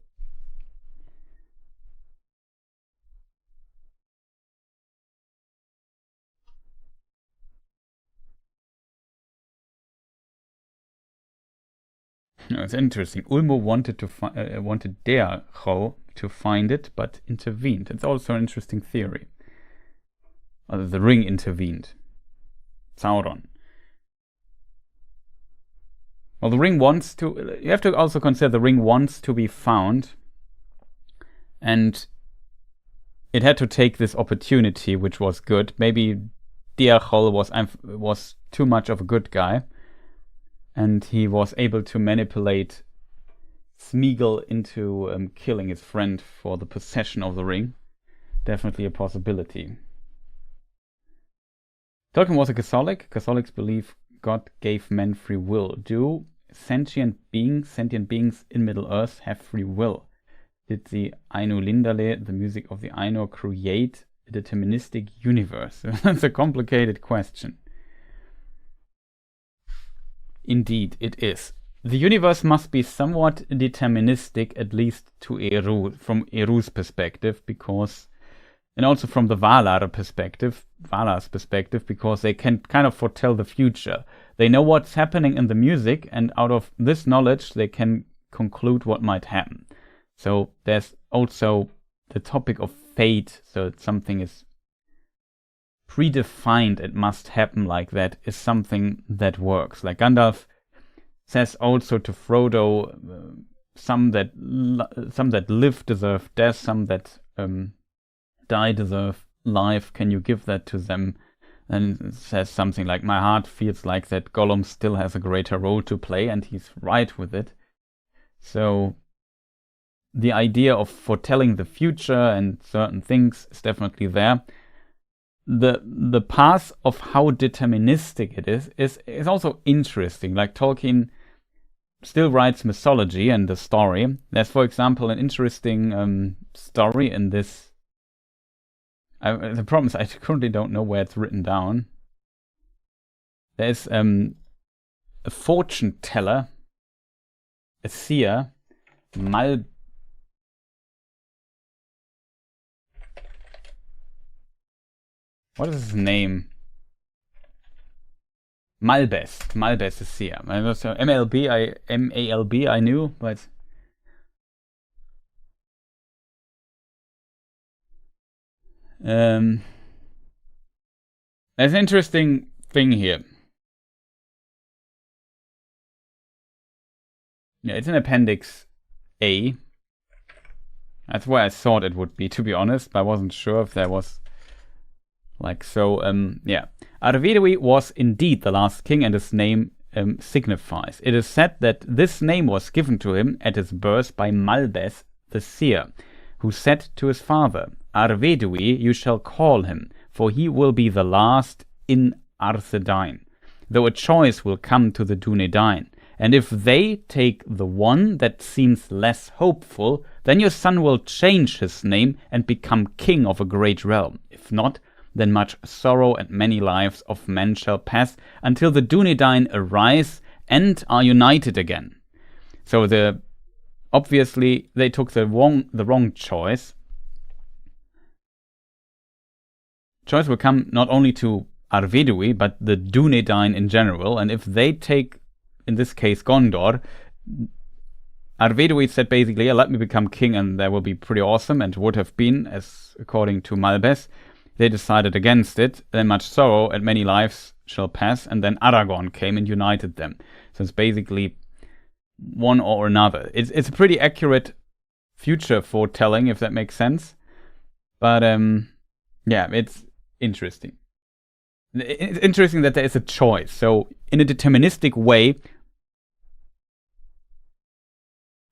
No, it's interesting. Ulmo wanted Dercho to find it, but intervened. It's also an interesting theory. The ring intervened. Sauron. Well, the ring wants to... You have to also consider the ring wants to be found. And it had to take this opportunity, which was good. Maybe Dercho was too much of a good guy. And he was able to manipulate Smeagol into killing his friend for the possession of the ring. Definitely a possibility. Tolkien was a Catholic. Catholics believe God gave men free will. Do sentient beings in Middle-earth have free will? Did the Ainulindale, the music of the Ainur, create a deterministic universe? That's a complicated question. Indeed, it is. The universe must be somewhat deterministic, at least to Eru, from Eru's perspective, because, and also from the Valar's perspective, because they can kind of foretell the future. They know what's happening in the music, and out of this knowledge, they can conclude what might happen. So there's also the topic of fate, so something is predefined, it must happen like that, is something that works. Like Gandalf says also to Frodo, some that live deserve death, some that die deserve life. Can you give that to them? And it says something like, my heart feels like that Gollum still has a greater role to play, and he's right with it. So the idea of foretelling the future and certain things is definitely there. The path of how deterministic it is also interesting. Like Tolkien still writes mythology and the story. There's, for example, an interesting story in this. The problem is I currently don't know where it's written down. There's a fortune teller, a seer, what is his name? Malbes is seer. M-A-L-B, I knew, but... there's an interesting thing here. Yeah, it's in Appendix A. That's where I thought it would be, to be honest, but I wasn't sure if there was... Like so, yeah. Arvedui was indeed the last king, and his name signifies. It is said that this name was given to him at his birth by Malbes the seer, who said to his father, Arvedui you shall call him, for he will be the last in Arthedain, though a choice will come to the Dunedain. And if they take the one that seems less hopeful, then your son will change his name and become king of a great realm. If not, then much sorrow and many lives of men shall pass until the Dunedain arise and are united again. So obviously they took the wrong choice. Choice will come not only to Arvedui, but the Dunedain in general. And if they take, in this case, Gondor, Arvedui said basically, let me become king and that will be pretty awesome, and would have been, as according to Malbes. They decided against it, then much sorrow and many lives shall pass, and then Aragorn came and united them. So it's basically one or another. It's a pretty accurate future foretelling, if that makes sense. But yeah, it's interesting. It's interesting that there is a choice. So in a deterministic way,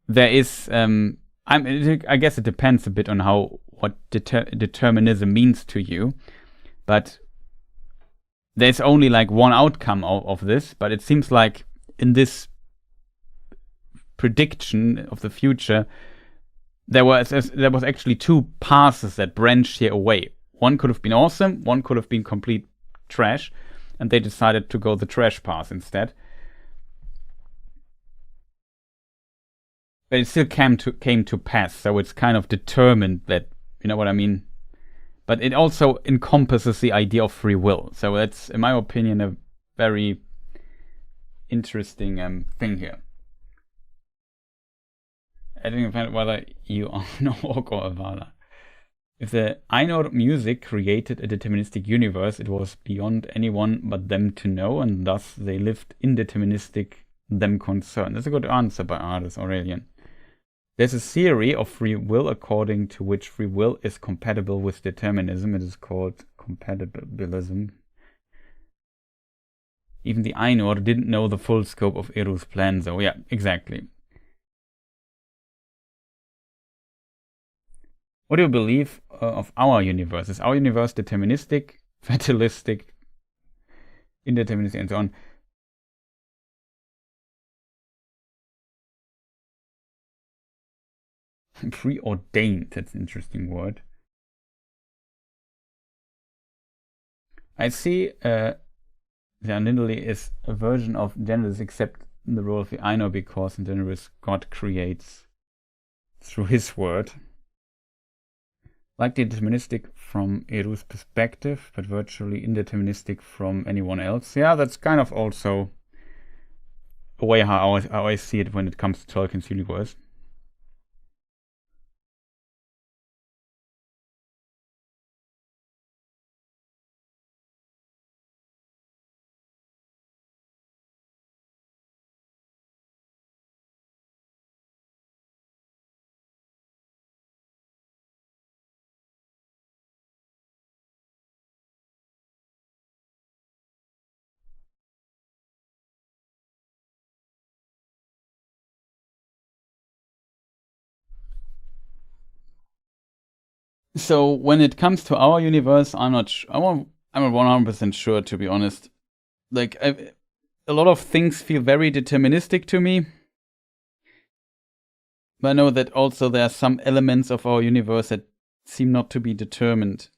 there is... I guess it depends a bit on how what determinism means to you, but there's only like one outcome of this, but it seems like in this prediction of the future, there was actually two paths that branched here away. One could have been awesome, one could have been complete trash, and they decided to go the trash path instead. But it still came to pass, so it's kind of determined that, you know what I mean? But it also encompasses the idea of free will. So that's, in my opinion, a very interesting thing here. Adding a whether you are an orc or a Vala. If the Ainur music created a deterministic universe, it was beyond anyone but them to know, and thus they lived indeterministic them concerned. That's a good answer by Artis Aurelian. There's a theory of free will according to which free will is compatible with determinism. It is called compatibilism. Even the Ainur didn't know the full scope of Eru's plan, so yeah, exactly. What do you believe of our universe? Is our universe deterministic, fatalistic, indeterministic, and so on? Preordained, that's an interesting word. I see there literally is a version of Genesis except in the role of the Ainur, because in Genesis God creates through his word. Like deterministic from Eru's perspective, but virtually indeterministic from anyone else. Yeah, that's kind of also a way how I see it when it comes to Tolkien's universe. So when it comes to our universe, I'm not 100% sure, to be honest. Like, a lot of things feel very deterministic to me. But I know that also there are some elements of our universe that seem not to be determined.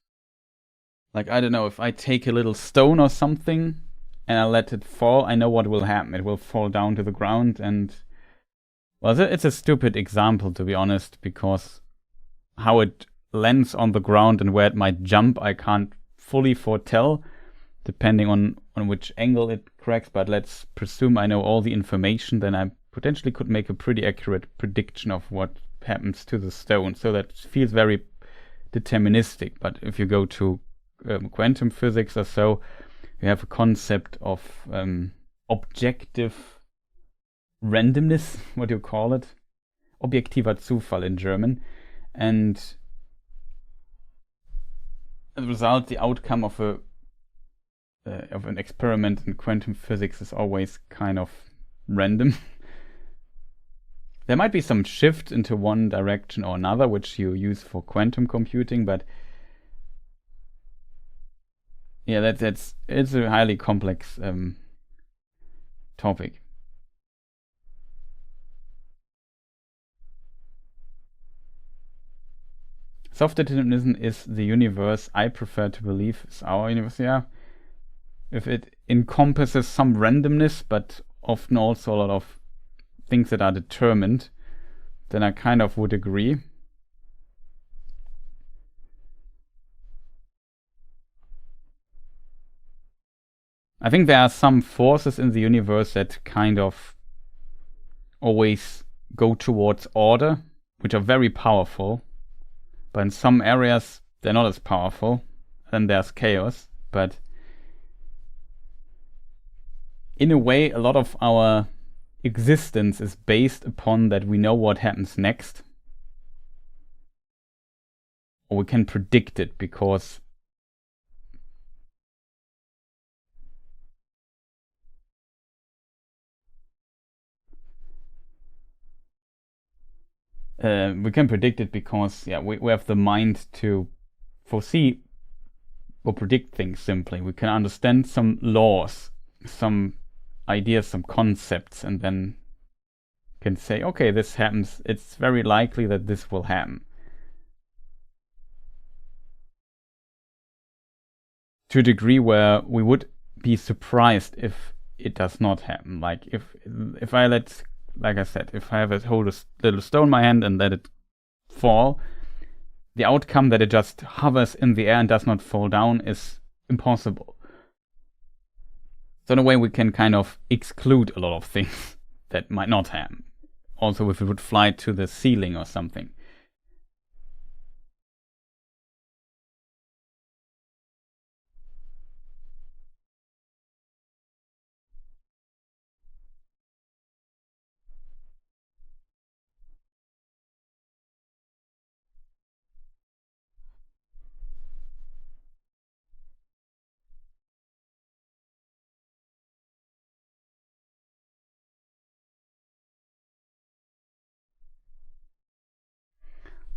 Like, I don't know, if I take a little stone or something and I let it fall, I know what will happen. It will fall down to the ground, and well, it's a stupid example, to be honest, because how it lands on the ground and where it might jump, I can't fully foretell, depending on which angle it cracks. But let's presume I know all the information, then I potentially could make a pretty accurate prediction of what happens to the stone. So that feels very deterministic. But if you go to quantum physics or so, you have a concept of objective randomness, what do you call it? Objektiver Zufall in German. And as a result, the outcome of an experiment in quantum physics is always kind of random. There might be some shift into one direction or another, which you use for quantum computing, but yeah, it's a highly complex topic. Soft determinism is the universe I prefer to believe is our universe. Yeah, if it encompasses some randomness, but often also a lot of things that are determined, then I kind of would agree. I think there are some forces in the universe that kind of always go towards order, which are very powerful. But in some areas, they're not as powerful. Then there's chaos. But in a way, a lot of our existence is based upon that we know what happens next. Or we can predict it, because we can predict it because we have the mind to foresee or predict things simply. We can understand some laws, some ideas, some concepts, and then can say, okay, this happens. It's very likely that this will happen. To a degree where we would be surprised if it does not happen. Like if I like I said, if I hold a little stone in my hand and let it fall, the outcome that it just hovers in the air and does not fall down is impossible. So in a way we can kind of exclude a lot of things that might not happen. Also if it would fly to the ceiling or something.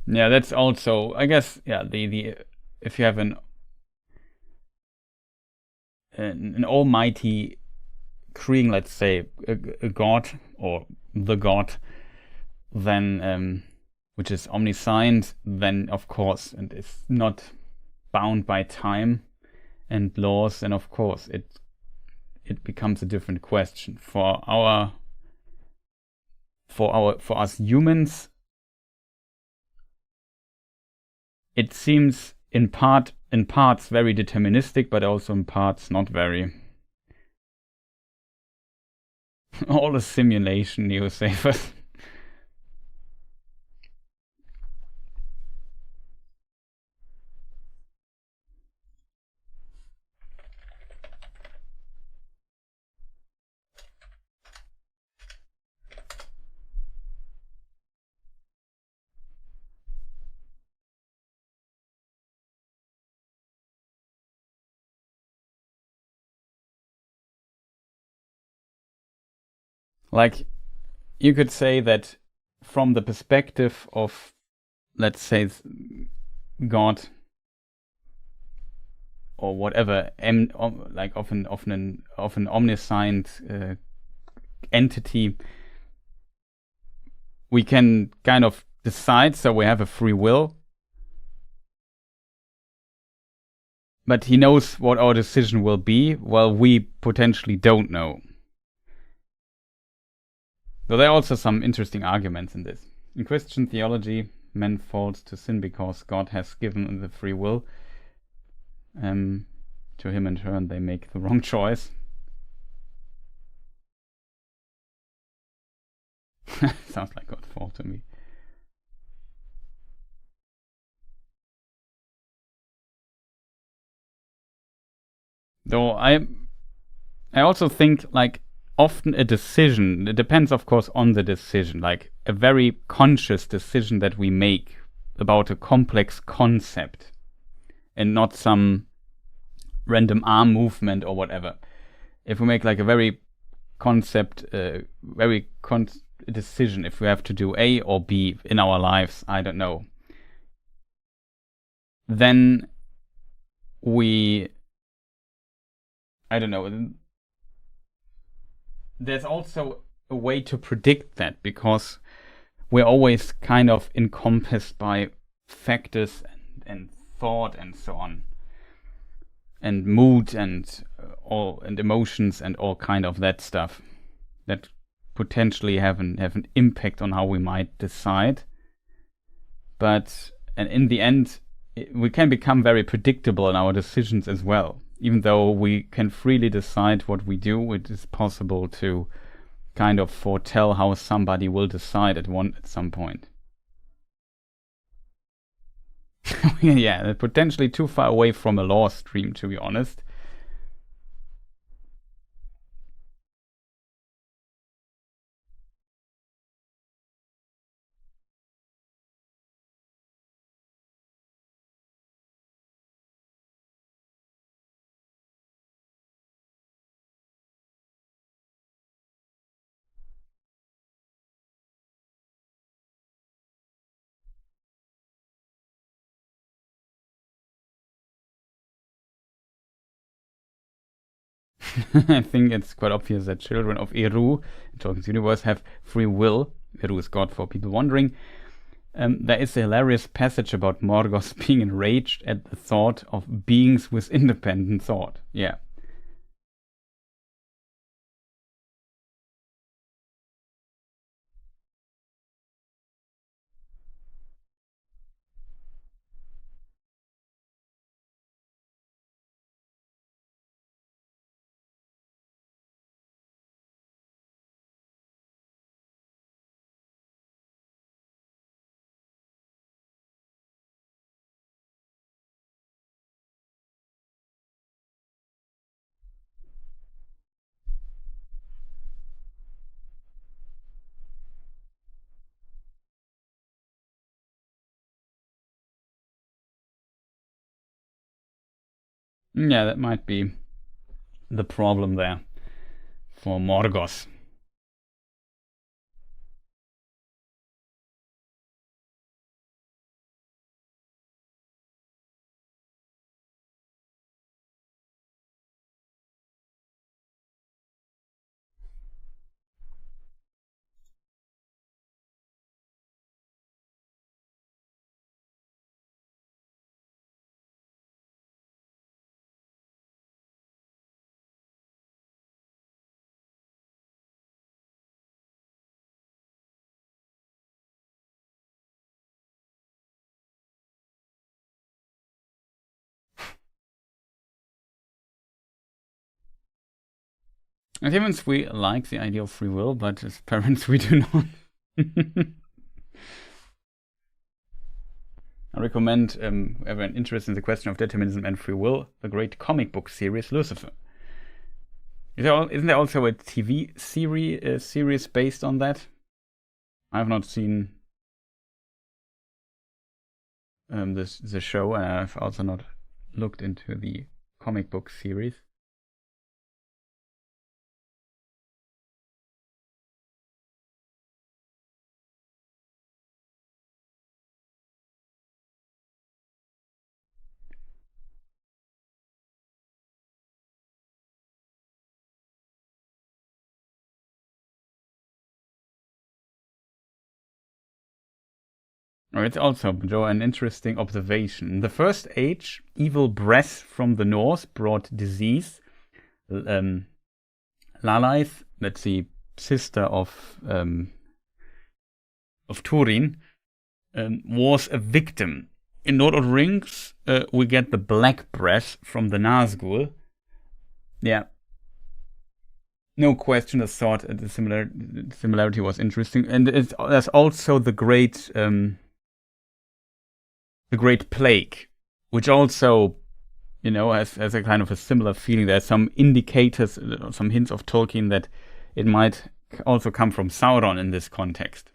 Yeah, that's also, I guess, the if you have an almighty creating, let's say, a god or the god, then which is omniscient, then of course, and it's not bound by time and laws, and of course it becomes a different question for us humans. It seems in parts very deterministic, but also in parts not very. All a simulation, you say first. Like, you could say that from the perspective of, let's say, God or whatever, like of an omniscient entity, we can kind of decide, so we have a free will. But he knows what our decision will be, while we potentially don't know. Though there are also some interesting arguments in this. In Christian theology, man falls to sin because God has given the free will to him in turn, they make the wrong choice. Sounds like God's fault to me. Though I also think, like, often a decision, it depends of course on the decision, like a very conscious decision that we make about a complex concept and not some random arm movement or whatever. If we make like a very decision, if we have to do A or B in our lives, I don't know, then I don't know, there's also a way to predict that, because we're always kind of encompassed by factors and thought and so on, and mood and emotions and all kind of that stuff that potentially have an impact on how we might decide. But and in the end, we can become very predictable in our decisions as well. Even though we can freely decide what we do, it is possible to kind of foretell how somebody will decide at some point. Yeah, potentially too far away from a lore stream, to be honest. I think it's quite obvious that children of Eru in Tolkien's universe have free will. Eru is God for people wondering. There is a hilarious passage about Morgoth being enraged at the thought of beings with independent thought. Yeah. Yeah, that might be the problem there for Morgoth. As humans, we like the idea of free will, but as parents, we do not. I recommend everyone interested in the question of determinism and free will, the great comic book series Lucifer. Isn't there also a TV series based on that? I have not seen the show, and I've also not looked into the comic book series. It's also, Joe, an interesting observation. In the First Age, evil breath from the north brought disease. Lalaith, that's the sister of Turin, was a victim. In Lord of the Rings, we get the black breath from the Nazgul. Yeah. No question, I thought the similarity was interesting. And there's also the great plague, which also, has a kind of a similar feeling. There's some indicators, some hints of Tolkien that it might also come from Sauron in this context.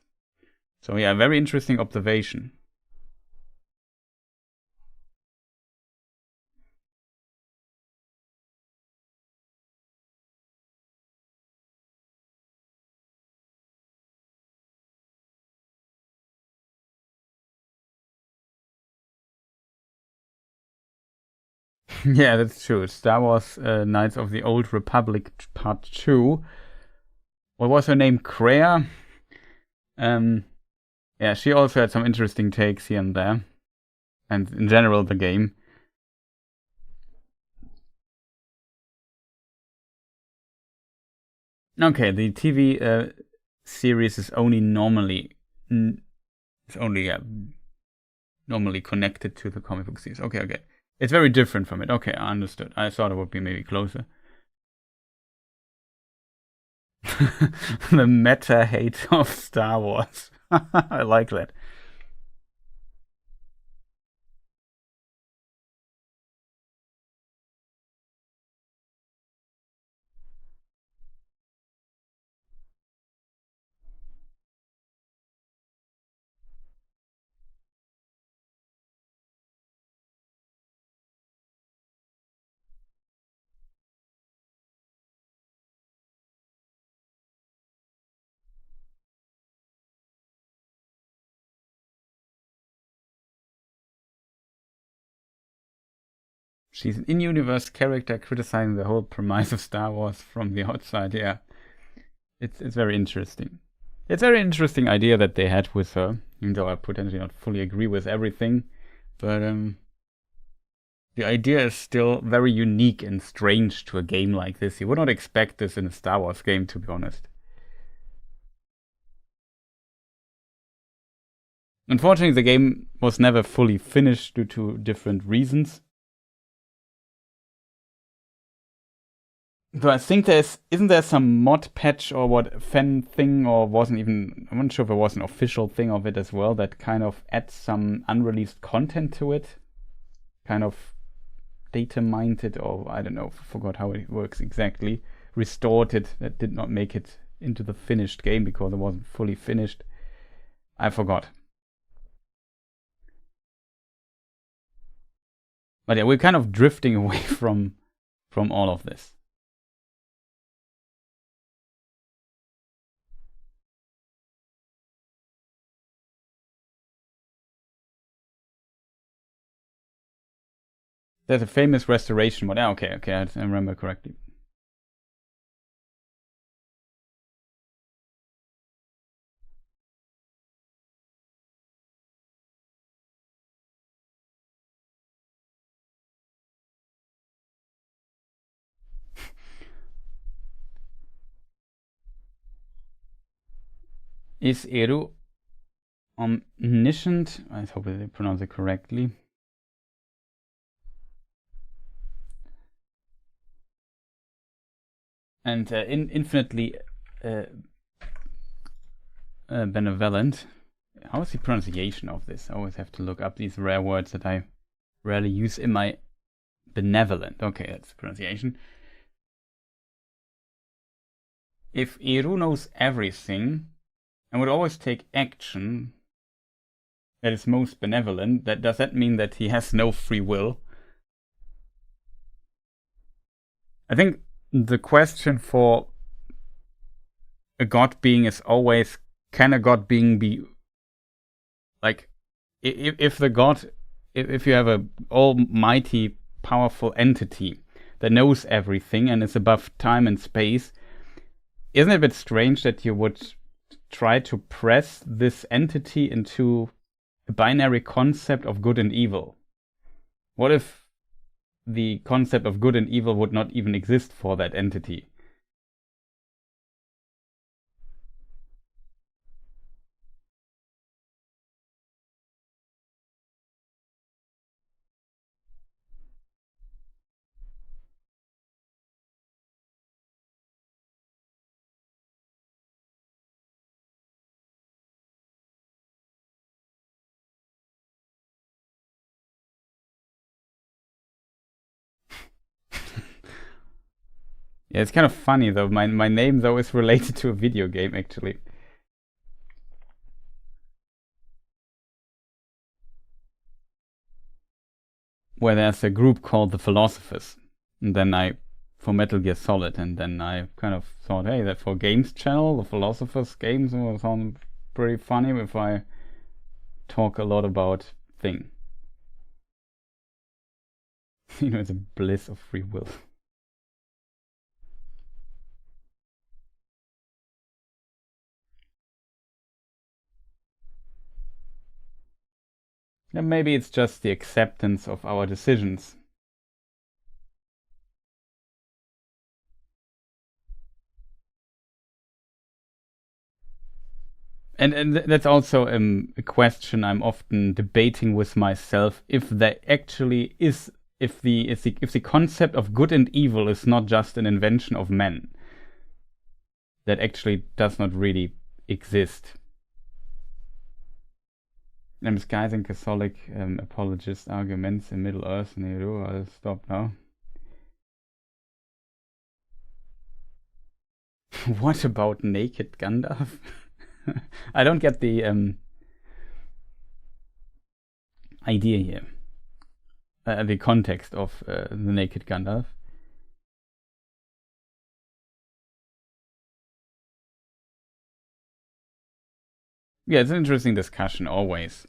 So yeah, very interesting observation. Yeah, that's true. Star Wars Knights of the Old Republic Part 2. What was her name? Kreia? Yeah, she also had some interesting takes here and there. And in general, the game. Okay, the TV series is only normally connected to the comic book series. Okay. It's very different from it. Okay, I understood. I thought it would be maybe closer. The meta hate of Star Wars. I like that. She's an in-universe character criticizing the whole premise of Star Wars from the outside. Yeah, it's very interesting. It's a very interesting idea that they had with her, even though I potentially not fully agree with everything. But the idea is still very unique and strange to a game like this. You would not expect this in a Star Wars game, to be honest. Unfortunately, the game was never fully finished due to different reasons. So I think isn't there some mod patch or what fan thing, or wasn't even, I'm not sure if it was an official thing of it as well, that kind of adds some unreleased content to it, kind of data mined it, or I don't know, forgot how it works exactly, restored it, that did not make it into the finished game because it wasn't fully finished. I forgot. But yeah, we're kind of drifting away from all of this. There's a famous restoration mod. Okay, I remember correctly. Is Eru omniscient? I hope I pronounce it correctly. And infinitely benevolent. How is the pronunciation of this? I always have to look up these rare words that I rarely use in my benevolent. Okay, that's the pronunciation. If Eru knows everything and would always take action that is most benevolent, does that mean that he has no free will? I think the question for a god being is always, can a god being be like, if the god, if you have a almighty powerful entity that knows everything and is above time and space, isn't it a bit strange that you would try to press this entity into a binary concept of good and evil? What if the concept of good and evil would not even exist for that entity? Yeah, it's kind of funny though. My name though is related to a video game actually. Where there's a group called the Philosophers. And then for Metal Gear Solid, and then I kind of thought, hey, that for games channel, the Philosophers games will sound pretty funny if I talk a lot about thing. It's a bliss of free will. And maybe it's just the acceptance of our decisions. And that's also a question I'm often debating with myself, if there actually is, if the concept of good and evil is not just an invention of men, that actually does not really exist. I'm disguising Catholic apologist arguments in Middle Earth and Eru. I'll stop now. What about naked Gandalf? I don't get the idea here. The context of the naked Gandalf. Yeah, it's an interesting discussion always.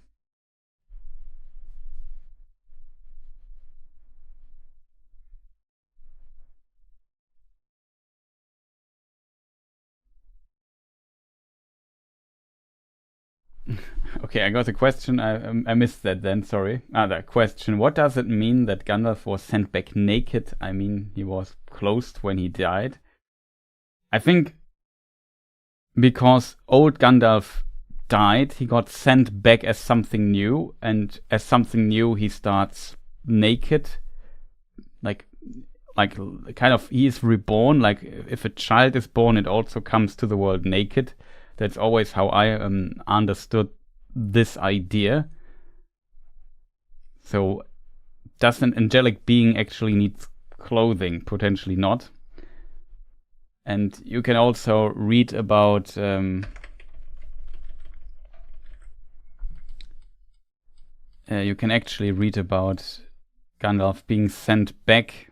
Okay, I got a question. I missed that then, sorry. The question. What does it mean that Gandalf was sent back naked? I mean, he was clothed when he died. I think because old Gandalf died, he got sent back as something new, and as something new, he starts naked. Like kind of, he is reborn. Like, if a child is born, it also comes to the world naked. That's always how I understood this idea. So, does an angelic being actually need clothing? Potentially not. And you can also read about you can actually read about Gandalf being sent back.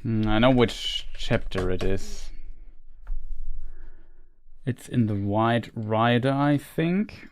I know which chapter it is. It's in the White Rider, I think.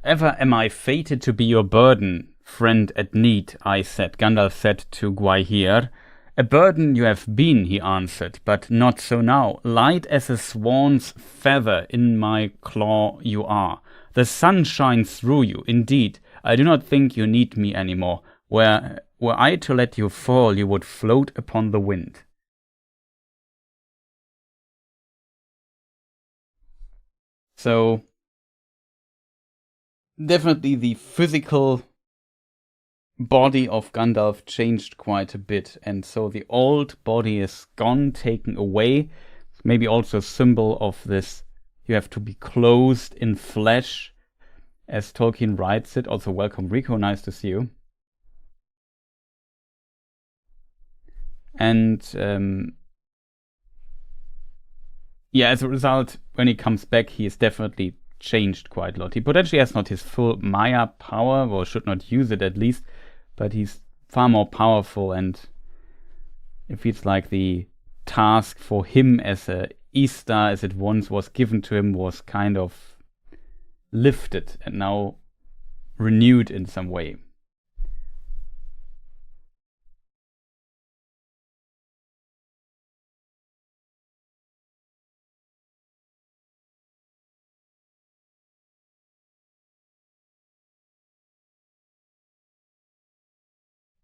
Ever am I fated to be your burden, friend at need, I said. Gandalf said to Gwaihir. A burden you have been, he answered, but not so now. Light as a swan's feather in my claw you are. The sun shines through you, indeed. I do not think you need me any more. Were I to let you fall, you would float upon the wind. So, definitely the physical body of Gandalf changed quite a bit, and so the old body is gone, taken away. Maybe also a symbol of this, you have to be clothed in flesh, as Tolkien writes it. Also, welcome Rico, nice to see you. And yeah, as a result, when he comes back, he is definitely changed quite a lot. He potentially has not his full Maya power, or should not use it at least, but he's far more powerful, and it feels like the task for him as a Easter, as it once was given to him, was kind of lifted and now renewed in some way.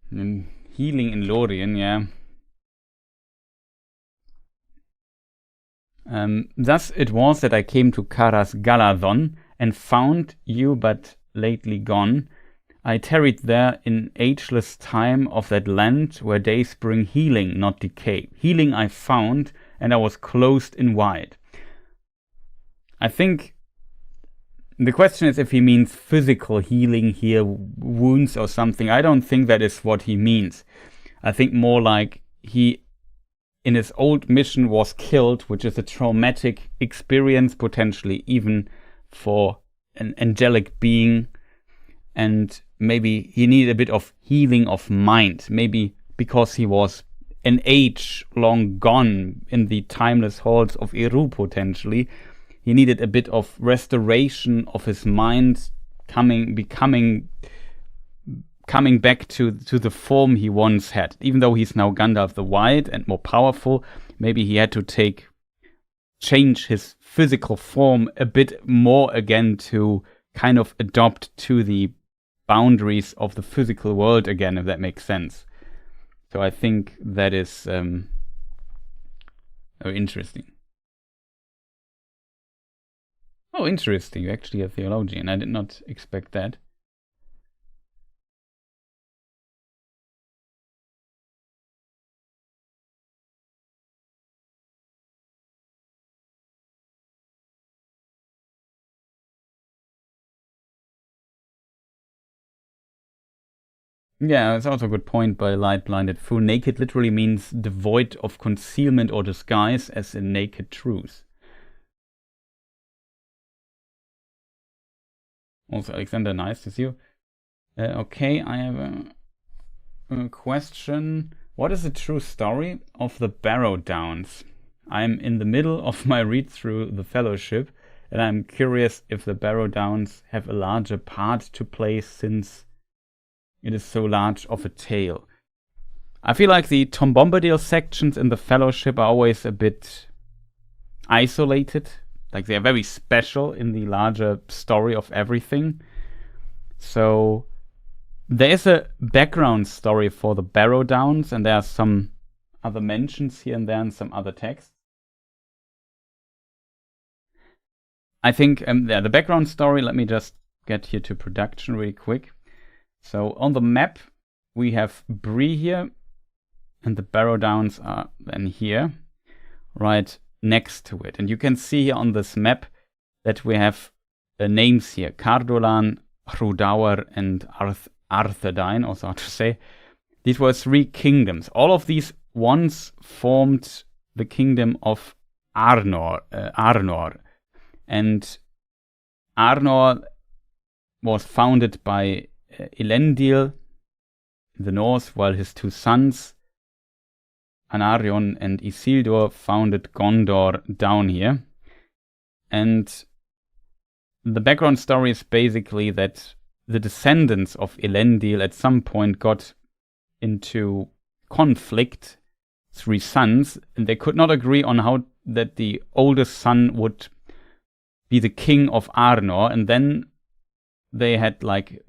And healing in Lorien, yeah. Thus it was that I came to Caras Galadhon and found you but lately gone. I tarried there in ageless time of that land where days bring healing, not decay. Healing I found, and I was clothed in white. I think the question is if he means physical healing here, wounds or something. I don't think that is what he means. I think more like he, in his old mission, was killed, which is a traumatic experience, potentially even for an angelic being. And maybe he needed a bit of healing of mind. Maybe because he was an age long gone in the timeless halls of Eru, potentially. He needed a bit of restoration of his mind, coming back to the form he once had. Even though he's now Gandalf the White and more powerful, maybe he had to change his physical form a bit more again to kind of adopt to the boundaries of the physical world again, if that makes sense. So I think that is interesting. Oh, interesting. You're actually a theologian. I did not expect that. Yeah, it's also a good point by Light Blinded Fool. Naked literally means devoid of concealment or disguise, as in naked truth. Also, Alexander, nice to see you. Okay, I have a question. What is the true story of the Barrow Downs? I'm in the middle of my read through the Fellowship, and I'm curious if the Barrow Downs have a larger part to play since it is so large of a tale. I feel like the Tom Bombadil sections in the Fellowship are always a bit isolated. Like they're very special in the larger story of everything. So there is a background story for the Barrow Downs, and there are some other mentions here and there in some other texts. I think the background story, let me just get here to production really quick. So on the map, we have Bree here, and the Barrow Downs are then here, right next to it. And you can see here on this map that we have names here, Cardolan, Rhudaur, and Arthedain, also hard to say. These were 3 kingdoms. All of these once formed the kingdom of Arnor. And Arnor was founded by Elendil in the north, while his 2 sons, Anarion and Isildur, founded Gondor down here. And the background story is basically that the descendants of Elendil at some point got into conflict, 3 sons, and they could not agree on how that the oldest son would be the king of Arnor, and then they had like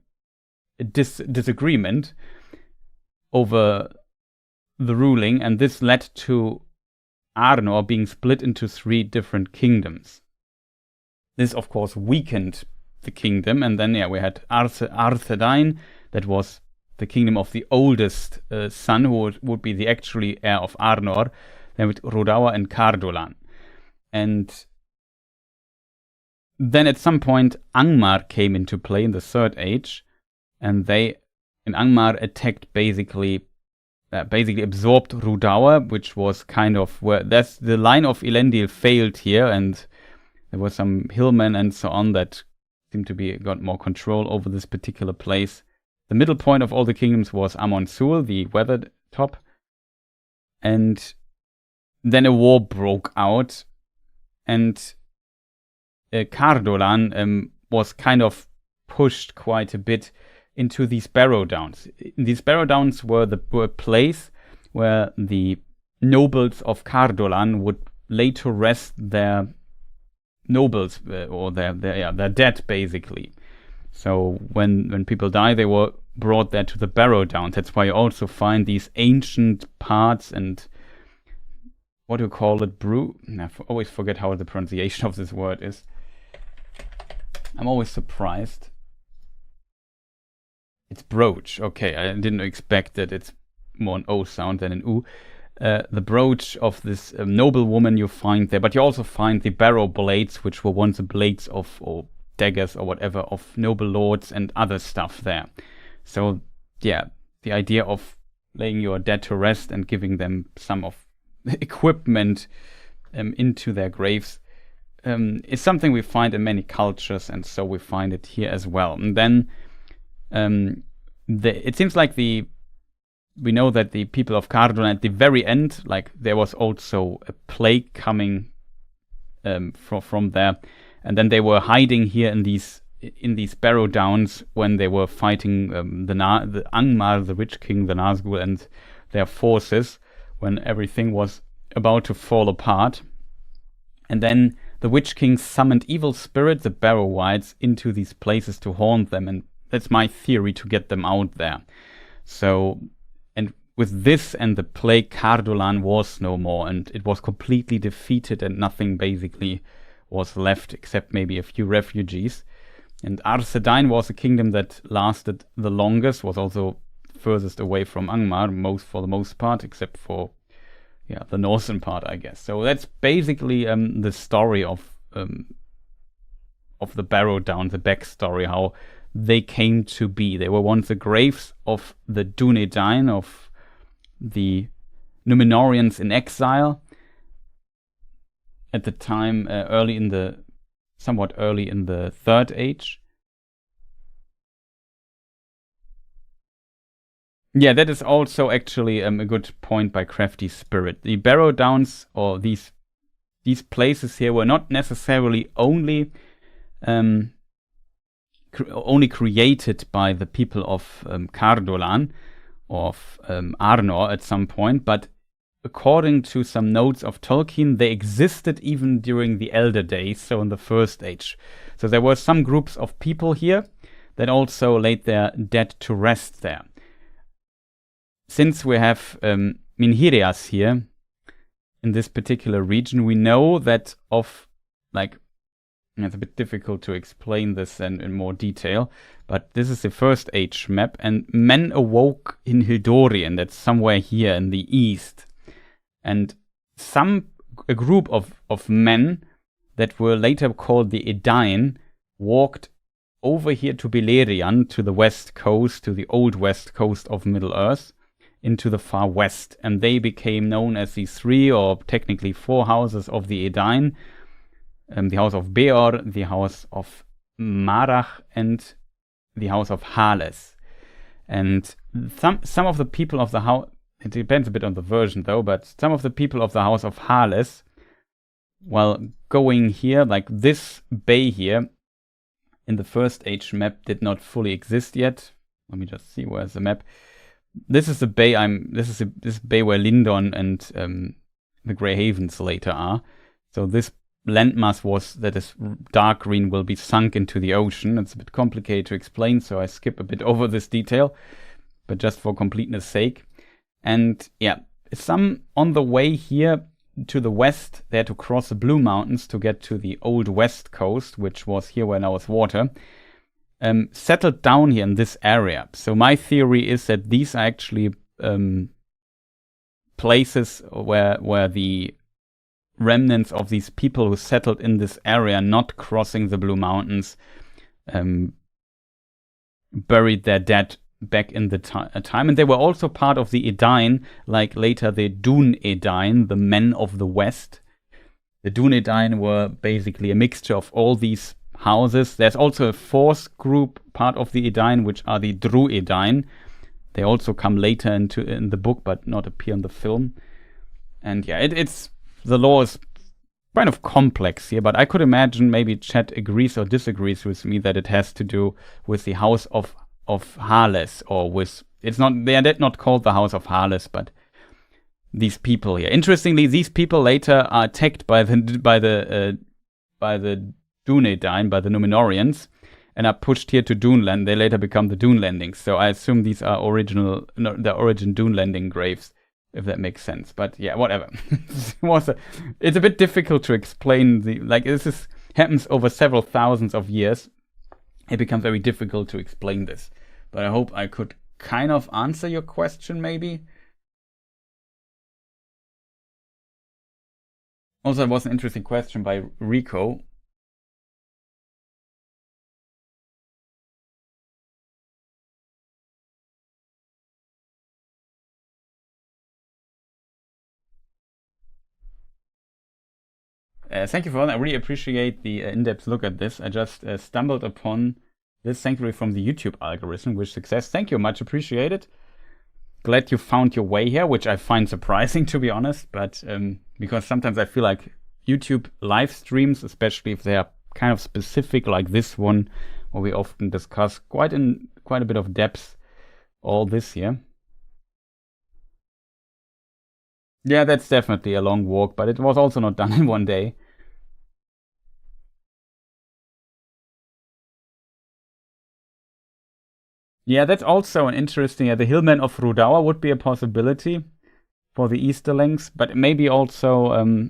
a disagreement over the ruling, and this led to Arnor being split into 3 different kingdoms. This, of course, weakened the kingdom, and then we had Arthedain, that was the kingdom of the oldest son, who would be the actually heir of Arnor, then with Rhudaur and Cardolan. And then at some point, Angmar came into play in the Third Age, and Angmar attacked basically absorbed Rhudaur, which was kind of where the line of Elendil failed here, and there were some hillmen and so on that seemed to be got more control over this particular place. The middle point of all the kingdoms was Amon-Sul, the weathered top, and then a war broke out, and Cardolan was kind of pushed quite a bit into these Barrow Downs. These Barrow Downs were a place where the nobles of Cardolan would lay to rest their nobles or their dead, basically. So when people die, they were brought there to the Barrow Downs. That's why you also find these ancient parts and what do you call it? I always forget how the pronunciation of this word is. I'm always surprised. It's brooch. Okay, I didn't expect that it's more an O sound than an U. The brooch of this noble woman you find there, but you also find the barrow blades, which were once the blades or daggers or whatever of noble lords and other stuff there. So yeah, the idea of laying your dead to rest and giving them some of the equipment into their graves is something we find in many cultures, and so we find it here as well. And then it seems like we know that the people of Cardolan at the very end, like there was also a plague coming from there, and then they were hiding here in these Barrow Downs when they were fighting the Angmar, the Witch King, the Nazgul, and their forces when everything was about to fall apart. And then the Witch King summoned evil spirits, the Barrow Wights, into these places to haunt them, and that's my theory, to get them out there. So, and with this and the plague, Cardolan was no more, and it was completely defeated, and nothing basically was left except maybe a few refugees. And Arthedain was a kingdom that lasted the longest, was also furthest away from Angmar, for the most part, except for the northern part, I guess. So that's basically the story of the Barrow Downs, the backstory, how they came to be. They were once the graves of the Dunedain, of the Númenóreans in exile. At the time, somewhat early in the Third Age. Yeah, that is also actually a good point by Crafty Spirit. The Barrow Downs, or these places here, were not necessarily only created by the people of Cardolan, of Arnor at some point, but according to some notes of Tolkien, they existed even during the Elder Days, so in the First Age. So there were some groups of people here that also laid their dead to rest there. Since we have Minhirias here in this particular region, we know that it's a bit difficult to explain this in more detail, but this is the First Age map, and men awoke in Hildorien, that's somewhere here in the east. And a group of men that were later called the Edain walked over here to Beleriand, to the west coast, to the old west coast of Middle-earth, into the far west. And they became known as the 3 or technically 4 houses of the Edain. The house of Beor, the house of Marach, and the house of Hales. And some of the people of the house, it depends a bit on the version though, but some of the people of the house of Hales, while going here, like this bay here, in the First Age map did not fully exist yet. Let me just see, where's the map? This is the bay this bay where Lindon and the Grey Havens later are. So this landmass that is dark green will be sunk into the ocean. It's a bit complicated to explain, so I skip a bit over this detail, but just for completeness sake. And yeah, some on the way here to the west, they had to cross the Blue Mountains to get to the old west coast, which was here where now is water, settled down here in this area. So my theory is that these are actually places where the remnants of these people who settled in this area, not crossing the Blue Mountains, buried their dead back in the time. And they were also part of the Edain, like later the Dún Edain, the men of the West. The Dún Edain were basically a mixture of all these houses. There's also a fourth group, part of the Edain, which are the Dru Edain. They also come later in the book, but not appear in the film. And yeah, it's the lore is kind of complex here, but I could imagine maybe chat agrees or disagrees with me that it has to do with the house of Hales, or with they are not called the house of Hales, but these people here. Interestingly, these people later are attacked by the Dúnedain, by the Númenóreans, and are pushed here to Duneland. They later become the Dunelandings. So I assume these are the origin Dunelanding graves, if that makes sense. But yeah, whatever. It's a bit difficult to explain this happens over several thousands of years. It becomes very difficult to explain this. But I hope I could kind of answer your question, maybe. Also, it was an interesting question by Rico. Thank you for that. I really appreciate the in-depth look at this. I just stumbled upon this, thankfully, from the YouTube algorithm with success. Thank you, much appreciated. Glad you found your way here, which I find surprising, to be honest, but because sometimes I feel like YouTube live streams, especially if they are kind of specific like this one, where we often discuss quite a bit of depth all this here. Yeah, that's definitely a long walk, but it was also not done in one day. Yeah, that's also an interesting. The Hillmen of Rudaur would be a possibility for the Easterlings, but maybe also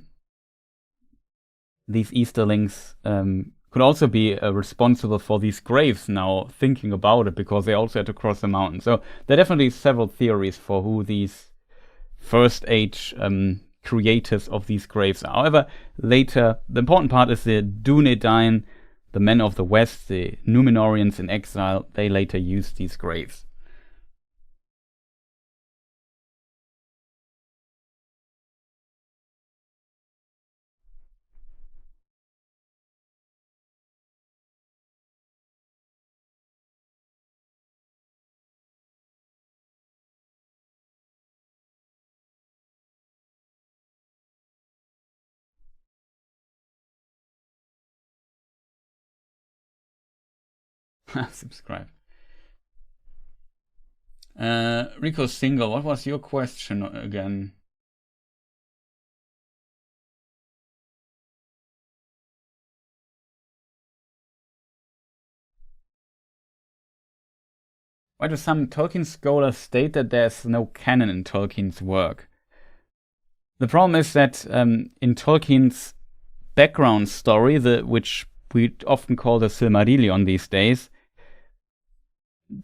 these Easterlings could also be responsible for these graves now, thinking about it, because they also had to cross the mountain. So there are definitely several theories for who these First Age creators of these graves are. However, later, the important part is the Dúnedain, the men of the West, the Númenóreans in exile. They later used these graves. Subscribe. Rico Single, what was your question again? Why do some Tolkien scholars state that there's no canon in Tolkien's work? The problem is that in Tolkien's background story, which we often call the Silmarillion these days,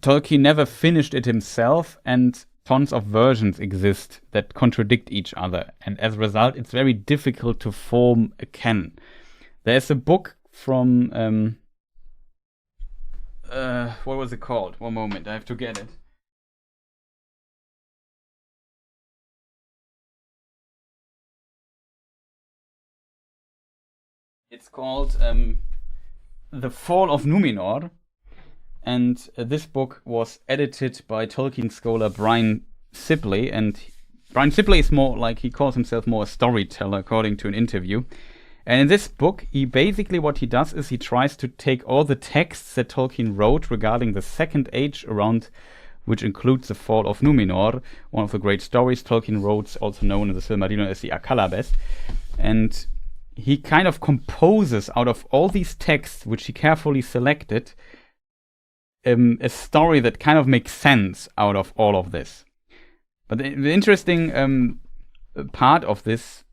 Tolkien never finished it himself, and tons of versions exist that contradict each other. And as a result, it's very difficult to form a canon. There's a book from... what was it called? One moment, I have to get it. It's called The Fall of Numenor, and this book was edited by Tolkien scholar Brian Sibley, and Brian Sibley is more like, he calls himself more a storyteller according to an interview. And in this book, he basically, what he does is he tries to take all the texts that Tolkien wrote regarding the Second Age around, which includes the Fall of Numenor, one of the great stories Tolkien wrote, also known in the Silmarillion as the Akallabes. And he kind of composes out of all these texts, which he carefully selected, a story that kind of makes sense out of all of this. But the interesting part of this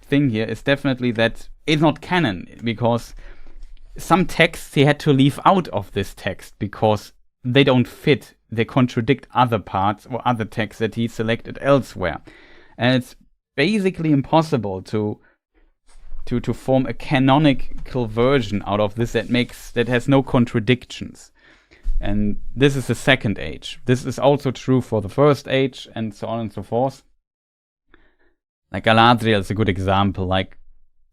thing here is definitely that it's not canon, because some texts he had to leave out of this text because they don't fit, they contradict other parts or other texts that he selected elsewhere, and it's basically impossible to form a canonical version out of this that has no contradictions. And this is the Second Age. This is also true for the First Age, and so on and so forth. Like Galadriel is a good example. Like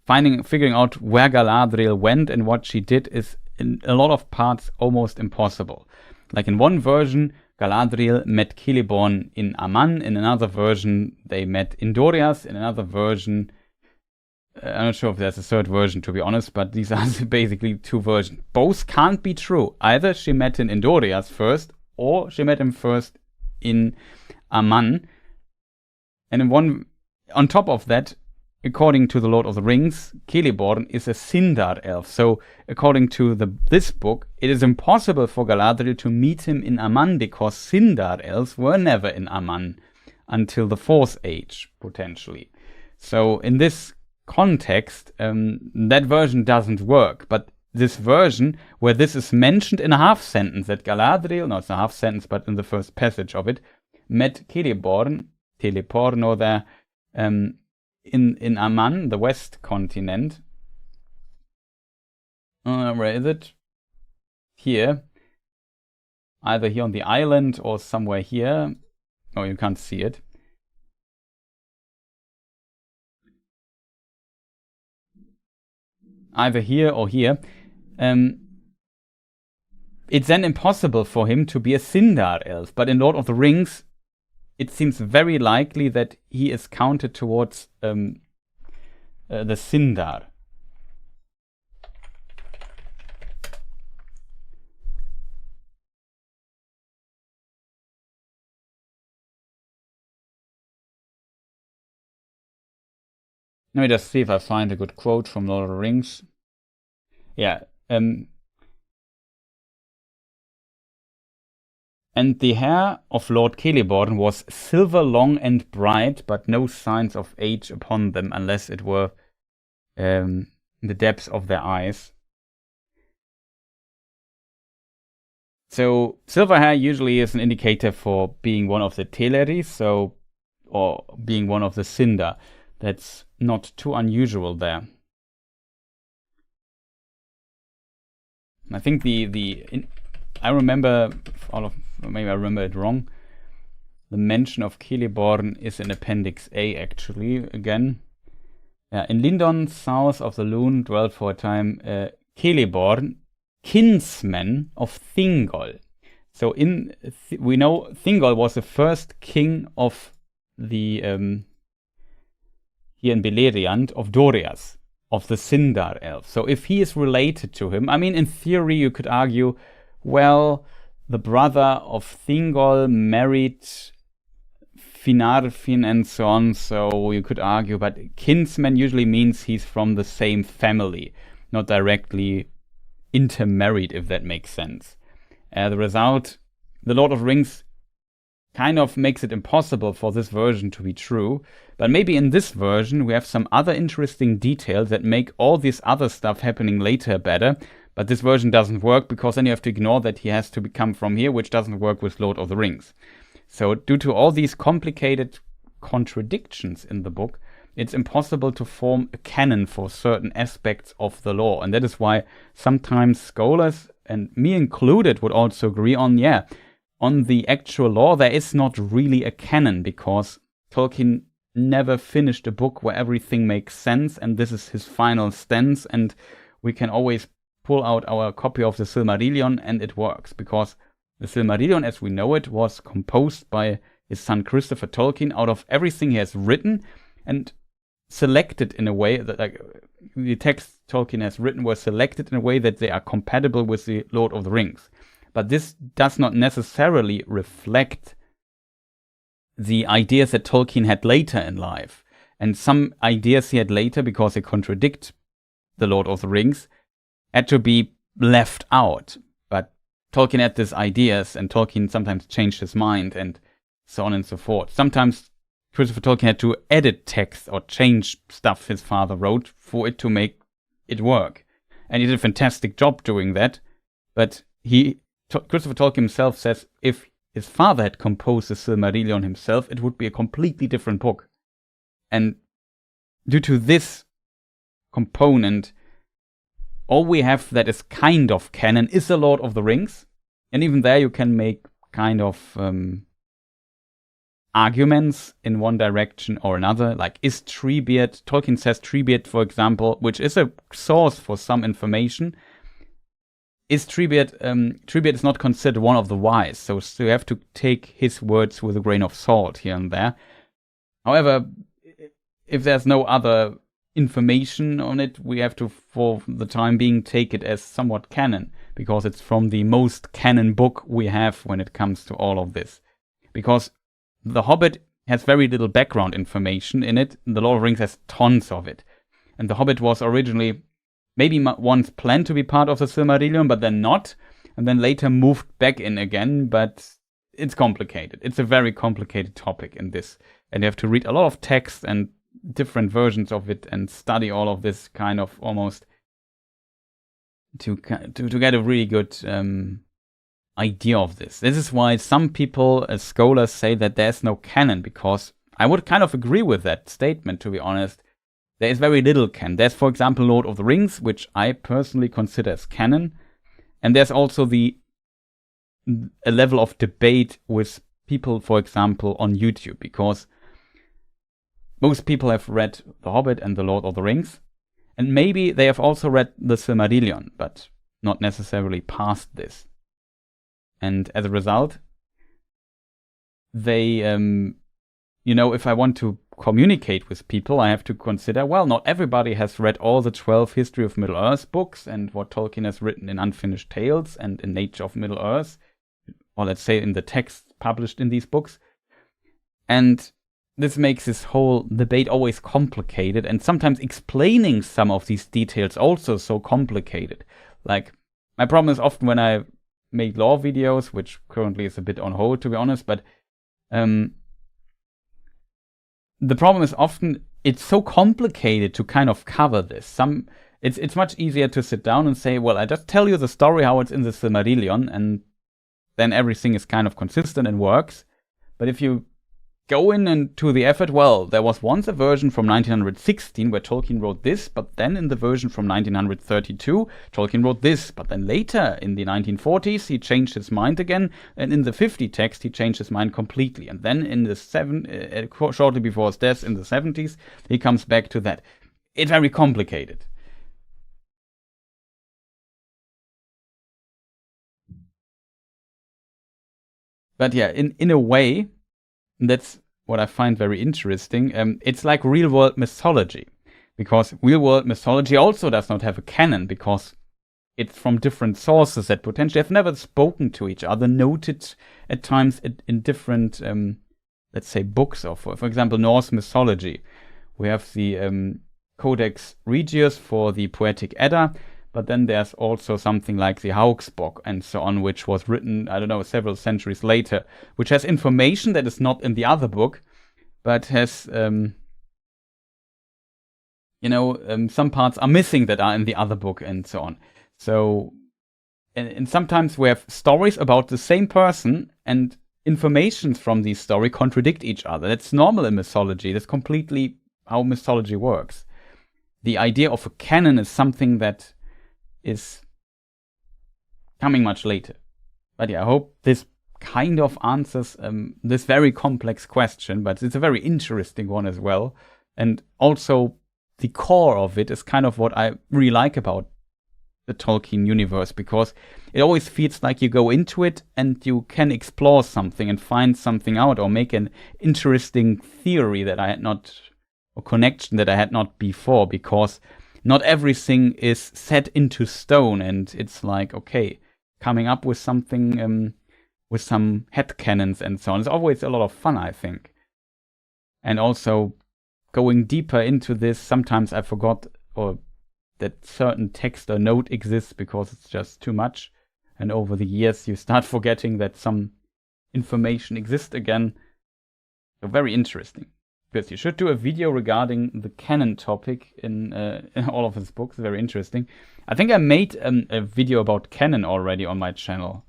figuring out where Galadriel went and what she did is in a lot of parts almost impossible. Like in one version, Galadriel met Celeborn in Aman. In another version, they met in Doriath. In another version, I'm not sure if there's a third version, to be honest, but these are basically two versions. Both can't be true. Either she met him in Doriath first, or she met him first in Aman. And in one... On top of that, according to the Lord of the Rings, Celeborn is a Sindar elf. So, according to this book, it is impossible for Galadriel to meet him in Aman because Sindar elves were never in Aman until the Fourth Age, potentially. So, in this context, that version doesn't work. But this version, where this is mentioned in a half sentence, that Galadriel, no, it's not a half sentence, but in the first passage of it, met Celeborn, Teleporno there, in Aman, the West continent. Where is it? Here. Either here on the island or somewhere here. Oh, you can't see it. Either here or here. It's then impossible for him to be a Sindar elf, but in Lord of the Rings, it seems very likely that he is counted towards the Sindar. Let me just see if I find a good quote from Lord of the Rings. Yeah. And the hair of Lord Celeborn was silver long and bright, but no signs of age upon them, unless it were the depths of their eyes. So silver hair usually is an indicator for being one of the Teleri, or being one of the Sindar. That's not too unusual there. I think I remember maybe I remember it wrong. The mention of Celeborn is in Appendix A, actually, again. In Lindon, south of the Lune, dwelt for a time Celeborn, kinsman of Thingol. So we know Thingol was the first king of the here in Beleriand of Doriath, of the Sindar elf. So if he is related to him, I mean, in theory, you could argue, well, the brother of Thingol married Finarfin and so on, so you could argue, but kinsman usually means he's from the same family, not directly intermarried, if that makes sense. The result, the Lord of the Rings kind of makes it impossible for this version to be true, but maybe in this version we have some other interesting details that make all this other stuff happening later better, but this version doesn't work because then you have to ignore that he has to come from here, which doesn't work with Lord of the Rings. So due to all these complicated contradictions in the book, it's impossible to form a canon for certain aspects of the lore. And that is why sometimes scholars, and me included, would also agree on, on the actual lore, there is not really a canon, because Tolkien never finished a book where everything makes sense, and this is his final stance, and we can always pull out our copy of the Silmarillion and it works, because the Silmarillion, as we know it, was composed by his son Christopher Tolkien out of everything he has written and selected in a way that, like, the texts Tolkien has written were selected in a way that they are compatible with the Lord of the Rings. But this does not necessarily reflect the ideas that Tolkien had later in life. And some ideas he had later, because they contradict the Lord of the Rings, had to be left out. Tolkien had these ideas, and Tolkien sometimes changed his mind, and so on and so forth. Sometimes Christopher Tolkien had to edit text or change stuff his father wrote for it to make it work. And he did a fantastic job doing that. But Christopher Tolkien himself says if his father had composed the Silmarillion himself, it would be a completely different book. And due to this component, all we have that is kind of canon is the Lord of the Rings. And even there you can make kind of arguments in one direction or another. Like, is Treebeard, Tolkien says Treebeard, for example, which is a source for some information, is Treebeard is not considered one of the wise. So you have to take his words with a grain of salt here and there. However, if there's no other information on it, we have to, for the time being, take it as somewhat canon, because it's from the most canon book we have when it comes to all of this. Because The Hobbit has very little background information in it, and The Lord of the Rings has tons of it. And The Hobbit was originally maybe once planned to be part of the Silmarillion, but then not, and then later moved back in again, but it's complicated. It's a very complicated topic in this, and you have to read a lot of text and different versions of it and study all of this kind of almost to get a really good idea of this. This is why some people, as scholars, say that there's no canon, because I would kind of agree with that statement, to be honest. There is very little canon. There's, for example, Lord of the Rings, which I personally consider as canon, and there's also a level of debate with people, for example, on YouTube, because most people have read The Hobbit and The Lord of the Rings, and maybe they have also read the Silmarillion, but not necessarily past this. And as a result, they, if I want to communicate with people, I have to consider, well, not everybody has read all the 12 History of Middle-earth books and what Tolkien has written in Unfinished Tales and in Nature of Middle-earth, or let's say in the text published in these books. And this makes this whole debate always complicated, and sometimes explaining some of these details also so complicated. Like, my problem is often when I make lore videos, which currently is a bit on hold, to be honest, but the problem is often it's so complicated to kind of cover this. It's much easier to sit down and say, well, I just tell you the story how it's in the Silmarillion, and then everything is kind of consistent and works. But if you go in and to the effort, well, there was once a version from 1916 where Tolkien wrote this, but then in the version from 1932, Tolkien wrote this, but then later in the 1940s, he changed his mind again, and in the 50 text, he changed his mind completely. And then in the shortly before his death in the 70s, he comes back to that. It's very complicated. But yeah, in a way, that's what I find very interesting. It's like real-world mythology, because real-world mythology also does not have a canon, because it's from different sources that potentially have never spoken to each other, noted at times in different, let's say, books. Or for example, Norse mythology. We have the Codex Regius for the Poetic Edda, but then there's also something like the Hauksbok and so on, which was written, I don't know, several centuries later, which has information that is not in the other book, but has, some parts are missing that are in the other book and so on. So, and sometimes we have stories about the same person and information from these stories contradict each other. That's normal in mythology. That's completely how mythology works. The idea of a canon is something that is coming much later. But yeah, I hope this kind of answers this very complex question, but it's a very interesting one as well. And also the core of it is kind of what I really like about the Tolkien universe, because it always feels like you go into it and you can explore something and find something out or make an interesting theory that I had not, or connection that I had not before, because not everything is set into stone and it's like, okay, coming up with something with some headcanons and so on. It's always a lot of fun, I think. And also going deeper into this, sometimes I forgot or that certain text or note exists because it's just too much. And over the years, you start forgetting that some information exists again. So very interesting. Because you should do a video regarding the canon topic in all of his books. Very interesting. I think I made a video about canon already on my channel.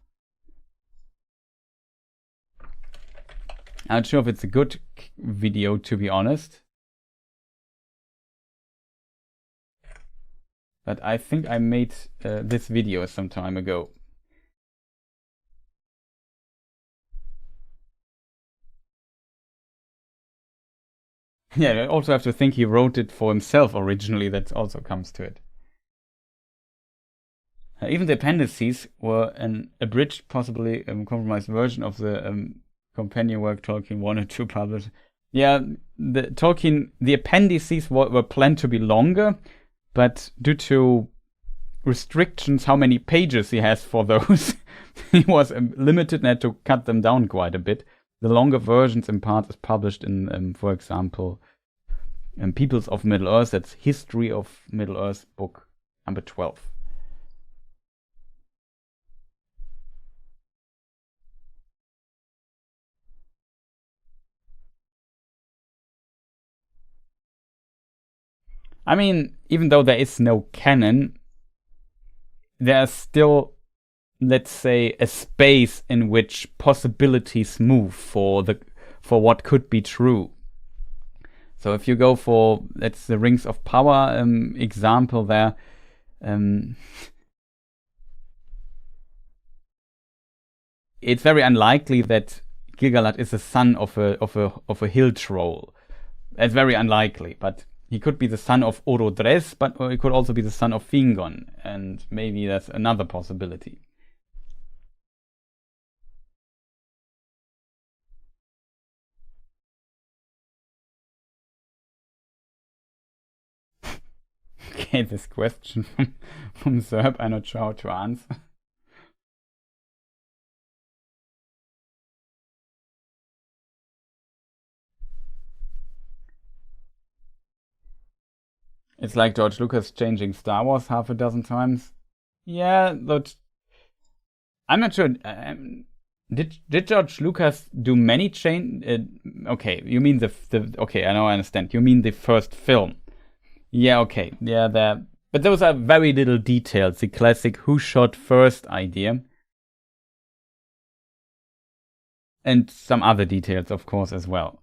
I'm not sure if it's a good video, to be honest. But I think I made this video some time ago. Yeah, I also have to think he wrote it for himself originally. That also comes to it. Even the appendices were an abridged, possibly compromised version of the companion work Tolkien wanted to publish. Yeah, the appendices were planned to be longer, but due to restrictions, how many pages he has for those, he was limited and had to cut them down quite a bit. The longer versions in part is published in, for example, Peoples of Middle-earth. That's History of Middle-earth, book number 12. I mean, even though there is no canon, there's still, let's say, a space in which possibilities move for what could be true. So if you go for, that's the Rings of Power example there, it's very unlikely that Gil-galad is the son of a hill troll. That's very unlikely, but he could be the son of Orodres, but he could also be the son of Fingon, and maybe that's another possibility. Okay, this question from Zerb, I'm not sure how to answer. It's like George Lucas changing Star Wars half a dozen times. Yeah, but I'm not sure. Did George Lucas do many change? Okay, you mean the okay? I know, I understand. You mean the first film? Yeah, okay, yeah, but those are very little details. The classic "who shot first" idea, and some other details, of course, as well.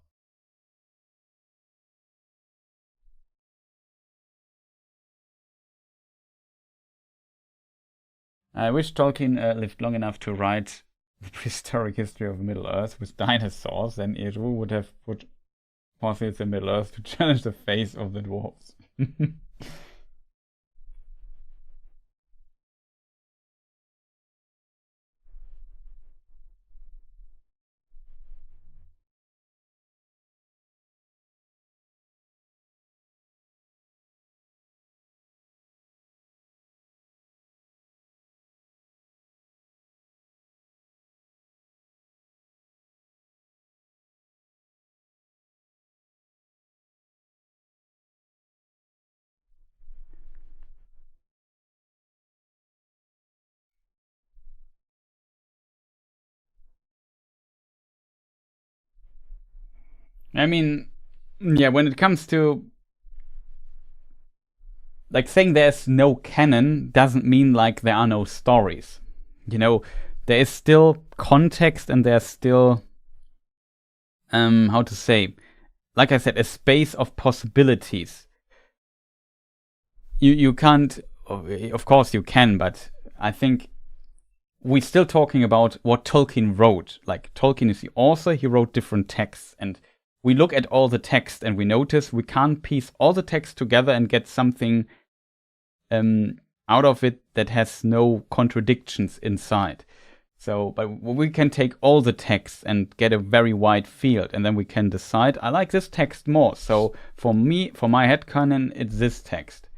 I wish Tolkien lived long enough to write the prehistoric history of Middle-earth with dinosaurs, then Eru would have put fossils in Middle-earth to challenge the face of the dwarves. I mean, yeah, when it comes to like saying there's no canon doesn't mean like there are no stories. You know, there is still context and there's still how to say, like I said, a space of possibilities. You can't, of course you can, but I think we're still talking about what Tolkien wrote. Like, Tolkien is the author, he wrote different texts, and we look at all the text and we notice we can't piece all the text together and get something out of it that has no contradictions inside. So, but we can take all the texts and get a very wide field, and then we can decide, I like this text more. So for me, for my headcanon, it's this text.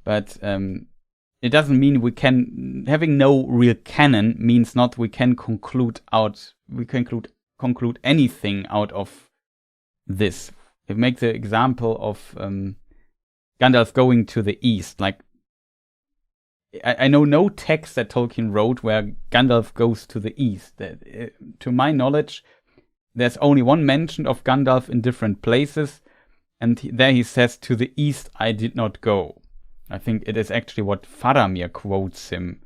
But it doesn't mean we can, having no real canon means not we can conclude anything out of this. If we make the example of Gandalf going to the east, like I know no text that Tolkien wrote where Gandalf goes to the east. To my knowledge, there's only one mention of Gandalf in different places, and there he says, "To the east I did not go." I think it is actually what Faramir quotes him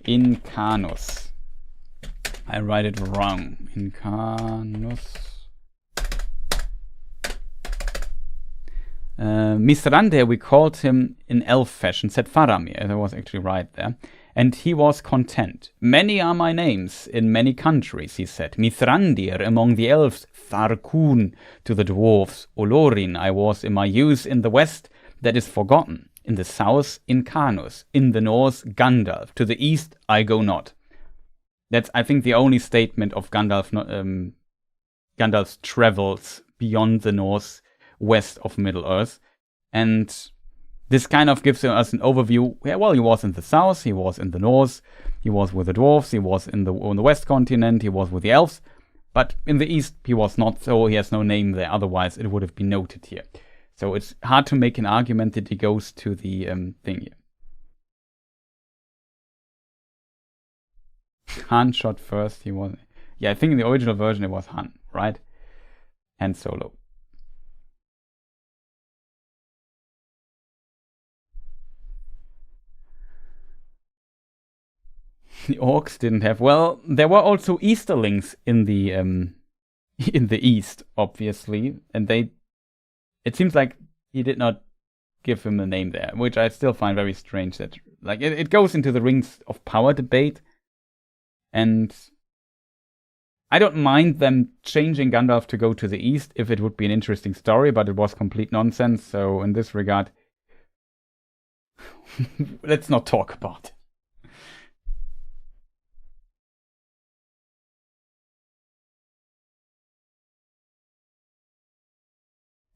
in Canus. I write it wrong. In Canus. Mithrandir, we called him in elf fashion, said Faramir. I was actually right there. And he was content. "Many are my names in many countries," he said. "Mithrandir among the elves, Tharkun to the dwarves, Olorin I was in my youth in the west, that is forgotten. In the south, in Canus. In the north, Gandalf. To the east, I go not." That's, I think, the only statement of Gandalf's travels beyond the north west of Middle-earth. And this kind of gives us an overview. Yeah, well, he was in the south, he was in the north, he was with the dwarves, he was on the west continent, he was with the elves, but in the east he was not, so he has no name there, otherwise it would have been noted here. So it's hard to make an argument that he goes to the thing here. Han shot first, he was... Yeah, I think in the original version it was Han, right? And Solo. The orcs didn't have... Well, there were also Easterlings in the east, obviously, and it seems like he did not give him a name there, which I still find very strange. That like it goes into the Rings of Power debate, and I don't mind them changing Gandalf to go to the east if it would be an interesting story, but it was complete nonsense. So in this regard, let's not talk about it.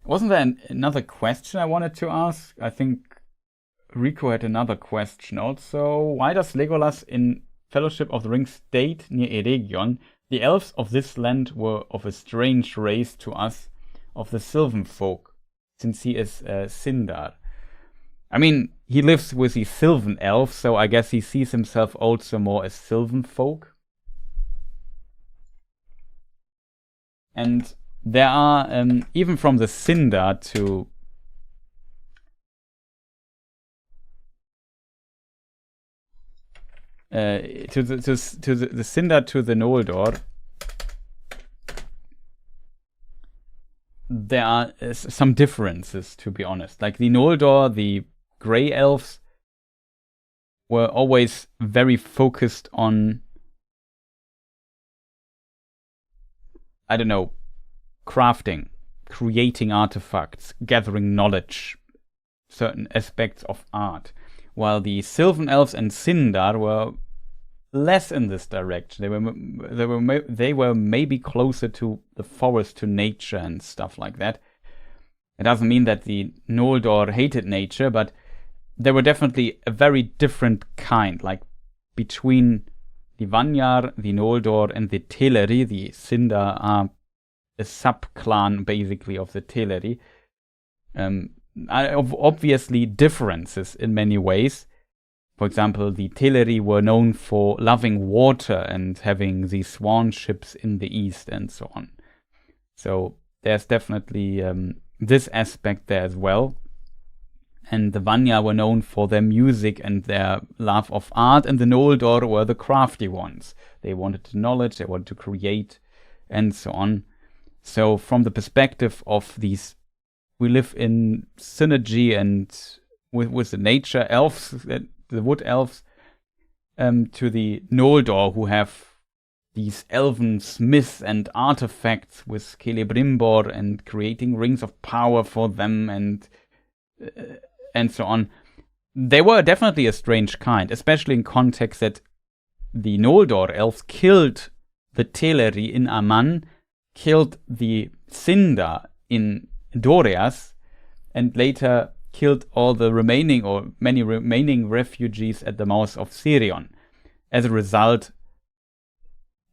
Wasn't there another question I wanted to ask? I think Rico had another question also. Why does Legolas in Fellowship of the Ring state near Eregion, "The elves of this land were of a strange race to us of the Sylvan folk, since he is Sindar"? I mean, he lives with the Sylvan elves, so I guess he sees himself also more as Sylvan folk. And there are, even from the Sindar to the Sindar to the Noldor, there are some differences, to be honest. Like the Noldor, the Grey Elves were always very focused on, I don't know, crafting, creating artifacts, gathering knowledge, certain aspects of art, while the Sylvan Elves and Sindar were less in this direction. They were maybe closer to the forest, to nature and stuff like that. It doesn't mean that the Noldor hated nature, but they were definitely a very different kind. Like between the Vanyar, the Noldor, and the Teleri, the Sindar are a sub-clan basically of the Teleri. Obviously differences in many ways. For example, the Teleri were known for loving water and having the swan ships in the east and so on. So there's definitely this aspect there as well. And the Vanya were known for their music and their love of art, and the Noldor were the crafty ones. They wanted the knowledge, they wanted to create, and so on. So from the perspective of these, we live in synergy and with the nature elves, the wood elves, to the Noldor, who have these elven smiths and artifacts with Celebrimbor and creating rings of power for them and so on. They were definitely a strange kind, especially in context that the Noldor elves killed the Teleri in Aman, killed the Sindar in Doriath, and later killed all the remaining or many remaining refugees at the mouth of Sirion. As a result,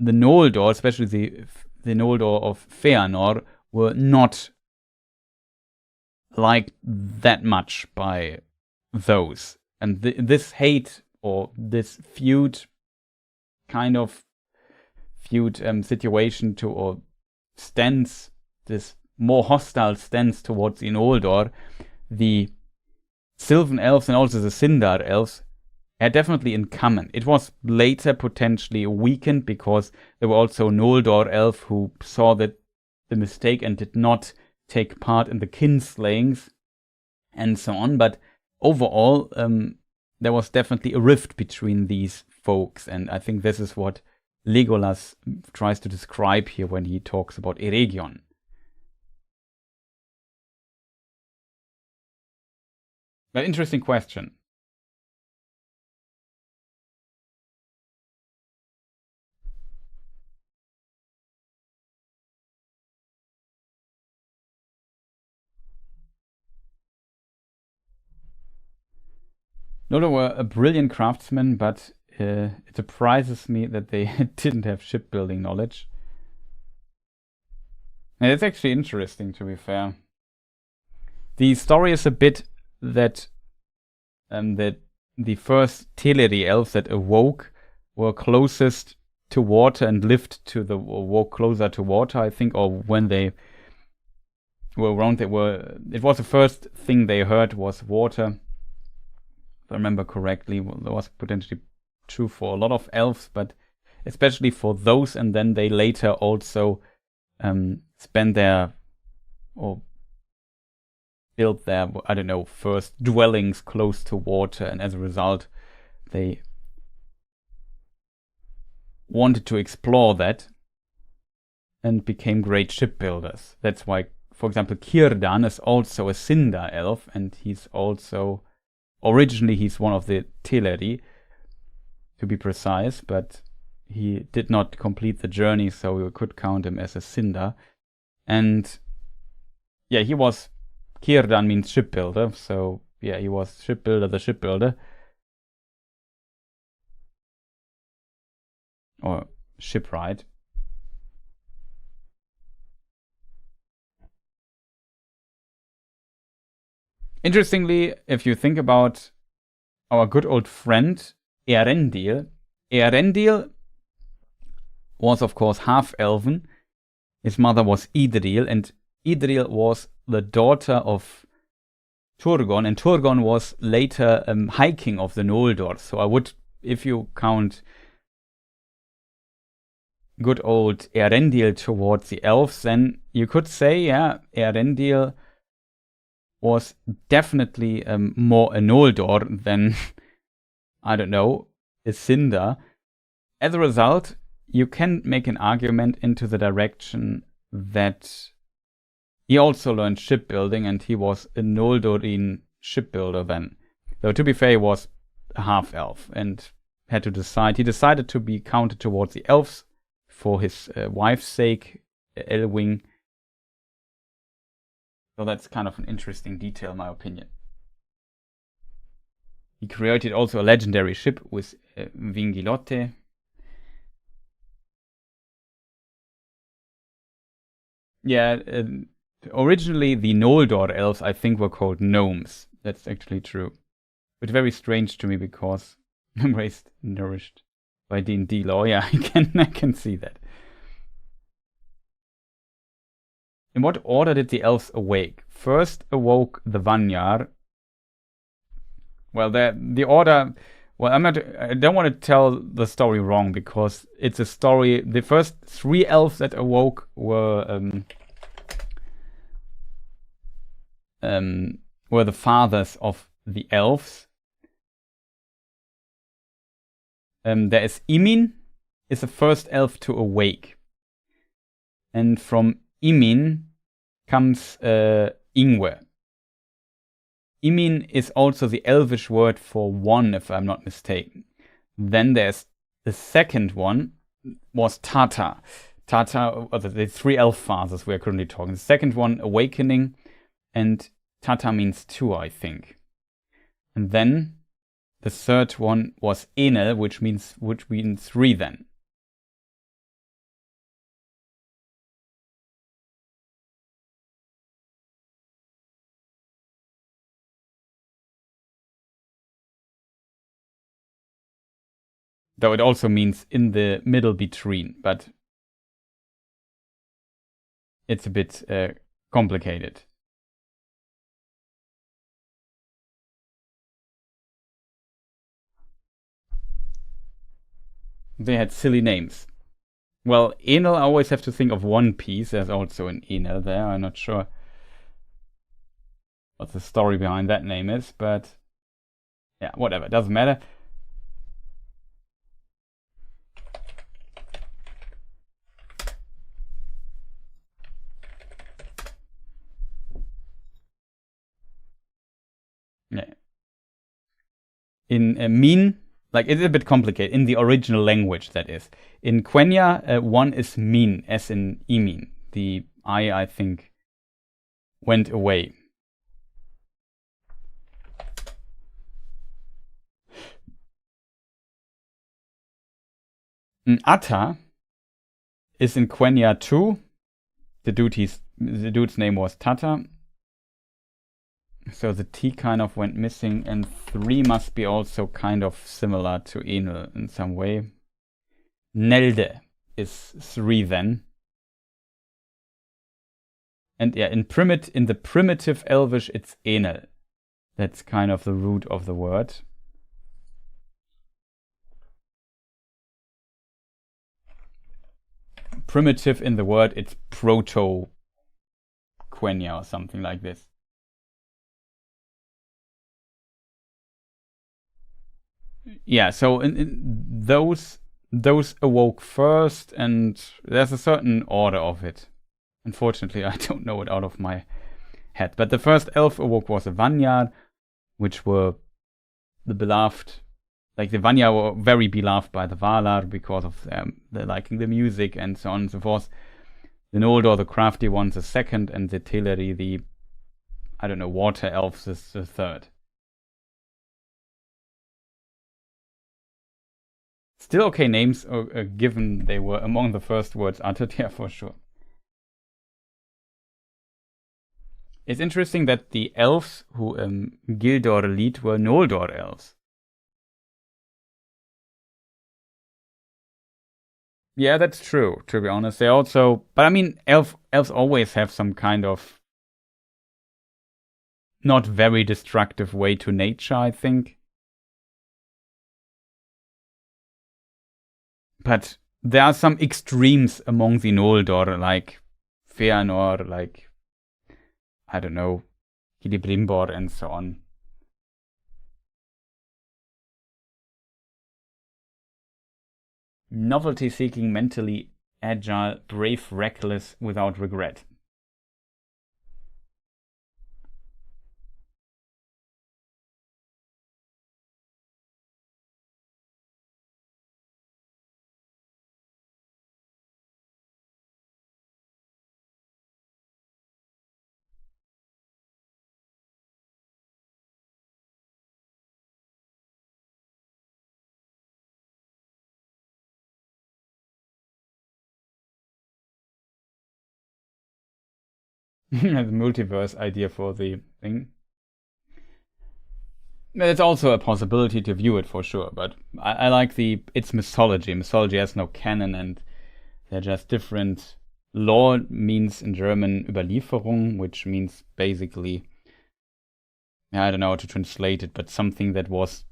the Noldor, especially the Noldor of Feanor, were not liked that much by those. And this hate or this feud situation or stance, this more hostile stance towards the Noldor, the Sylvan elves and also the Sindar elves had definitely in common. It was later potentially weakened because there were also Noldor elves who saw the mistake and did not take part in the kinslayings and so on. But overall, there was definitely a rift between these folks, and I think this is what Legolas tries to describe here when he talks about Eregion. But interesting question. Noldor were a brilliant craftsman, but it surprises me that they didn't have shipbuilding knowledge. And it's actually interesting, to be fair. The story is a bit that the first Teleri elves that awoke were closest to water and lived woke closer to water, I think, or when they were around, it was the first thing they heard was water. If I remember correctly, that was potentially true for a lot of elves, but especially for those, and then they later also spent their or built their, I don't know, first dwellings close to water, and as a result, they wanted to explore that and became great shipbuilders. That's why, for example, Círdan is also a Sindar elf, and he's also, originally he's one of the Teleri, to be precise, but he did not complete the journey, so we could count him as a Sindar. And yeah, Círdan means shipbuilder, so yeah, he was shipbuilder the shipbuilder. Or shipwright. Interestingly, if you think about our good old friend Eärendil was of course half-elven. His mother was Idril, and Idril was the daughter of Turgon, and Turgon was later High King of the Noldor. So I would, if you count good old Eärendil towards the elves, then you could say, yeah, Eärendil was definitely more a Noldor than, I don't know, a Sindar. As a result, you can make an argument into the direction that he also learned shipbuilding, and he was a Noldorin shipbuilder then. Though to be fair, he was a half-elf and had to decide. He decided to be counted towards the elves for his wife's sake, Elwing. So that's kind of an interesting detail, in my opinion. He created also a legendary ship with Vingilote. Yeah, originally the Noldor elves, I think, were called gnomes. That's actually true. But very strange to me because I'm raised, nourished by D&D lore. Yeah, I can see that. In what order did the elves awake? First awoke the Vanyar. Well, the order... Well, I don't want to tell the story wrong, because it's a story... The first 3 elves that awoke were the fathers of the elves. There is Imin, is the first elf to awake. And from Imin comes Ingwe. Imin is also the elvish word for one, if I'm not mistaken. Then there's the second one, was Tata. Tata, the 3 elf fathers we are currently talking. The second one, awakening, and Tata means 2, I think. And then the third one was Enel, which means 3 then. Though it also means in the middle between, but it's a bit complicated. They had silly names. Well, Enel, I always have to think of One Piece. There's also an Enel there. I'm not sure what the story behind that name is, but yeah, whatever. Doesn't matter. Yeah. In Min, like, it's a bit complicated. In the original language, that is. In Quenya, 1 is Min, as in Imin. The I think, went away. Atta is in Quenya 2. The dude's name was Tata. So the T kind of went missing, and 3 must be also kind of similar to Enel in some way. Nelde is 3 then. And yeah, in the primitive Elvish, it's Enel. That's kind of the root of the word. Primitive in the word, it's Proto-Quenya or something like this. Yeah, so those awoke first, and there's a certain order of it. Unfortunately, I don't know it out of my head. But the first elf awoke was a Vanyar, which were the beloved... Like, the Vanyar were very beloved by the Valar because of their liking the music and so on and so forth. The Noldor, the crafty ones, the second, and the Teleri, the, I don't know, water elves, is the third. Still okay names, given they were among the first words uttered, yeah, for sure. It's interesting that the elves who Gildor lead were Noldor elves. Yeah, that's true, to be honest. They also... But I mean, elves always have some kind of not very destructive way to nature, I think. But there are some extremes among the Noldor, like Feanor, like, I don't know, Celebrimbor and so on. Novelty-seeking, mentally agile, brave, reckless, without regret. The multiverse idea for the thing. It's also a possibility to view it, for sure, but I like it's mythology. Mythology has no canon, and they're just different Law means in German Überlieferung, which means basically, I don't know how to translate it, but something that was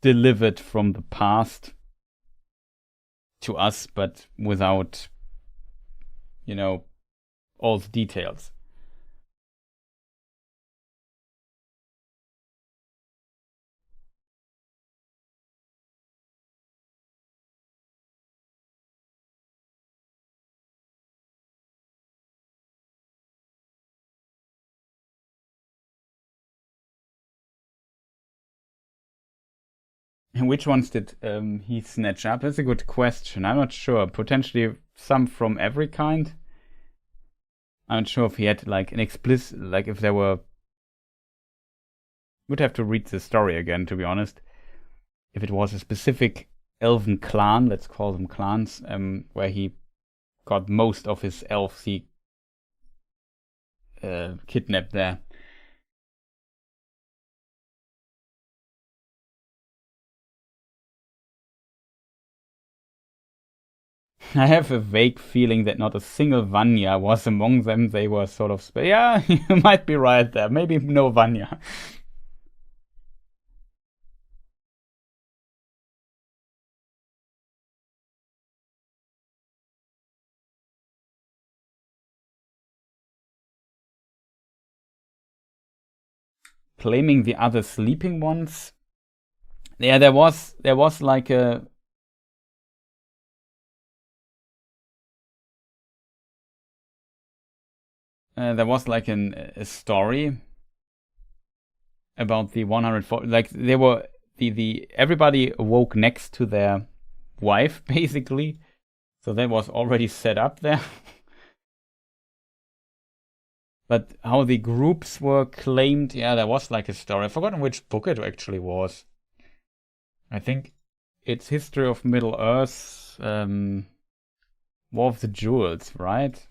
delivered from the past to us, but without, all the details. Which ones did he snatch up? That's a good question. I'm not sure. Potentially some from every kind. I'm not sure if he had like an explicit, like if there were. Would have to read the story again, to be honest. If it was a specific elven clan, let's call them clans, where he got most of his elves he kidnapped there. I have a vague feeling that not a single Vanya was among them. They were sort of, yeah, you might be right there. Maybe no Vanya. Claiming the other sleeping ones. Yeah, there was like a a story about the 140. Like they were the everybody awoke next to their wife basically, so that was already set up there. But how the groups were claimed, yeah, there was like a story. I've forgotten which book it actually was. I think it's History of Middle Earth, War of the Jewels, right?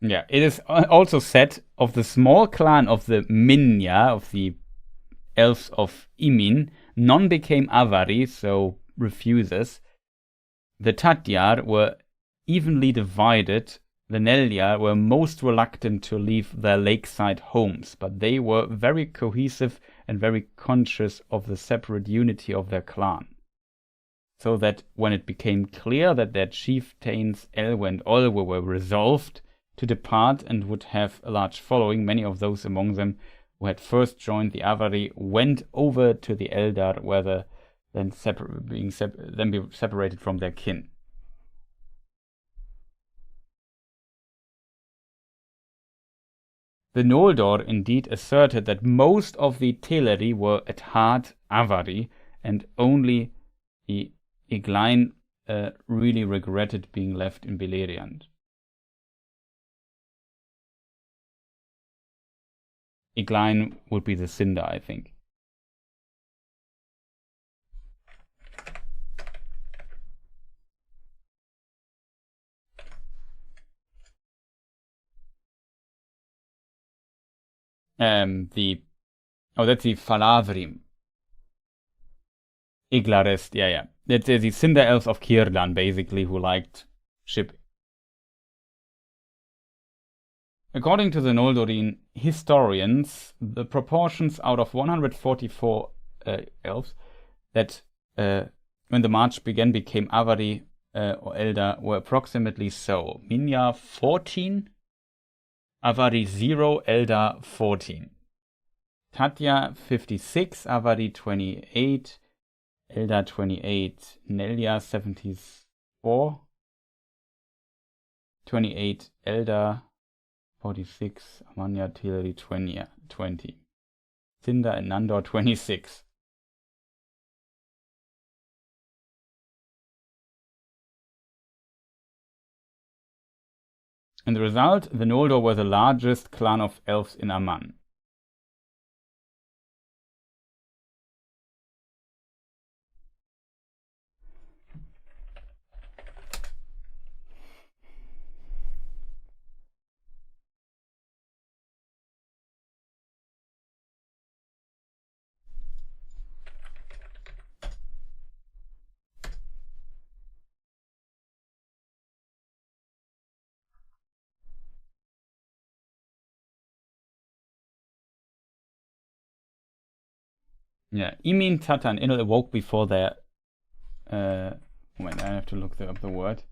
Yeah, it is also said of the small clan of the Minya, of the elves of Imin, none became Avari, so refusers. The Tatyar were evenly divided. The Nelyar were most reluctant to leave their lakeside homes, but they were very cohesive and very conscious of the separate unity of their clan. So that when it became clear that their chieftains Elwe and Olwe were resolved to depart and would have a large following, many of those among them who had first joined the Avari went over to the Eldar, where then be separated from their kin. The Noldor indeed asserted that most of the Teleri were at heart Avari, and only the Eglain really regretted being left in Beleriand. Eglain would be the Cinder, I think. That's the Falavrim. Iglarest, yeah. That's the Cinder Elves of Círdan, basically, who liked shipping. According to the Noldorin historians, the proportions out of 144 elves that, when the march began, became Avari or Eldar were approximately so. Minya 14, Avari 0, Eldar 14. Tatya 56, Avari 28, Eldar 28, Nelia 74, 28, Eldar 46, Amanya Teleri 20. Cinder and Nandor 26. In the result, the Noldor were the largest clan of elves in Aman. Yeah, Imin, Tata, and Inel awoke before their... Wait, I have to look up the word.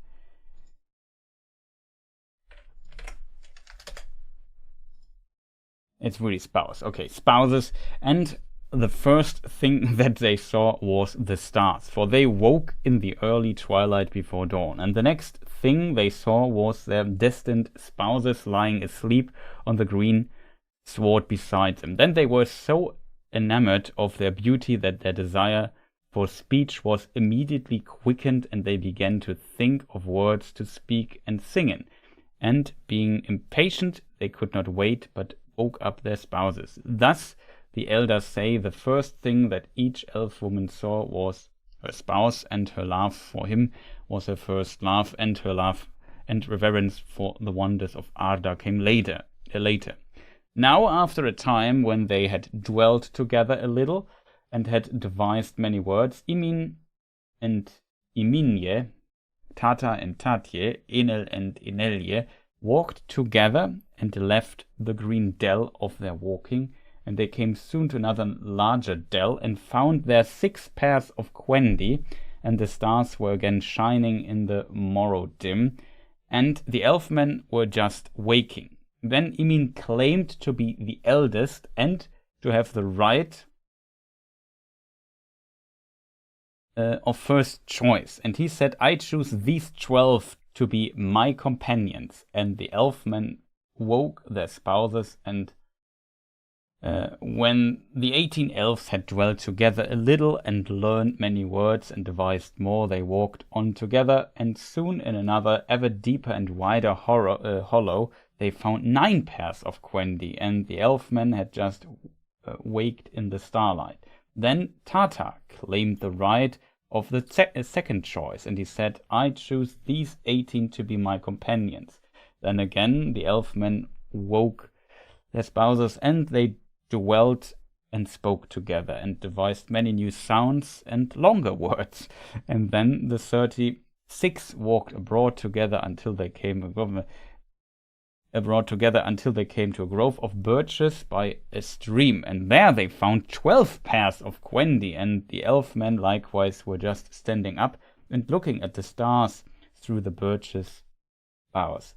It's really spouse. Okay, spouses. And the first thing that they saw was the stars, for they woke in the early twilight before dawn. And the next thing they saw was their destined spouses lying asleep on the green sward beside them. Then they were so enamored of their beauty that their desire for speech was immediately quickened, and they began to think of words to speak and sing in. And being impatient, they could not wait, but woke up their spouses. Thus, the elders say the first thing that each elf woman saw was her spouse, and her love for him was her first love, and her love and reverence for the wonders of Arda came later. Now, after a time when they had dwelt together a little and had devised many words, Imin and Iminye, Tata and Tatye, Enel and Enelye, walked together and left the green dell of their walking, and they came soon to another larger dell and found there 6 pairs of quendi, and the stars were again shining in the morrow dim, and the elfmen were just waking. Then Imin claimed to be the eldest and to have the right of first choice. And he said, I choose these 12 to be my companions. And the elfmen woke their spouses, and when the 18 elves had dwelt together a little and learned many words and devised more, they walked on together, and soon in another ever deeper and wider hollow they found 9 pairs of quendi, and the elfmen had just waked in the starlight. Then Tata claimed the right of the second choice, and he said, I choose these 18 to be my companions. Then again the elfmen woke their spouses, and they dwelt and spoke together, and devised many new sounds and longer words. And then the 36 walked abroad together until they came to a grove of birches by a stream, and there they found 12 pairs of quendi, and the elfmen likewise were just standing up and looking at the stars through the birches' boughs.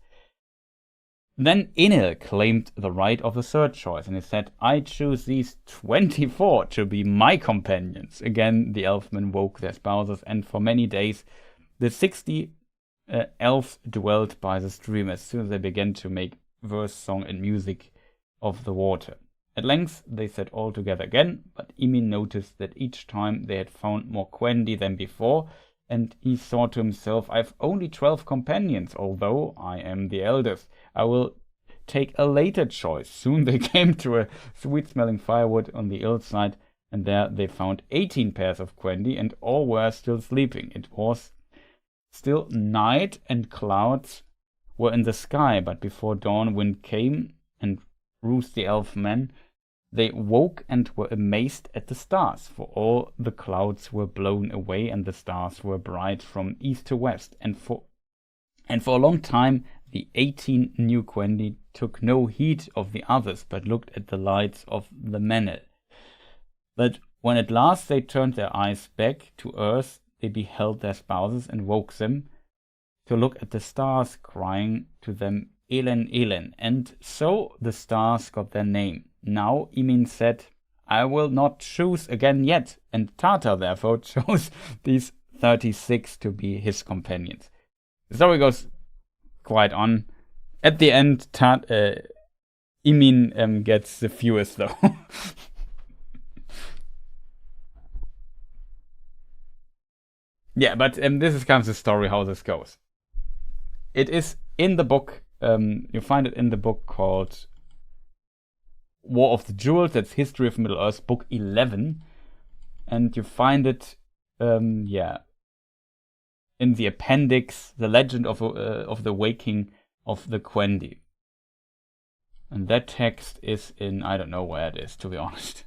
Then Enel claimed the right of the third choice, and he said, I choose these 24 to be my companions. Again the elfmen woke their spouses, and for many days the 60 elves dwelt by the stream as soon as they began to make verse, song, and music of the water. At length they sat all together again, but Imin noticed that each time they had found more quendi than before, and he thought to himself, I have only 12 companions, although I am the eldest. I will take a later choice. Soon they came to a sweet-smelling firewood on the hillside, and there they found 18 pairs of quendi, and all were still sleeping. It was still night, and clouds were in the sky, but before dawn wind came and roused the elfmen. They woke and were amazed at the stars, for all the clouds were blown away, and the stars were bright from east to west. And for a long time the 18 new quendi took no heed of the others, but looked at the lights of the Menel. But when at last they turned their eyes back to earth, they beheld their spouses and woke them to look at the stars, crying to them, Elen, Elen. And so the stars got their name. Now Imin said, I will not choose again yet, and Tata therefore chose these 36 to be his companions. The story goes quite on. At the end, Imin gets the fewest though. Yeah, but this is kind of the story how this goes. It is in the book, you find it in the book called War of the Jewels, that's History of Middle-earth, book 11. And you find it, in the appendix, The Legend of the Waking of the Quendi. And that text is in, I don't know where it is, to be honest.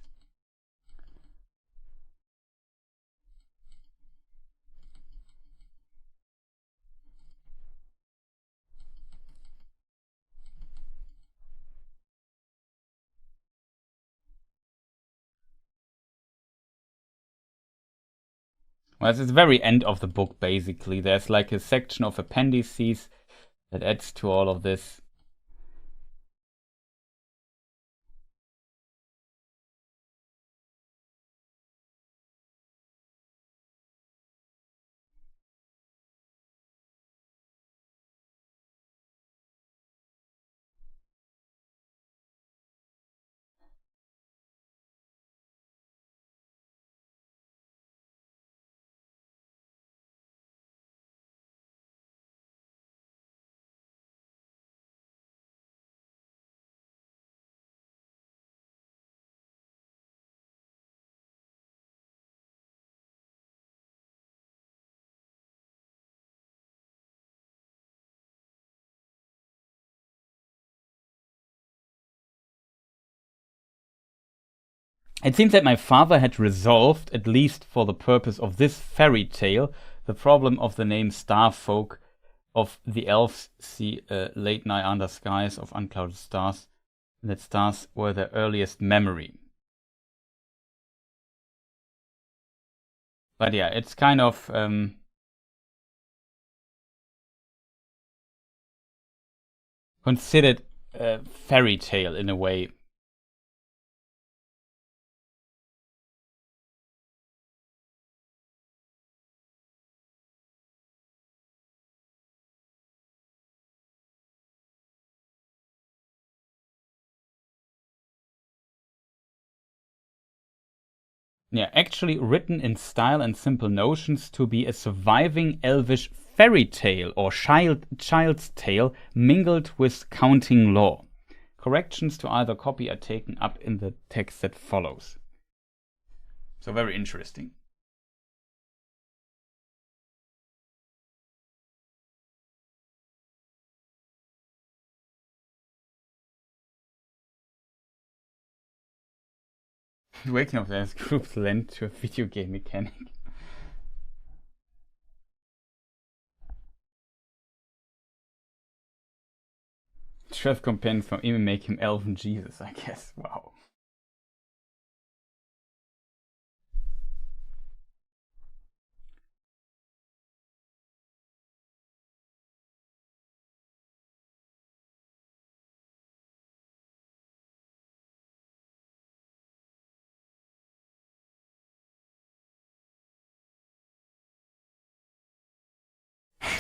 Well, it's the very end of the book, basically. There's like a section of appendices that adds to all of this. It seems that my father had resolved, at least for the purpose of this fairy tale, the problem of the name Starfolk of the elves see late night under skies of unclouded stars, and that stars were their earliest memory. But yeah, it's kind of considered a fairy tale in a way. Yeah, actually written in style and simple notions to be a surviving elvish fairy tale or child's tale mingled with counting lore. Corrections to either copy are taken up in the text that follows. So very interesting. Waking up as groups lent to a video game mechanic. Trev companions from even make him elven Jesus, I guess. Wow.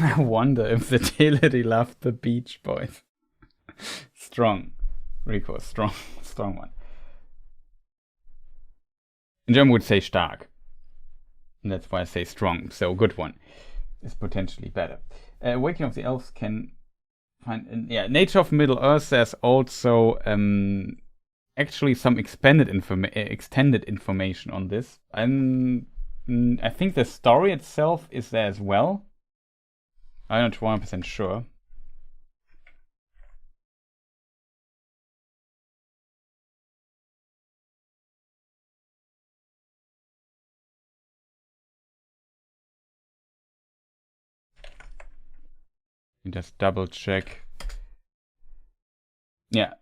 I wonder if the Daily loved the Beach Boys. Strong. Rico, strong one. In German would say stark. And that's why I say strong. So good one is potentially better. Waking of the Elves can find... yeah, Nature of Middle-earth, there's also actually some extended information on this. I think the story itself is there as well. I'm not 100% sure. Just double check. Yeah.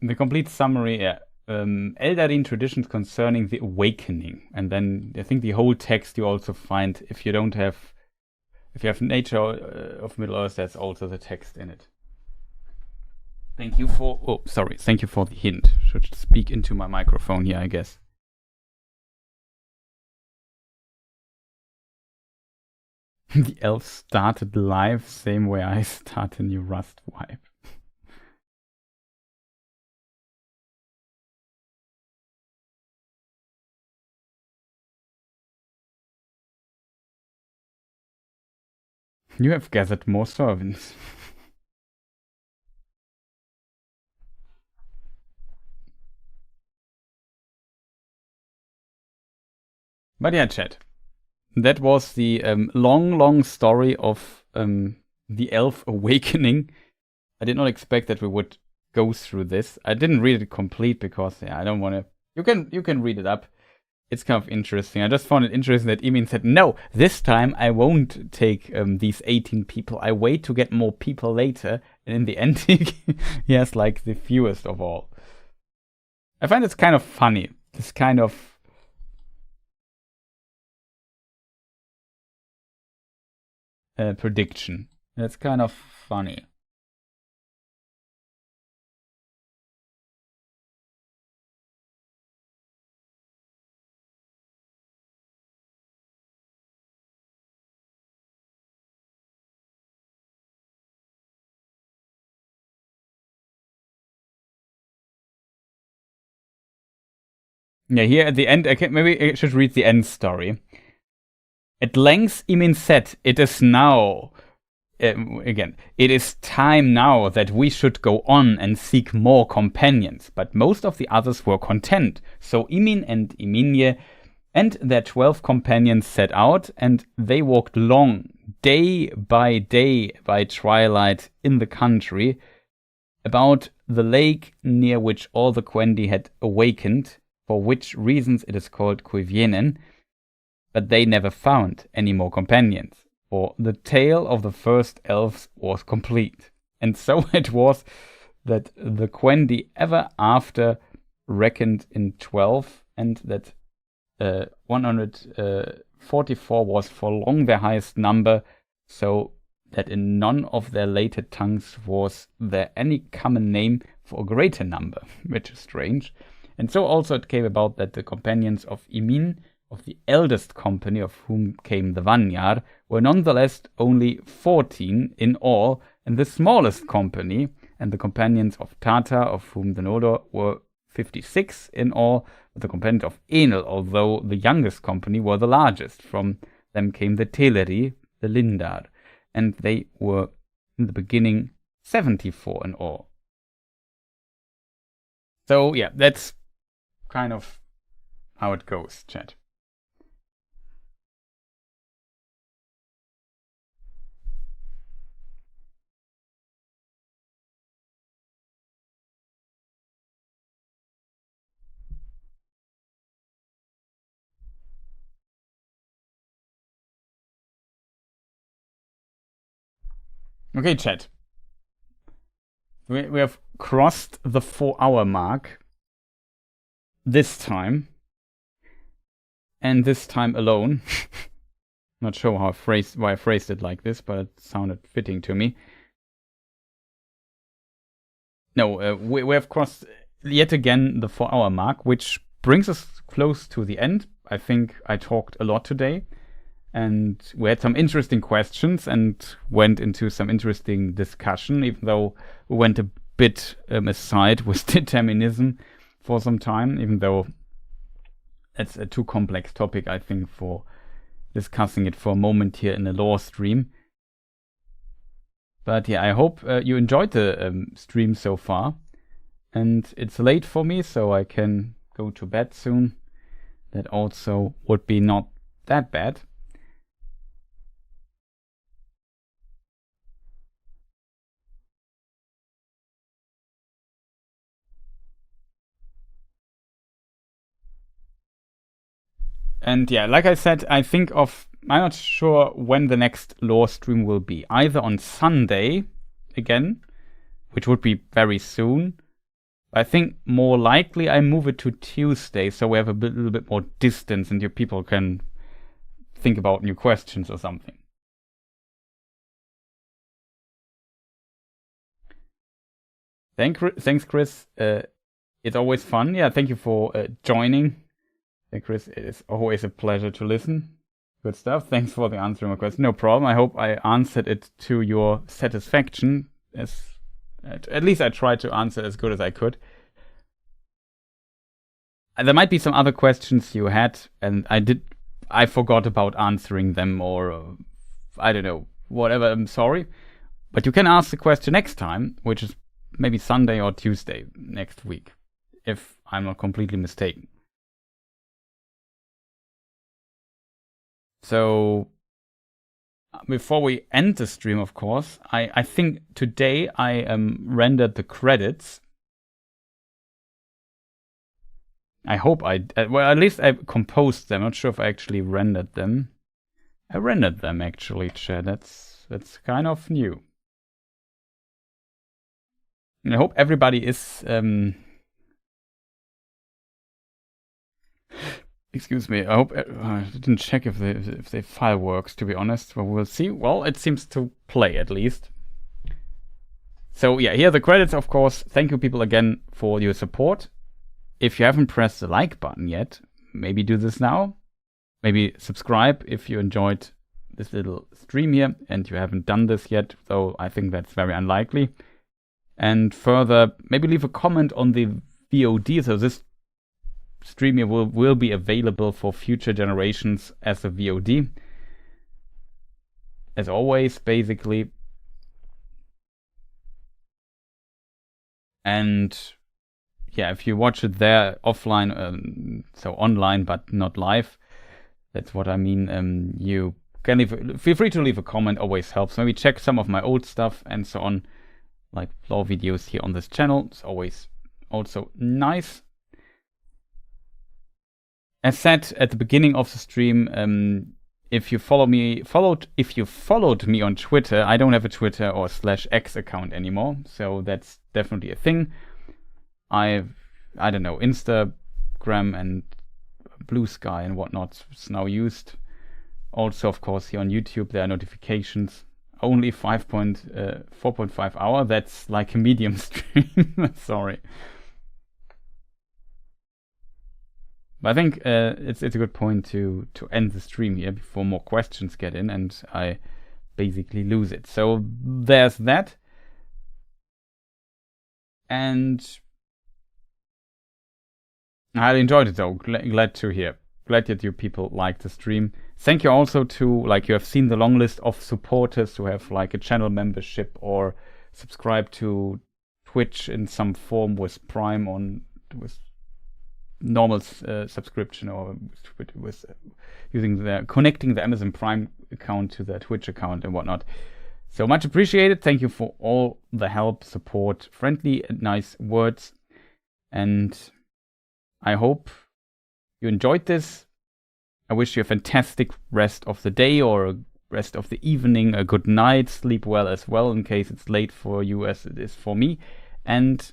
The complete summary, yeah. Eldarine traditions concerning the awakening. And then I think the whole text you also find if you have Nature of Middle-earth, there's also the text in it. Thank you for the hint. Should speak into my microphone here, I guess. The elves started live, same way I start a new Rust wipe. You have gathered more servants. But yeah, chat. That was the long story of the elf awakening. I did not expect that we would go through this. I didn't read it complete because I don't want to. You can read it up. It's kind of interesting. I just found it interesting that Emin said, no, this time I won't take these 18 people. I wait to get more people later. And in the end, he has like the fewest of all. I find it's kind of funny. This kind of prediction. That's kind of funny. Yeah, here at the end, maybe I should read the end story. At length, Emin said, "It is now." Again, it is time now that we should go on and seek more companions. But most of the others were content. So Emin and Eminye and their 12 companions set out, and they walked long, day by twilight in the country, about the lake near which all the Quendi had awakened, for which reasons it is called Cuivienen, but they never found any more companions, for the tale of the first elves was complete. And so it was that the Quendi ever after reckoned in 12, and that 144 was for long their highest number, so that in none of their later tongues was there any common name for a greater number, which is strange. And so also it came about that the companions of Emin, of the eldest company of whom came the Vanyar, were nonetheless only 14 in all, and the smallest company, and the companions of Tata, of whom the Noldor were 56 in all, but the companions of Enel, although the youngest company, were the largest. From them came the Teleri, the Lindar, and they were in the beginning 74 in all. So yeah, that's kind of how it goes, chat. Okay, chat. We have crossed the 4-hour mark this time, and this time alone. Not sure why I phrased it like this, but it sounded fitting to me. No, we have crossed yet again the 4-hour mark, which brings us close to the end. I think I talked a lot today, and we had some interesting questions and went into some interesting discussion, even though we went a bit aside with determinism for some time, even though it's a too complex topic, I think, for discussing it for a moment here in a lore stream. But yeah, I hope you enjoyed the stream so far. And it's late for me, so I can go to bed soon. That also would be not that bad. And yeah, like I said, I'm not sure when the next lore stream will be. Either on Sunday, again, which would be very soon. I think more likely I move it to Tuesday, so we have a little bit more distance and your people can think about new questions or something. Thanks, Chris. It's always fun. Yeah, thank you for joining. Hey, Chris, it is always a pleasure to listen. Good stuff. Thanks for the answering my question. No problem. I hope I answered it to your satisfaction. At least I tried to answer as good as I could. There might be some other questions you had, and I forgot about answering them, or I don't know, whatever. I'm sorry. But you can ask the question next time, which is maybe Sunday or Tuesday next week, if I'm not completely mistaken. So before we end the stream, of course, I think today I rendered the credits. I hope well, at least I composed them. Not sure if I actually rendered them. I rendered them actually, chat. That's kind of new. And I hope everybody is Excuse me, I hope I didn't check if the file works, to be honest, but we'll see. Well, it seems to play at least. So yeah, here are the credits, of course. Thank you people again for your support. If you haven't pressed the like button yet, maybe do this now. Maybe subscribe if you enjoyed this little stream here and you haven't done this yet, though I think that's very unlikely. And further, maybe leave a comment on the VOD, so this stream here will be available for future generations as a VOD. As always, basically. And yeah, if you watch it there offline, so online but not live, that's what I mean. You can feel free to leave a comment, always helps. Maybe check some of my old stuff and so on, like lore videos here on this channel. It's always also nice. As said at the beginning of the stream, if you followed me on Twitter, I don't have a Twitter or /X account anymore, so that's definitely a thing. I don't know, Instagram and Blue Sky and whatnot is now used. Also, of course, here on YouTube there are notifications. Only 4.5 hour. That's like a medium stream. Sorry. But I think it's a good point to end the stream here before more questions get in and I basically lose it. So there's that. And I enjoyed it though. Glad to hear. Glad that you people like the stream. Thank you also to, like, you have seen the long list of supporters who have like a channel membership or subscribe to Twitch in some form with Prime with normal subscription or with connecting the Amazon Prime account to the Twitch account and whatnot. So much appreciated. Thank you for all the help, support, friendly and nice words. And I hope you enjoyed this. I wish you a fantastic rest of the day or a rest of the evening, a good night, sleep well as well in case it's late for you as it is for me. And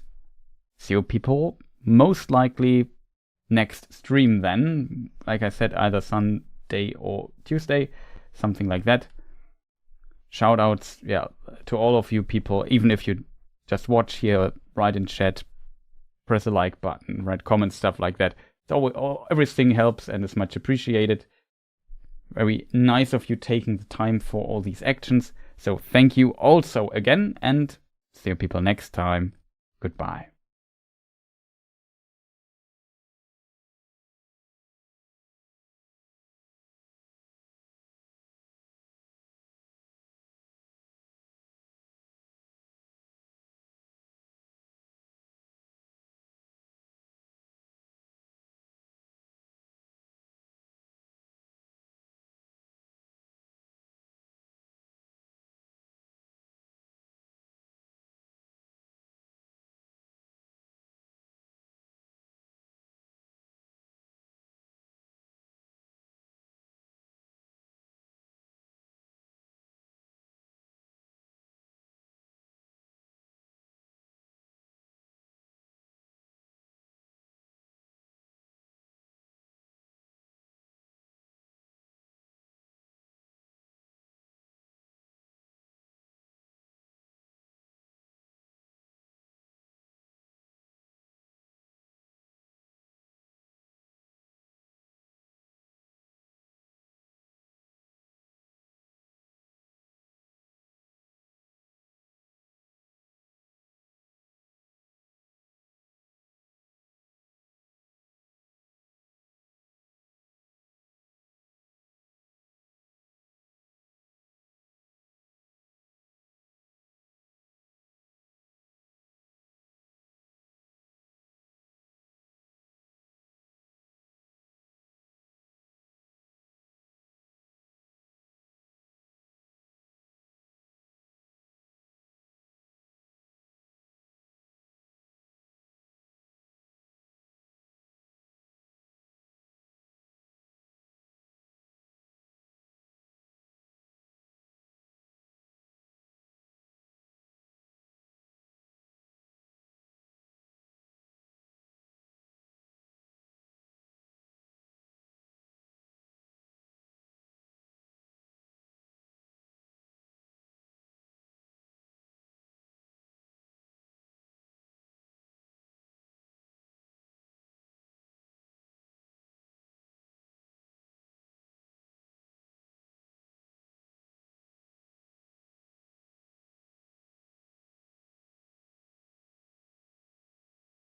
see you people most likely next stream then. Like I said, either Sunday or Tuesday, something like that. Shout outs, yeah, to all of you people, even if you just watch here, write in chat, press a like button, write comments, stuff like that. Everything helps and is much appreciated. Very nice of you taking the time for all these actions. So thank you also again, and see you people next time. Goodbye.